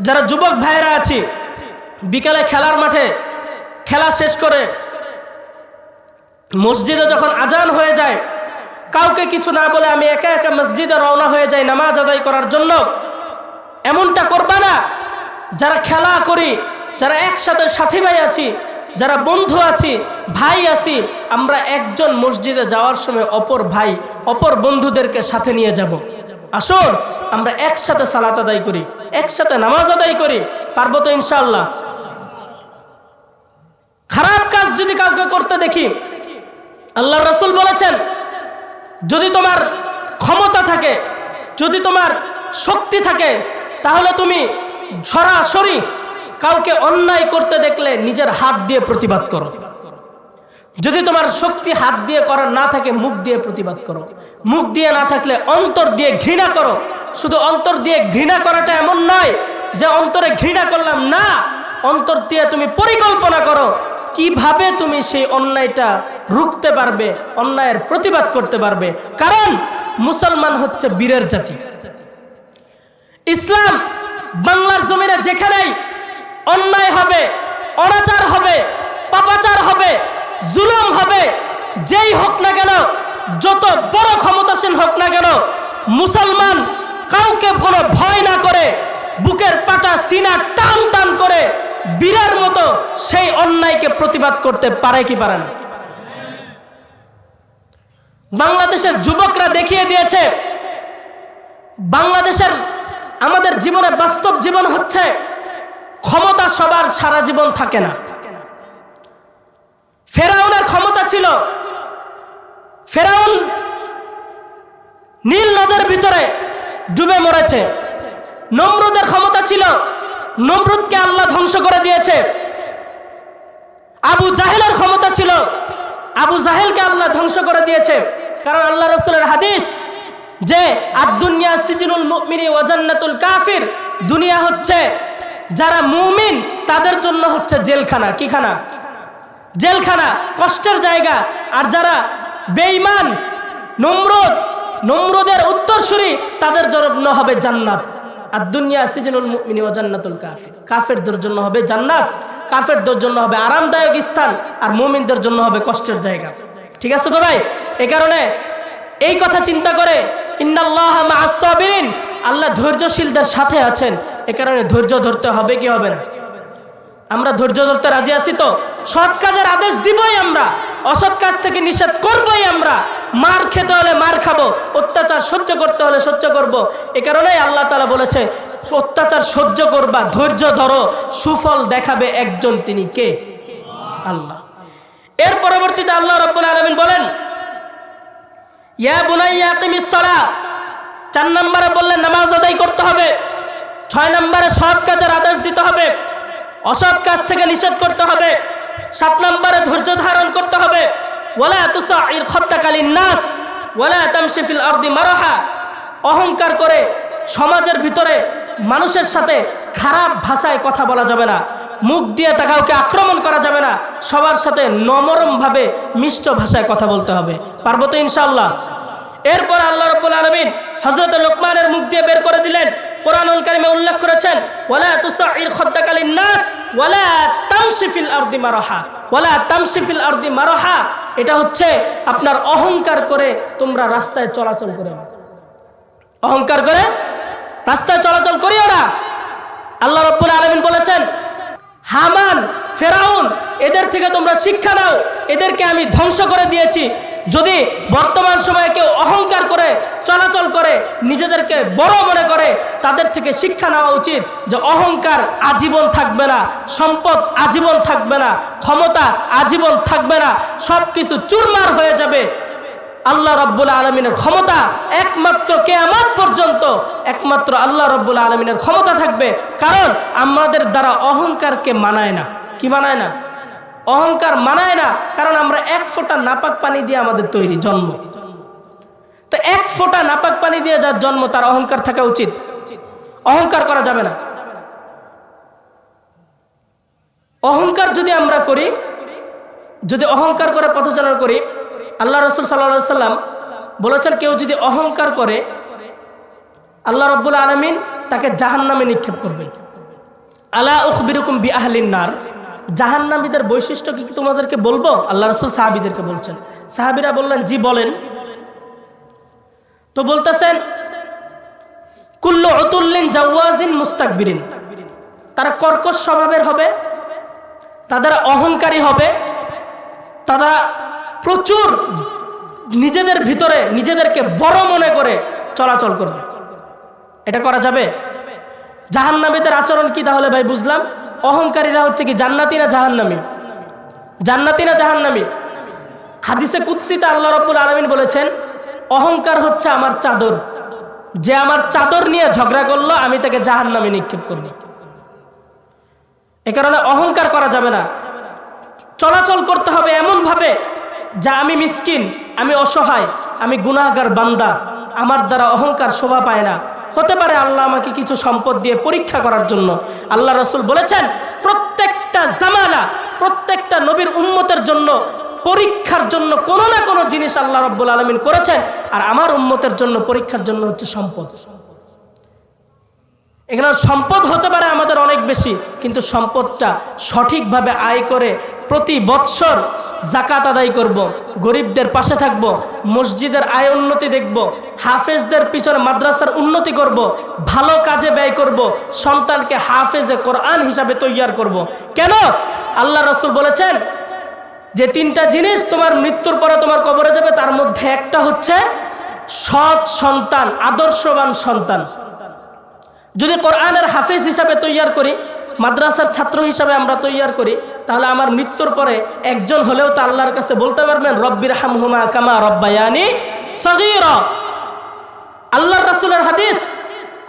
যারা যুবক ভাইয়েরা আছি, বিকালে খেলার মাঠে খেলা শেষ করে মসজিদে যখন আজান হয়ে যায়, কাউকে কিছু না বলে আমি একা একা মসজিদে রওনা হয়ে যাই নামাজ আদায় করার জন্য। এমনটা করবা না। যারা খেলা করি, যারা একসাথে সাথী ভাই আছি, যারা বন্ধু আছি, ভাই আছি, আমরা একজন মসজিদে যাওয়ার সময় অপর ভাই, অপর বন্ধুদেরকে সাথে নিয়ে যাব। আসুন আমরা একসাথে সালাত আদায় করি, একসাথে নামাজ আদায় করি। পারবো তো ইনশাআল্লাহ? খারাপ কাজ যদি কাউকে করতে দেখি, আল্লাহর রাসূল বলেছেন, যদি তোমার ক্ষমতা থাকে, যদি তোমার শক্তি থাকে, তাহলে তুমি সরাসরি কাউকে অন্যায় করতে দেখলে নিজের হাত দিয়ে প্রতিবাদ করো। যদি তোমার শক্তি হাত দিয়ে করার না থাকে, মুখ দিয়ে প্রতিবাদ করো। মুখ দিয়ে না থাকলে অন্তর দিয়ে ঘৃণা করো। শুধু অন্তর দিয়ে ঘৃণা করাটা এমন নয় যে অন্তরে ঘৃণা করলাম, না, অন্তর দিয়ে তুমি পরিকল্পনা করো কিভাবে তুমি সেই অন্যায়টা রুখতে পারবে, অন্যায়ের প্রতিবাদ করতে পারবে। কারণ মুসলমান হচ্ছে বীরের জাতি। ইসলাম বাংলার জমিনে যেখানেই অন্যায় হবে, অনাচার হবে, পাপাচার হবে, জুলুম হবে, যেই হোক না কেন, যত বড় ক্ষমতাসীন হোক না কেন, মুসলমান কাউকে কোনো ভয় না করে বুকের পাটা সিনা টান টান করে বীরের মতো সেই অন্যায়কে প্রতিবাদ করতে পারে কি পারে না? বাংলাদেশের যুবকরা দেখিয়ে দিয়েছে, বাংলাদেশের আমাদের জীবনে বাস্তব জীবন হচ্ছে ক্ষমতা সবার সারা জীবন থাকে না। ফেরাউনের ক্ষমতা ছিল, ফেরাউন নীল নদের ভিতরে ডুবে মরেছে। নমরুদের ক্ষমতা ছিল, নমরুদকে আল্লাহ ধ্বংস করে দিয়েছে। আবু জাহেলের ক্ষমতা ছিল, আবু জাহেলকে আল্লাহ ধ্বংস করে দিয়েছে। কারণ আল্লাহ রাসূলের হাদিস যে আদ-দুনিয়া সিজনুল মুমিনি ওয়া জান্নাতুল কাফির, দুনিয়া হচ্ছে যারা মুমিন তাদের জন্য হচ্ছে জেলখানা। কি খানা? জেলখানা, কষ্টের জায়গা। আর যারা বেঈমান, নমরুদের উত্তরসূরি, তাদের জন্য হবে জান্নাত। আদ-দুনিয়া সিজনুল মুমিনি ওয়া জান্নাতুল কাফির, কাফেরদের জন্য হবে জান্নাত, কাফেরদের জন্য হবে আরামদায়ক স্থান, আর মুমিনদের জন্য হবে কষ্টের জায়গা। ঠিক আছে তো ভাই? এই কারণে এই কথা চিন্তা করে ইন্নাল্লাহা মা'আস সাবিরিন, আল্লাহ ধৈর্যশীলদের সাথে আছেন। এ কারণে ধৈর্য ধরতে হবে কি হবে না? আমরা ধৈর্য ধরতে রাজি আছি তো? সৎ কাজের আদেশ দিবই আমরা, অসৎ কাজ থেকে নিষেধ করবই আমরা। মার খেতে হলে মার খাবো, অত্যাচার সহ্য করতে হলে সহ্য করব। এ কারণেই আল্লাহ তাআলা বলেছে, অত্যাচার সহ্য করবা, ধৈর্য ধরো, সুফল দেখাবে একজন, তিনি কে? আল্লাহ। এর পরবর্তীতে আল্লাহ রাব্বুল আলামিন বলেন, ইয়া বুনাইয়া আকিমিস সালাহ, 4 নম্বরে বললেন নামাজ আদায় করতে হবে। 6 নম্বরে সৎ কাজের আদেশ দিতে হবে, অসৎ কাজ থেকে নিষেধ করতে হবে। 7 নম্বরে ধৈর্য ধারণ করতে হবে। ওয়ালা তুসাইর খাত্তাকা লিন-নাস ওয়ালা তামশি ফিল আরদি মারহা, অহংকার করে সমাজের ভিতরে মানুষের সাথে খারাপ ভাষায় কথা বলা যাবে না, মুখ দিয়ে কাউকে আক্রমণ করা যাবে না, সবার সাথে নমরমভাবে মিষ্ট ভাষায় কথা বলতে হবে। পারবো তো ইনশাআল্লাহ? এরপর আল্লাহ রাব্বুল আলামিন হযরত লোকমানের মুখ দিয়ে বের করে দিলেন, কোরআনুল কারীমে উল্লেখ করেছেন, ওয়ালা তুসাইর খাত্তাকা লিন-নাস ওয়ালা তামশি ফিল আরদি মারহা, ওয়ালা তামশি ফিল আরদি মারহা, এটা হচ্ছে আপনার অহংকার করে তোমরা রাস্তায় চলাচল করো না। অহংকার করে রাস্তায় চলাচল করিও না। আল্লাহ রাব্বুল আলামিন বলেছেন, হামান, ফেরাউন, এদের থেকে তোমরা শিক্ষা নাও, এদেরকে আমি ধ্বংস করে দিয়েছি। যদি বর্তমান সময়ে কেউ অহংকার করে চলাচল করে, নিজেদেরকে বড় মনে করে, তাদের থেকে শিক্ষা নেওয়া উচিত যে অহংকার আজীবন থাকবে না, সম্পদ আজীবন থাকবে না, ক্ষমতা আজীবন থাকবে না, সব কিছু চুরমার হয়ে যাবে। আল্লাহ রাব্বুল আলামিনের ক্ষমতা একমাত্র কিয়ামত পর্যন্ত একমাত্র আল্লাহ রাব্বুল আলামিনের ক্ষমতা থাকবে। কারণ আমাদের দ্বারা অহংকারকে মানায় না। কি মানায় না? অহংকার মানায় না। কারণ আমরা এক ফোঁটা নাপাক পানি দিয়ে আমাদের তৈরি জন্ম। তো এক ফোঁটা নাপাক পানি দিয়ে যার জন্ম, তার অহংকার থাকা উচিত। অহংকার করা যাবে না। অহংকার যদি আমরা করি, যদি অহংকার করে পথচারণা করি, আল্লাহ রাসূল সাল্লাল্লাহু আলাইহি সাল্লাম বলেছেন, কেউ যদি অহংকার করে আল্লাহ রাব্বুল আলামিন তাকে জাহান্নামে নিক্ষেপ করবেন। আলা উখবিরুকুম বিআহলিন নার, জাহান্নামীদের বৈশিষ্ট্য কি তোমাদেরকে বলবো? আল্লাহ রাসূল সাহাবীদেরকে বলছেন। সাহাবীরা বললেন, জি বলেন। তো বলতেছেন, কুল্লু উতুল্লিন জাওয়াজিন মুস্তাকবিরিন, তারা কর্কশ স্বভাবের হবে, তাদের অহংকারী হবে, তারা প্রচুর নিজেদের ভিতরে নিজেদেরকে বড় মনে করে চলাচল করবে। এটা করা যাবে? জাহান্নামীদের আচরণ কি তাহলে ভাই? বুঝলাম অহংকারীরা হচ্ছে কি জান্নাতি না জাহান্নামী? জান্নাতি না জাহান্নামী? হাদিসে কুদসিতে আল্লাহ রাব্বুল আলামিন বলেছেন, অহংকার হচ্ছে আমার চাদর, যে আমার চাদর নিয়ে ঝগড়া করলো আমি তাকে জাহান্নামে নিক্ষেপ করব। এ কারণে অহংকার করা যাবে না। চলাচল করতে হবে এমন ভাবে যা আমি মিসকিন, আমি অসহায়, আমি গুনাহগার বান্দা, আমার দ্বারা অহংকার শোভা পায় না। হতে পারে আল্লাহ আমাকে কিছু সম্পদ দিয়ে পরীক্ষা করার জন্য। আল্লাহ রাসূল বলেছেন, প্রত্যেকটা জামানা, প্রত্যেকটা নবীর উম্মতের জন্য পরীক্ষার জন্য কোনো না কোনো জিনিস আল্লাহ রাব্বুল আলামিন করেছেন। আর আমার উম্মতের জন্য পরীক্ষার জন্য হচ্ছে সম্পদ। এখানে সম্পদ হতে পারে আমাদের অনেক বেশি, কিন্তু সম্পদটা সঠিকভাবে আয় করে প্রতি বৎসর যাকাত আদায় করব, গরিবদের পাশে থাকব, মসজিদের আয় উন্নতি দেখব, হাফেজদের পিছনে মাদ্রাসার উন্নতি করব, ভালো কাজে ব্যয় করব, সন্তানকে হাফেজে কোরআন হিসাবে তৈয়ার করব। কেন? আল্লাহ রাসূল বলেছেন যে তিনটা জিনিস তোমার মৃত্যুর পরে তোমার কবরে যাবে, তার মধ্যে একটা হচ্ছে সৎ সন্তান, আদর্শবান সন্তান। যদি কোরআনের হাফেজ হিসাবে তৈয়ার করি, মাদ্রাসার ছাত্র হিসাবে আমরা তৈয়ার করি, তাহলে আমার মৃত্যুর পরে একজন হলেও তো আল্লাহর কাছে বলতে পারবেন, রব্বির হামহুমা কামা রব্বায়ানি সগীরা। আল্লাহর রাসূলের হাদিস,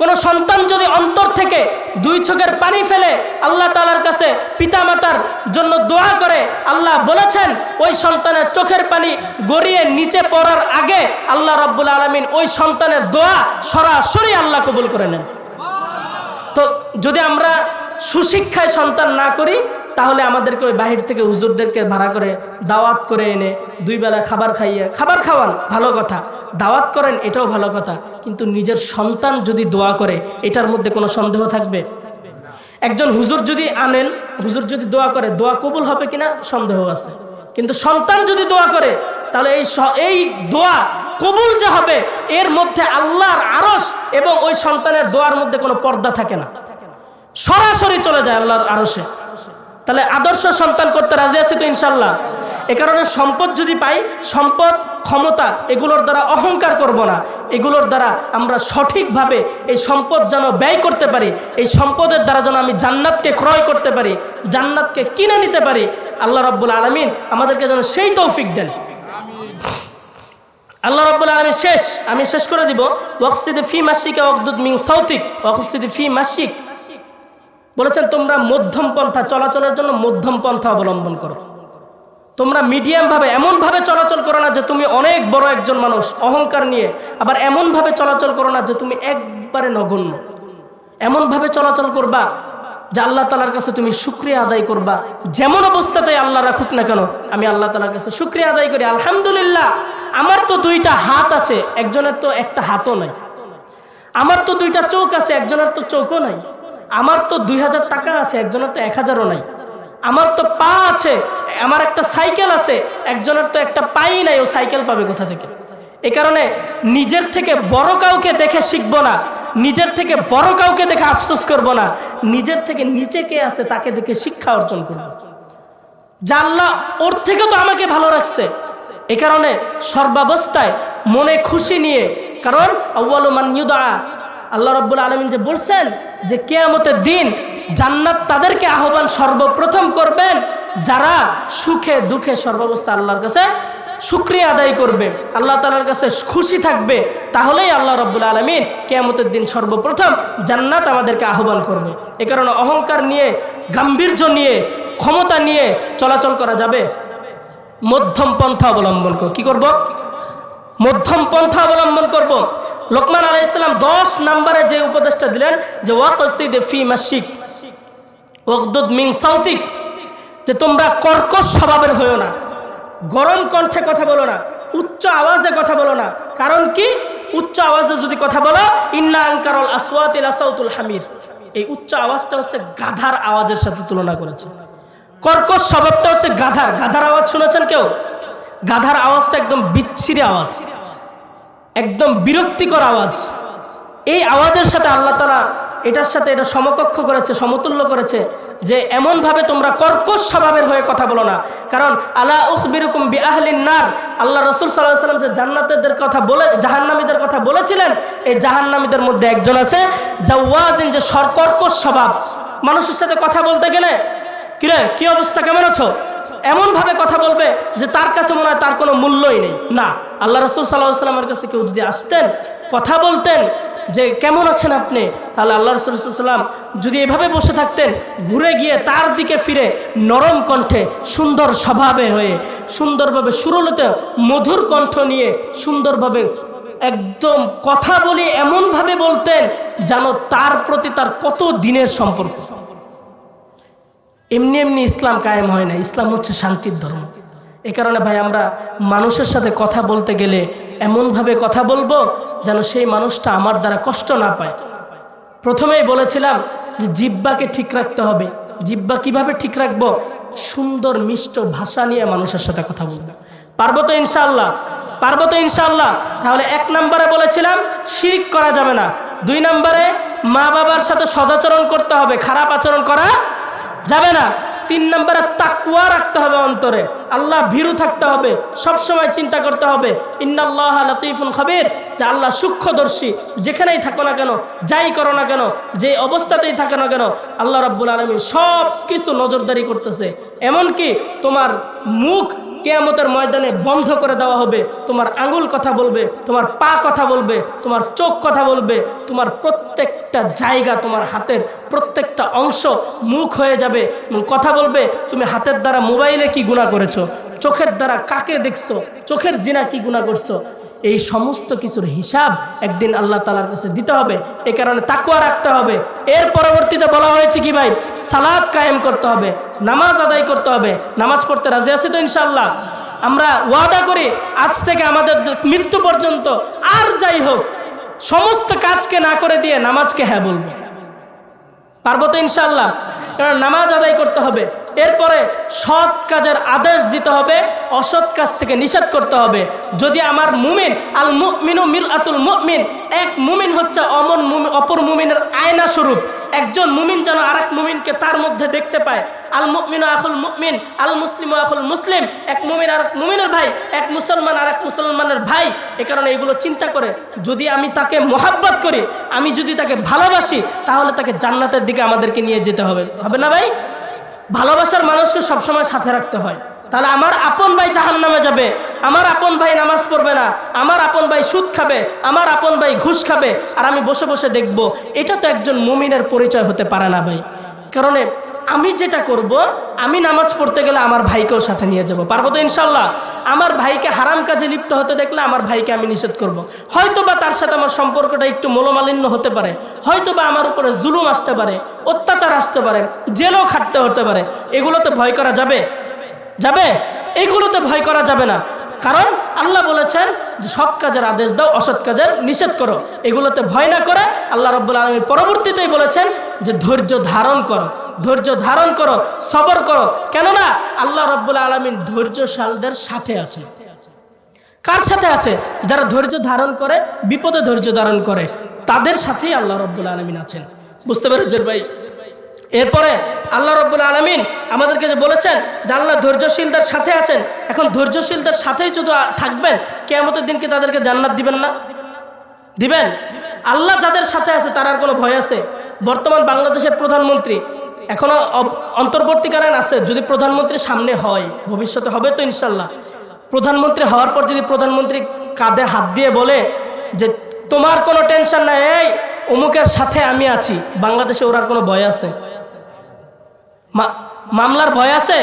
কোন সন্তান যদি অন্তর থেকে দুই চোখের পানি ফেলে আল্লাহ তাআলার কাছে পিতামাতার জন্য দোয়া করে, আল্লাহ বলেছেন ওই সন্তানের চোখের পানি গড়িয়ে নিচে পড়ার আগে আল্লাহ রাব্বুল আলামিন ওই সন্তানের দোয়া সরাসরি আল্লাহ কবুল করে নেন। তো যদি আমরা সুশিক্ষায় সন্তান না করি, তাহলে আমাদেরকে ওই বাহির থেকে হুজুরদেরকে ভাড়া করে দাওয়াত করে এনে দুই বেলা খাবার খাইয়ে, খাবার খাওয়ান ভালো কথা, দাওয়াত করেন এটাও ভালো কথা, কিন্তু নিজের সন্তান যদি দোয়া করে এটার মধ্যে কোনো সন্দেহ থাকবে? একজন হুজুর যদি আনেন, হুজুর যদি দোয়া করে, দোয়া কবুল হবে কিনা সন্দেহ আছে, কিন্তু সন্তান যদি দোয়া করে তাহলে এই দোয়া কবুল যে হবে, এর মধ্যে আল্লাহর আরশ এবং ওই সন্তানের দোয়ার মধ্যে কোনো পর্দা থাকে না, সরাসরি চলে যায় আল্লাহর আরশে। তাহলে আদর্শ সন্তান করতে রাজি আছি তো ইনশাল্লাহ? এ কারণে সম্পদ যদি পাই, সম্পদ, ক্ষমতা, এগুলোর দ্বারা অহংকার করব না। এগুলোর দ্বারা আমরা সঠিকভাবে এই সম্পদ যেন ব্যয় করতে পারি, এই সম্পদের দ্বারা যেন আমি জান্নাতকে ক্রয় করতে পারি, জান্নাতকে কিনে নিতে পারি। আল্লাহ রাব্বুল আলামিন আমাদেরকে যেন সেই তৌফিক দেন। আল্লাহ রাব্বুল আলামিন আমি শেষ করে দিব। ওয়াকসিদ ফি মাশিকা ওয়াকদুদ মিন সাউতিক ওয়াকসিদ ফি মাশিক বলেছেন, তোমরা মধ্যম পন্থা চলাচলের জন্য মধ্যম পন্থা অবলম্বন করো। তোমরা মিডিয়াম ভাবে, এমন ভাবে চলাচল করো না যে তুমি অনেক বড় একজন মানুষ অহংকার নিয়ে, আবার এমন ভাবে চলাচল করো না যে তুমি একবারে নগণ্য। এমন ভাবে চলাচল করবা যে আল্লাহ তাআলার কাছে তুমি শুকরিয়া আদায় করবা। যেমন অবস্থাতে আল্লাহ রাখুক না কেন, আমি আল্লাহ তাআলার কাছে শুকরিয়া আদায় করি, আলহামদুলিল্লাহ আমার তো দুইটা হাত আছে, একজনের তো একটা হাতও নাই। আমার তো দুইটা চোখ আছে, একজনের তো চোখও নাই। আমার তো 2000 টাকা আছে, একজনের তো 1000ও নাই। আমার তো পা আছে, আমার একটা সাইকেল আছে, একজনের তো একটা পাই নাই, ও সাইকেল পাবে কোথা থেকে? এই কারণে নিজের থেকে বড় কাউকে দেখে শিখবো না, নিজের থেকে বড় কাউকে দেখে আফসোস করব না। নিজের থেকে নিচে কে আছে তাকে দেখে শিক্ষা অর্জন করব। যা আল্লাহ ওর থেকে তো আমাকে ভালো রাখছে, এ কারণে সর্বাবস্থায় মনে খুশি নিয়ে, কারণ আউয়ালু মান ইউদা, আল্লাহ রাব্বুল আলামিন যে বলছেন যে কিয়ামতের দিন জান্নাত তাদেরকে আহ্বান সর্বপ্রথম করবেন যারা সুখে দুঃখে সর্বাবস্থা আল্লাহর কাছে শুকরিয়া আদায় করবে, আল্লাহ তাআলার কাছে খুশি থাকবে, তাহলেই আল্লাহ রাব্বুল আলামিন কিয়ামতের দিন সর্বপ্রথম জান্নাত আমাদেরকে আহ্বান করবে। এ কারণে অহংকার নিয়ে, গাম্ভীর্য নিয়ে, ক্ষমতা নিয়ে চলাচল করা যাবে। মধ্যম পন্থা অবলম্বন করব। কি করব? মধ্যম পন্থা অবলম্বন করব। লোকমান আলাইহিস সালাম 10 নম্বরে যে উপদেশটা দিলেন যে ওয়াকসিদ ফি মাশিক ওয়াগদুদ মিন সাউতিক, যে তোমরা কর্কশ স্বভাবের হয়ো না, গরম কণ্ঠে কথা বলো না, উচ্চ আওয়াজে কথা বলো না। কারণ কি? উচ্চ আওয়াজে যদি কথা বলো, ইন্না আনকারুল আসওয়াতি লাসাউতুল হামির, এই উচ্চ আওয়াজটা হচ্ছে গাধার আওয়াজের সাথে তুলনা করেছে। কর্কশ স্বভাবটা হচ্ছে গাধার। গাধার আওয়াজ শুনেছেন কেউ? গাধার আওয়াজটা একদম বিচ্ছিরি আওয়াজ, একদম বিরক্তিকর আওয়াজ। এই আওয়াজের সাথে আল্লাহ তাআলা এটার সাথে এটা সমকক্ষ করেছে, সমতুল্য করেছে যে এমনভাবে তোমরা কর্কশ স্বভাবের হয়ে কথা বলো না। কারণ আলা উখবিরুকুম বিআহলিন নার, আল্লাহ রাসূল সাল্লাল্লাহু আলাইহি ওয়াসাল্লাম যে জান্নাতীদের কথা বলে জাহান্নামীদের কথা বলেছিলেন, এই জাহান্নামীদের মধ্যে একজন আছে জাওয়াজিন, যে কর্কশ স্বভাব। মানুষের সাথে কথা বলতে গেলে কিরে কি অবস্থা, কেমন আছো, এমনভাবে কথা বলবে যে তার কাছে মনে হয় তার কোনো মূল্যই নেই। না, আল্লাহ রাসূল সাল্লাল্লাহু আলাইহি ওয়াসাল্লামের কাছে কেউ যদি আসতেন, কথা বলতেন যে কেমন আছেন আপনি, তাহলে আল্লাহ রাসূল সাল্লাল্লাহু আলাইহি ওয়াসাল্লাম যদি এভাবে বসে থাকতেন, ঘুরে গিয়ে তার দিকে ফিরে নরম কণ্ঠে, সুন্দর স্বভাবে হয়ে, সুন্দরভাবে সুরলিত মধুর কণ্ঠ নিয়ে সুন্দরভাবে একদম কথা বলে এমনভাবে বলতেন যেন তার প্রতি তার কত দিনের সম্পর্ক। এমনি এমনি ইসলাম কায়েম হয় না, ইসলাম হচ্ছে শান্তির ধর্ম। এ কারণে ভাই আমরা মানুষের সাথে কথা বলতে গেলে এমনভাবে কথা বলবো যেন সেই মানুষটা আমার দ্বারা কষ্ট না পায়। প্রথমেই বলেছিলাম যে জিহ্বাকে ঠিক রাখতে হবে। জিহ্বা কিভাবে ঠিক রাখবো? সুন্দর মিষ্ট ভাষা নিয়ে মানুষের সাথে কথা বলবো। পারবো তো ইনশাআল্লাহ? পারবো তো ইনশাআল্লাহ? তাহলে 1 নম্বরে বলেছিলাম শিরক করা যাবে না। 2 নম্বরে মা বাবার সাথে সদাচরণ করতে হবে, খারাপ আচরণ করা যাবে না। 3 নম্বরে তাকওয়া রাখতে হবে অন্তরে, আল্লাহ ভীরু থাকতে হবে, সব সময় চিন্তা করতে হবে ইন্নাল্লাহা লাতীফুন খাবীর, যে আল্লাহ সূক্ষ্মদর্শী। যেখানেই থাকো না কেন, যাই করো না কেন, যে অবস্থাতেই থাকো না কেন, আল্লাহ রাব্বুল আলামিন সব কিছু নজরদারি করতেছে। এমনকি তোমার মুখ কিয়ামতের ময়দানে বন্ধ করে দেওয়া হবে, তোমার আঙ্গুল কথা বলবে, তোমার পা কথা বলবে, তোমার চোখ কথা বলবে, তোমার প্রত্যেকটা জায়গা, তোমার হাতের প্রত্যেকটা অংশ মুখ হয়ে যাবে কথা বলবে। তুমি হাতের দ্বারা মোবাইলে কি গুনাহ করেছো, চোখের দ্বারা কাকে দেখছো, চোখের জিনা কি গুনাহ করছো, এই সমস্ত কিছুর হিসাব একদিন আল্লাহ তাআলার কাছে দিতে হবে। এই কারণে তাকওয়া রাখতে হবে। এর পরবর্তীতে বলা হয়েছে কি ভাই? সালাত কায়েম করতে হবে, নামাজ আদায় করতে হবে। নামাজ পড়তে রাজি আছি তো ইনশাআল্লাহ? আমরা ওয়াদা করি আজ থেকে আমাদের মৃত্যু পর্যন্ত আর যাই হোক সমস্ত কাজকে না করে দিয়ে নামাজকে হ্যাঁ বলবো। পারবো তো ইনশাআল্লাহ? কারণ নামাজ আদায় করতে হবে। এরপরে সৎ কাজের আদেশ দিতে হবে, অসৎ কাজ থেকে নিষেধ করতে হবে। যদি আমার মুমিন, আল মুমিনু মিরআতুল মুমিন, এক মুমিন হচ্ছে অপর মুমিনের আয়না স্বরূপ। একজন মুমিন যেন আরেক মুমিনকে তার মধ্যে দেখতে পায়। আল মুমিনু আখুল মুমিন, আল মুসলিমু আখুল মুসলিম, এক মুমিন আরেক মুমিনের ভাই, এক মুসলমান আরেক মুসলমানের ভাই। এ কারণে এগুলো চিন্তা করে যদি আমি তাকে মহাব্বত করি, আমি যদি তাকে ভালোবাসি, তাহলে তাকে জান্নাতের দিকে আমাদেরকে নিয়ে যেতে হবে। হবে না ভাই? ভালোবাসার মানুষকে সবসময় সাথে রাখতে হয়। তাহলে আমার আপন ভাই জাহান্নামে যাবে, আমার আপন ভাই নামাজ পড়বে না, আমার আপন ভাই সুদ খাবে, আমার আপন ভাই ঘুষ খাবে, আর আমি বসে বসে দেখব। এটা তো একজন মুমিনের পরিচয় হতে পারে না ভাই। কারণে আমি যেটা করব, আমি নামাজ পড়তে গেলে আমার ভাইকেও সাথে নিয়ে যাব। পারবো তো ইনশাল্লাহ? আমার ভাইকে হারাম কাজে লিপ্ত হতে দেখলে আমার ভাইকে আমি নিষেধ করব। হয়তোবা তার সাথে আমার সম্পর্কটা একটু মনোমালিন্য হতে পারে, হয়তোবা আমার উপরে জুলুম আসতে পারে, অত্যাচার আসতে পারে, জেলও খাটতে হতে পারে। এগুলোতে ভয় করা যাবে? যাবে? এগুলোতে ভয় করা যাবে না। কারণ আল্লাহ বলেছেন যে সৎ কাজের আদেশ দাও, অসৎ কাজের নিষেধ করো। এগুলোতে ভয় না করে আল্লাহ রাব্বুল আলামিন পরবর্তীতেই বলেছেন যে ধৈর্য ধারণ করো, ধৈর্য ধারণ করো, সবর করো। কেননা আল্লাহ রাব্বুল আলামিন ধৈর্যশালীদের সাথে আছে। কার সাথে আছে? যারা ধৈর্য ধারণ করে, বিপদে ধৈর্য ধারণ করে, তাদের সাথেই আল্লাহ রাব্বুল আলামিন আছেন। বুঝতে পেরেছেন ভাই? এরপরে আল্লাহ রাব্বুল আলামিন আমাদেরকে যে বলেছেন যে আল্লাহ ধৈর্যশীলদের সাথে আছেন, এখন ধৈর্যশীলদের সাথেই যদি থাকবেন, কিয়ামতের দিন কি তাদেরকে জান্নাত দিবেন না? দিবেন। আল্লাহ যাদের সাথে আছে তার আর কোনো ভয় আছে? বর্তমান বাংলাদেশের প্রধানমন্ত্রী এখনো অন্তর্বর্তীকালীন আছে, যদি প্রধানমন্ত্রী সামনে হয়, ভবিষ্যতে হবে তো ইনশাল্লাহ, প্রধানমন্ত্রী হওয়ার পর যদি প্রধানমন্ত্রী কাঁধে হাত দিয়ে বলে যে তোমার কোনো টেনশন নাই, এই অমুকের সাথে আমি আছি, বাংলাদেশে ওর আর কোনো ভয় আছে? মামলার ভয় আছে?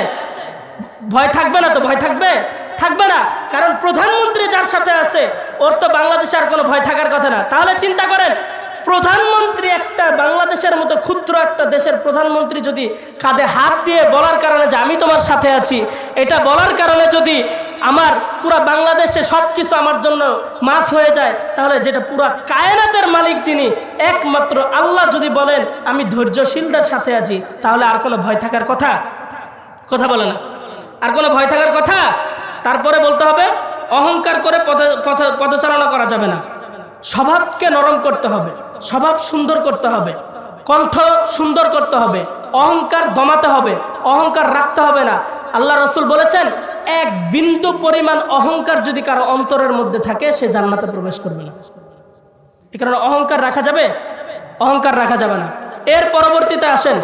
ভয় থাকবে না তো? ভয় থাকবে? থাকবে না, কারণ প্রধানমন্ত্রী যার সাথে আছে ওর তো বাংলাদেশে আর কোনো ভয় থাকার কথা না। তাহলে চিন্তা করেন, প্রধানমন্ত্রী একটা বাংলাদেশের মতো ক্ষুদ্র একটা দেশের প্রধানমন্ত্রী যদি কাঁধে হাত দিয়ে বলার কারণে যে আমি তোমার সাথে আছি, এটা বলার কারণে যদি আমার পুরা বাংলাদেশে সব কিছু আমার জন্য মাফ হয়ে যায়, তাহলে যেটা পুরা কায়নাতের মালিক যিনি একমাত্র আল্লাহ যদি বলেন আমি ধৈর্যশীলদের সাথে আছি, তাহলে আর কোনো ভয় থাকার কথা? কথা বলে না, আর কোনো ভয় থাকার কথা? তারপরে বলতে হবে অহংকার করে পদচারণা করা যাবে না, স্বভাবকে নরম করতে হবে, স্বভাব সুন্দর করতে হবে, কণ্ঠ সুন্দর করতে হবে, অহংকার দমাতে হবে, অহংকার রাখতে হবে না। আল্লাহ রাসূল বলেছেন এক বিন্দু পরিমাণ অহংকার যদি কারো অন্তরের মধ্যে থাকে সে জান্নাতে প্রবেশ করবে না। এই কারণে অহংকার রাখা যাবে? অহংকার রাখা যাবে না। এর পরবর্তীতে আসেন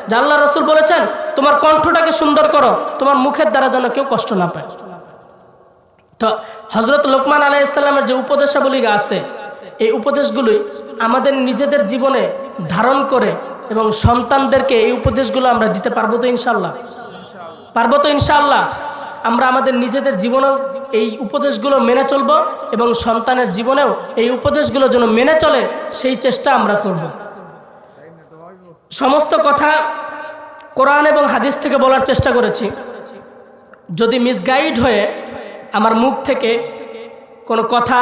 যে আল্লাহ রাসূল বলেছেন তোমার কণ্ঠটাকে সুন্দর করো, তোমার মুখের দ্বারা যেন কেউ কষ্ট না পায়। তো হযরত লোকমান আলাইহিস সালামের যে উপদেশাবলী আছে, এই উপদেশগুলি আমাদের নিজেদের জীবনে ধারণ করে এবং সন্তানদেরকে এই উপদেশগুলো আমরা দিতে পারবো তো ইনশাআল্লাহ? পারবো তো ইনশাআল্লাহ? আমরা আমাদের নিজেদের জীবনেও এই উপদেশগুলো মেনে চলব এবং সন্তানের জীবনেও এই উপদেশগুলো যেন মেনে চলে সেই চেষ্টা আমরা করব। সমস্ত কথা কোরআন এবং হাদিস থেকে বলার চেষ্টা করেছি। যদি মিসগাইড হয়ে আমার মুখ থেকে কোনো কথা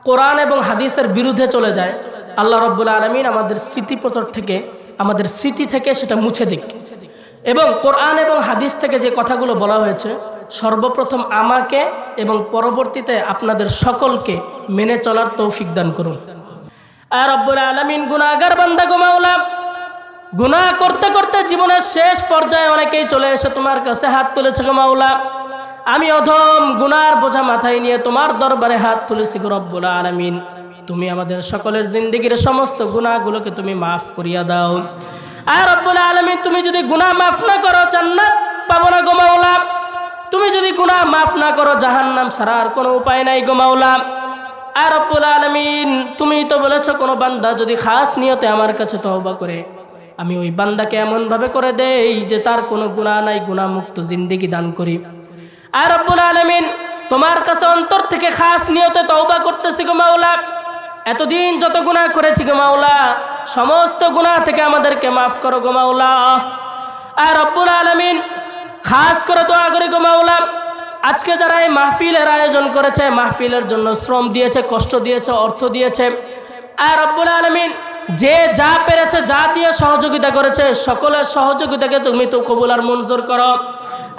কোরআন এবং হাদিসের বিরুদ্ধে চলে যায়, আল্লাহ রাব্বুল আলামিন আমাদের স্মৃতিপটর থেকে, আমাদের স্মৃতি থেকে সেটা মুছে দিক। এবং কোরআন এবং হাদিস থেকে যে কথাগুলো বলা হয়েছে সর্বপ্রথম আমাকে এবং পরবর্তীতে আপনাদের সকলকে মেনে চলার তৌফিক দান করুন। আর রব্বুল আলামিন গুনাহগার বান্দা গো মাওলা, গুনাহ করতে করতে জীবনের শেষ পর্যায়ে অনেকেই চলে এসে তোমার কাছে হাত তুলেছে গো মাওলা। আমি অধম গুনার বোঝা মাথায় নিয়ে তোমার দরবারে হাত তুলেছি গো রব্বুল আলামিন। তুমি আমাদের সকলের জিন্দেগির সমস্ত গুনাহগুলোকে তুমি মাফ করিয়া দাও। আর রব্বুল আলামিন তুমি যদি গুনাহ মাফ না করো জান্নাত পাবো না গো মাওলা। তুমি যদি গুনাহ মাফ না করো জাহান্নাম ছাড়া আর কোনো উপায় নাই গো মাওলা। আর রব্বুল আলামিন তুমি তো বলেছো কোনো বান্দা যদি খাস নিয়তে আমার কাছে তওবা করে, আমি ওই বান্দাকে এমনভাবে করে দেই যে তার কোনো গুনাহ নাই, গুনাহমুক্ত জিন্দেগি দান করি। আর রব্বুল আলামিন তোমার কাছে অন্তর থেকে খাস নিয়তে তওবা করতেছি গো মাওলা। এতদিন যত গুনাহ করেছি গো মাওলা, সমস্ত গুনাহ থেকে আমাদেরকে মাফ করো গো মাওলা। আর রব্বুল আলামিন খাস করে দোয়া করি গো মাওলা, আজকে যারা এই মাহফিলের আয়োজন করেছে, মাহফিলের জন্য শ্রম দিয়েছে, কষ্ট দিয়েছে, অর্থ দিয়েছে, আর রব্বুল আলামিন যে যা পেরেছে, যা দিয়ে সহযোগিতা করেছে, সকলের সহযোগিতাকে তুমি তো কবুল আর মঞ্জুর করো।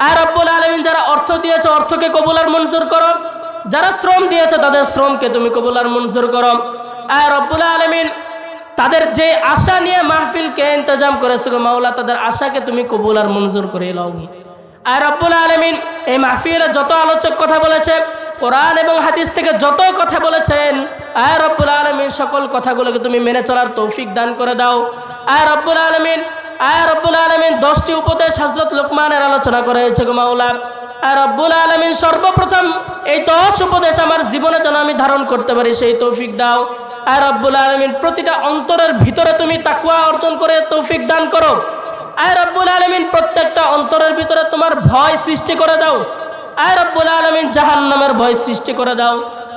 আর রব্বুল আলামিন যারা অর্থ দিয়েছে, অর্থকে কবুল আর মঞ্জুর করো। যারা শ্রম দিয়েছে তাদের শ্রমকে তুমি কবুল আর মঞ্জুর করো। আর রব্বুল আলামিন তাদের যে আশা নিয়ে মাহফিলকে ইন্তজাম করেছে গো মাওলা, তাদের আশাকে তুমি কবুল আর মঞ্জুর করে নাও। আর রব্বুল আলামিন এই মাহফিলে যত আলোচক কথা বলেছে, কোরআন এবং হাদিস থেকে যত কথা বলেছেন, আর রব্বুল আলামিন সকল কথাগুলোকে তুমি মেনে চলার তৌফিক দান করে দাও। আর রব্বুল আলামিন 10টি উপদেশ হযরত লোকমানের আলোচনা করেছে গো মাওলা। আর রব্বুল আলামিন সর্বপ্রথম এই 10 উপদেশ আমার জীবনে যেন আমি ধারণ করতে পারি সেই তৌফিক দাও। আর রব্বুল আলামিন প্রতিটা অন্তরের ভিতরে তুমি তাকওয়া অর্জন করে তৌফিক দান করো। আর রব্বুল আলামিন প্রত্যেকটা অন্তরের ভিতরে তোমার ভয় সৃষ্টি করে দাও। আর রব্বুল আলামিন জাহান্নামের ভয় সৃষ্টি করে দাও।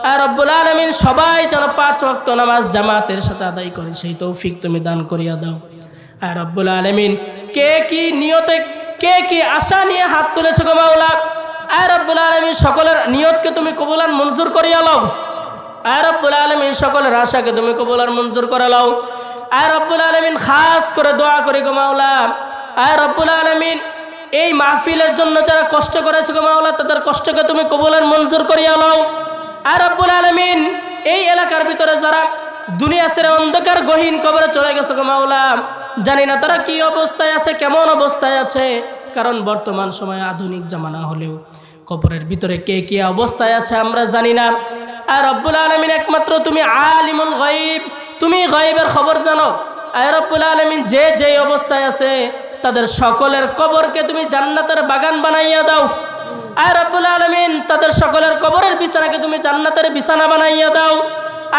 আর রব্বুল আলামিন সবাই যেন 5 ওয়াক্ত নামাজ জামাতের সাথে আদায় করে সেই তৌফিক তুমি দান করিয়া দাও। আর রব্বুল আলামিন কে কি নিয়তে, কে কি আশা নিয়ে হাত তুলেছে গো মাওলা, আর রব্বুল আলামিন সকলের নিয়তকে তুমি কবুল আর মঞ্জুর করিয়া লও। আর রব্বুল আলামিন সকলের আশাকে তুমি কবুল আর মঞ্জুর করে লও। আর রব্বুল আলামিন খাস করে দোয়া করি গো মাওলা, আর রব্বুল আলামিন এই মাহফিলের জন্য যারা কষ্ট করেছে গো মাওলা, তাদের কষ্টকে তুমি কবুল আর মঞ্জুর করিয়া লও। আর রব্বুল আলামিন এই এলাকার ভিতরে যারা দুনিয়া ছেড়ে অন্ধকার গহীন কবরে চলে গেছে গো মাওলা। জানি না তারা কি অবস্থায় আছে, কেমন অবস্থায় আছে, কারণ বর্তমান সময়ে আধুনিক জামানা হলেও কবরের ভিতরে কে কি অবস্থায় আছে আমরা জানি না। আর রব্বুল আলামিন একমাত্র তুমি আলিমুল গায়ব, তুমি গায়বের খবর জানো। আর রব্বুল আলামিন যে যেই অবস্থায় আছে তাদের সকলের কবরকে তুমি জান্নাতের বাগান বানাইয়া দাও। আর রব্বুল আলামিন তাদের সকলের কবরের বিছানাকে তুমি জান্নাতের বিছানা বানাইয়া দাও।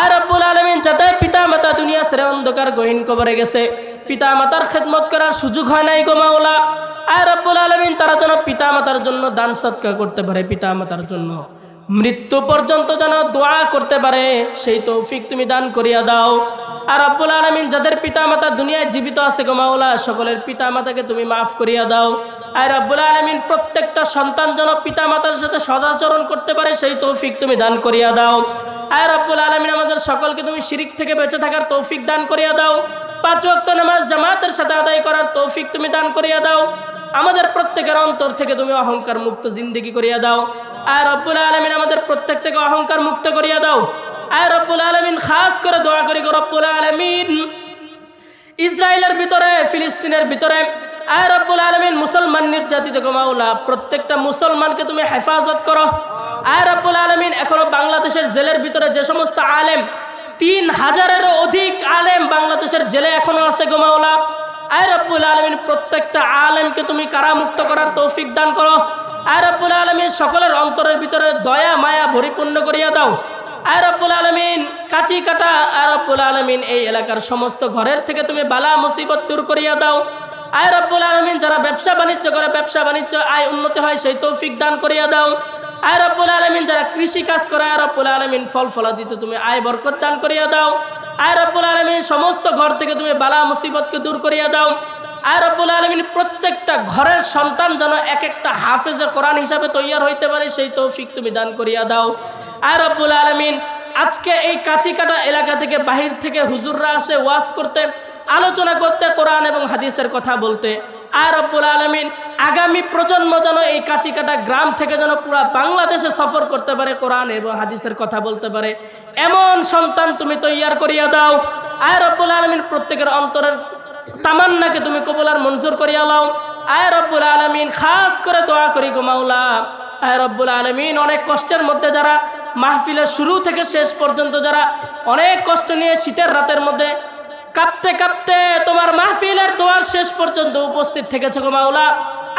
আর রব্বুল আলামিন যাতে পিতা মাতা দুনিয়া ছেড়ে অন্ধকার গহীন কবরে গেছে, পিতা মাতার খেদমত করার সুযোগ হয় নাই গো মাওলা। আর রব্বুল আলামিন তারা যেন পিতা মাতার জন্য দান সদকা করতে পারে, পিতা মাতার জন্য মৃত্যু পর্যন্ত যেন দোয়া করতে পারে, সেই তৌফিক তুমি দান করিয়া দাও। আর রব্বুল আলামিন যাদের পিতা মাতা দুনিয়ায় জীবিত আছে গো মাওলা, সকলের পিতা মাতাকে তুমি মাফ করিয়া দাও। আর রব্বুল আলামিন প্রত্যেকটা সন্তান যেন পিতা মাতার সাথে সদাচরণ করতে পারে, সেই তৌফিক তুমি দান করিয়া দাও। আর রব্বুল আলামিন আমাদের সকলকে তুমি শিরিক থেকে বেঁচে থাকার তৌফিক দান করিয়া দাও। 5 ওয়াক্ত নামাজ জামাতের সাথে আদায় করার তৌফিক তুমি দান করিয়া দাও। আমাদের প্রত্যেকের অন্তর থেকে তুমি অহংকার মুক্ত জিন্দেগি করিয়া দাও। আর রব্বুল আলামিন আমাদের প্রত্যেক থেকে অহংকার মুক্ত করিয়া দাও। আর রব্বুল আলামিন খাস করে দোয়া করি গো রব্বুল আলামিন, ইসরায়েলের ভিতরে, ফিলিস্তিনের ভিতরে আর রব্বুল আলামিন মুসলমান নির্যাতিত গো মাওলা, প্রত্যেকটা মুসলমানকে তুমি হেফাজত করো। আর রব্বুল আলামিন এখনো বাংলাদেশের জেলের ভিতরে যে সমস্ত আলেম, 3000-এরও অধিক আলেম বাংলাদেশের জেলে এখনো আছে গো মাওলা। আর রব্বুল আলামিন প্রত্যেকটা আলেমকে তুমি কারামুক্ত করার তৌফিক দান করো। আর রব্বুল আলামিন সকলের অন্তরের ভিতরে দয়া মায়া পরিপূর্ণ করিয়া দাও। আর রব্বুল আলামিন কাচি কাটা, আর রব্বুল আলামিন এই এলাকার সমস্ত ঘরের থেকে তুমি বালা মুসিবত দূর করিয়া দাও। আর রব্বুল আলামিন যারা ব্যবসা বাণিজ্য করে, ব্যবসা বাণিজ্য আয় উন্নতি হয়, সেই তৌফিক দান করিয়া দাও। আর রব্বুল আলামিন যারা কৃষি কাজ করে, আর রব্বুল আলামিন ফল ফলাদিতে তুমি আয় বরকত দান করিয়া দাও। আর রব্বুল আলামিন সমস্ত ঘর থেকে তুমি বালা মুসিবতকে দূর করিয়া দাও। আর রব্বুল আলামিন প্রত্যেকটা ঘরের সন্তান যেন এক একটা হাফেজে কোরআন হিসাবে তৈয়ার হইতে পারে, সেই তৌফিক তুমি দান করিয়া দাও। আর রব্বুল আলামিন আজকে এই কাচিকাটা এলাকা থেকে বাহির থেকে হুজুররা আসে ওয়াজ করতে, আলোচনা করতে, কোরআন এবং হাদিসের কথা বলতে। আর রব্বুল আলামিন আগামী প্রজন্ম যেন এই কাচিকাটা গ্রাম থেকে যেন পুরো বাংলাদেশে সফর করতে পারে, কোরআন এবং হাদিসের কথা বলতে পারে, এমন সন্তান তুমি তৈয়ার করিয়া দাও। আর রব্বুল আলামিন প্রত্যেকের অন্তরের তামান্নাকে তুমি কবুল আর মঞ্জুর করিয়া লাও। আয় রব্বুল আলামিন খাস করে দোয়া করি গো মাওলা। আয় রব্বুল আলামিন অনেক কষ্টের মধ্যে যারা মাহফিলের শুরু থেকে শেষ পর্যন্ত যারা অনেক কষ্ট নিয়ে শীতের রাতের মধ্যে কাঁপতে কাঁপতে তোমার মাহফিলের দোয়ার শেষ পর্যন্ত উপস্থিত থেকেছে গো মাওলা,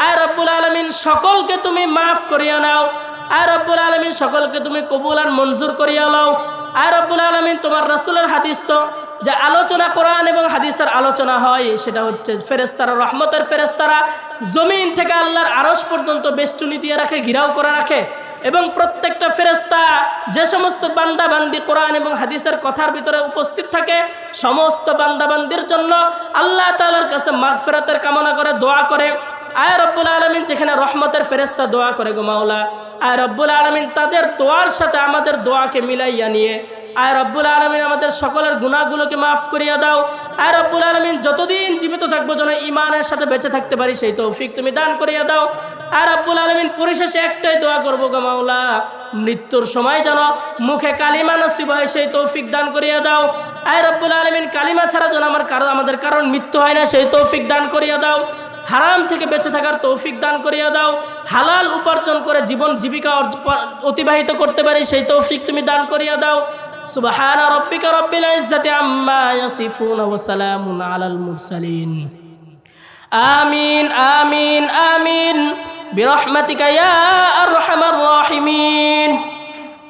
আয় রব্বুল আলামিন সকলকে তুমি মাফ করিয়া নাও। আয় রব্বুল আলামিন সকলকে তুমি কবুল আর মঞ্জুর করিয়া নাও। আয় রব্বুল আলামিন তোমার রাসূলের হাদিস তো যে আলোচনা, কোরআন এবং হাদিসের আলোচনা হয়, সেটা হচ্ছে ফেরেশতারা, রহমতের ফেরেশতারা জমিন থেকে আল্লাহর আরশ পর্যন্ত বেষ্টনী দিয়ে রাখে, ঘিরাও করে রাখে। এবং প্রত্যেকটা ফেরেশতা যে সমস্ত বান্দা বান্দি কোরআন এবং হাদিসের কথার ভিতরে উপস্থিত থাকে, সমস্ত বান্দা বান্দির জন্য আল্লাহ তাআলার কাছে মাগফিরাতের কামনা করে, দোয়া করে। আয় রব্বুল আলামিন যেখানে রহমতের ফেরেশতা দোয়া করে গো মাওলা, আয় রব্বুল আলামিন তাদের দোয়ার সাথে আমাদের দোয়াকে মিলাইয়া নিয়ে আয় রব্বুল আলামিন আমাদের সকলের গুনাহগুলোকে মাফ করিয়া দাও। আয় রব্বুল আলামিন যতদিন জীবিত থাকবো যেন ঈমানের সাথে বেঁচে থাকতে পারি, সেই তৌফিক তুমি দান করিয়া দাও। আর রব্বুল আলামিন পরিশেষে একটাই দোয়া করবো গো মাওলা, মৃত্যুর সময় যেন মুখে কালিমা নসিব হয়, সেই তৌফিক দান করিয়া দাও। আয় রব্বুল আলামিন কালিমা ছাড়া যেন আমাদের কারণ মৃত্যু হয় না, সেই তৌফিক দান করিয়া দাও। হারাম থেকে বেঁচে থাকার তৌফিক দান করিয়া দাও। হালাল উপার্জন করে জীবন জীবিকা অতিবাহিত করতে পারি, সেই তৌফিক তুমি দান করিয়া দাও। সুবহানা রাব্বিকা রাব্বিল ইজ্জাতি আম্মা ইয়াসিফুন ওয়া সালামুন আলাল মুরসালিন। আমিন আমিন আমিন বিরহমাতিকা ইয়া আরহামার রাহিমিন।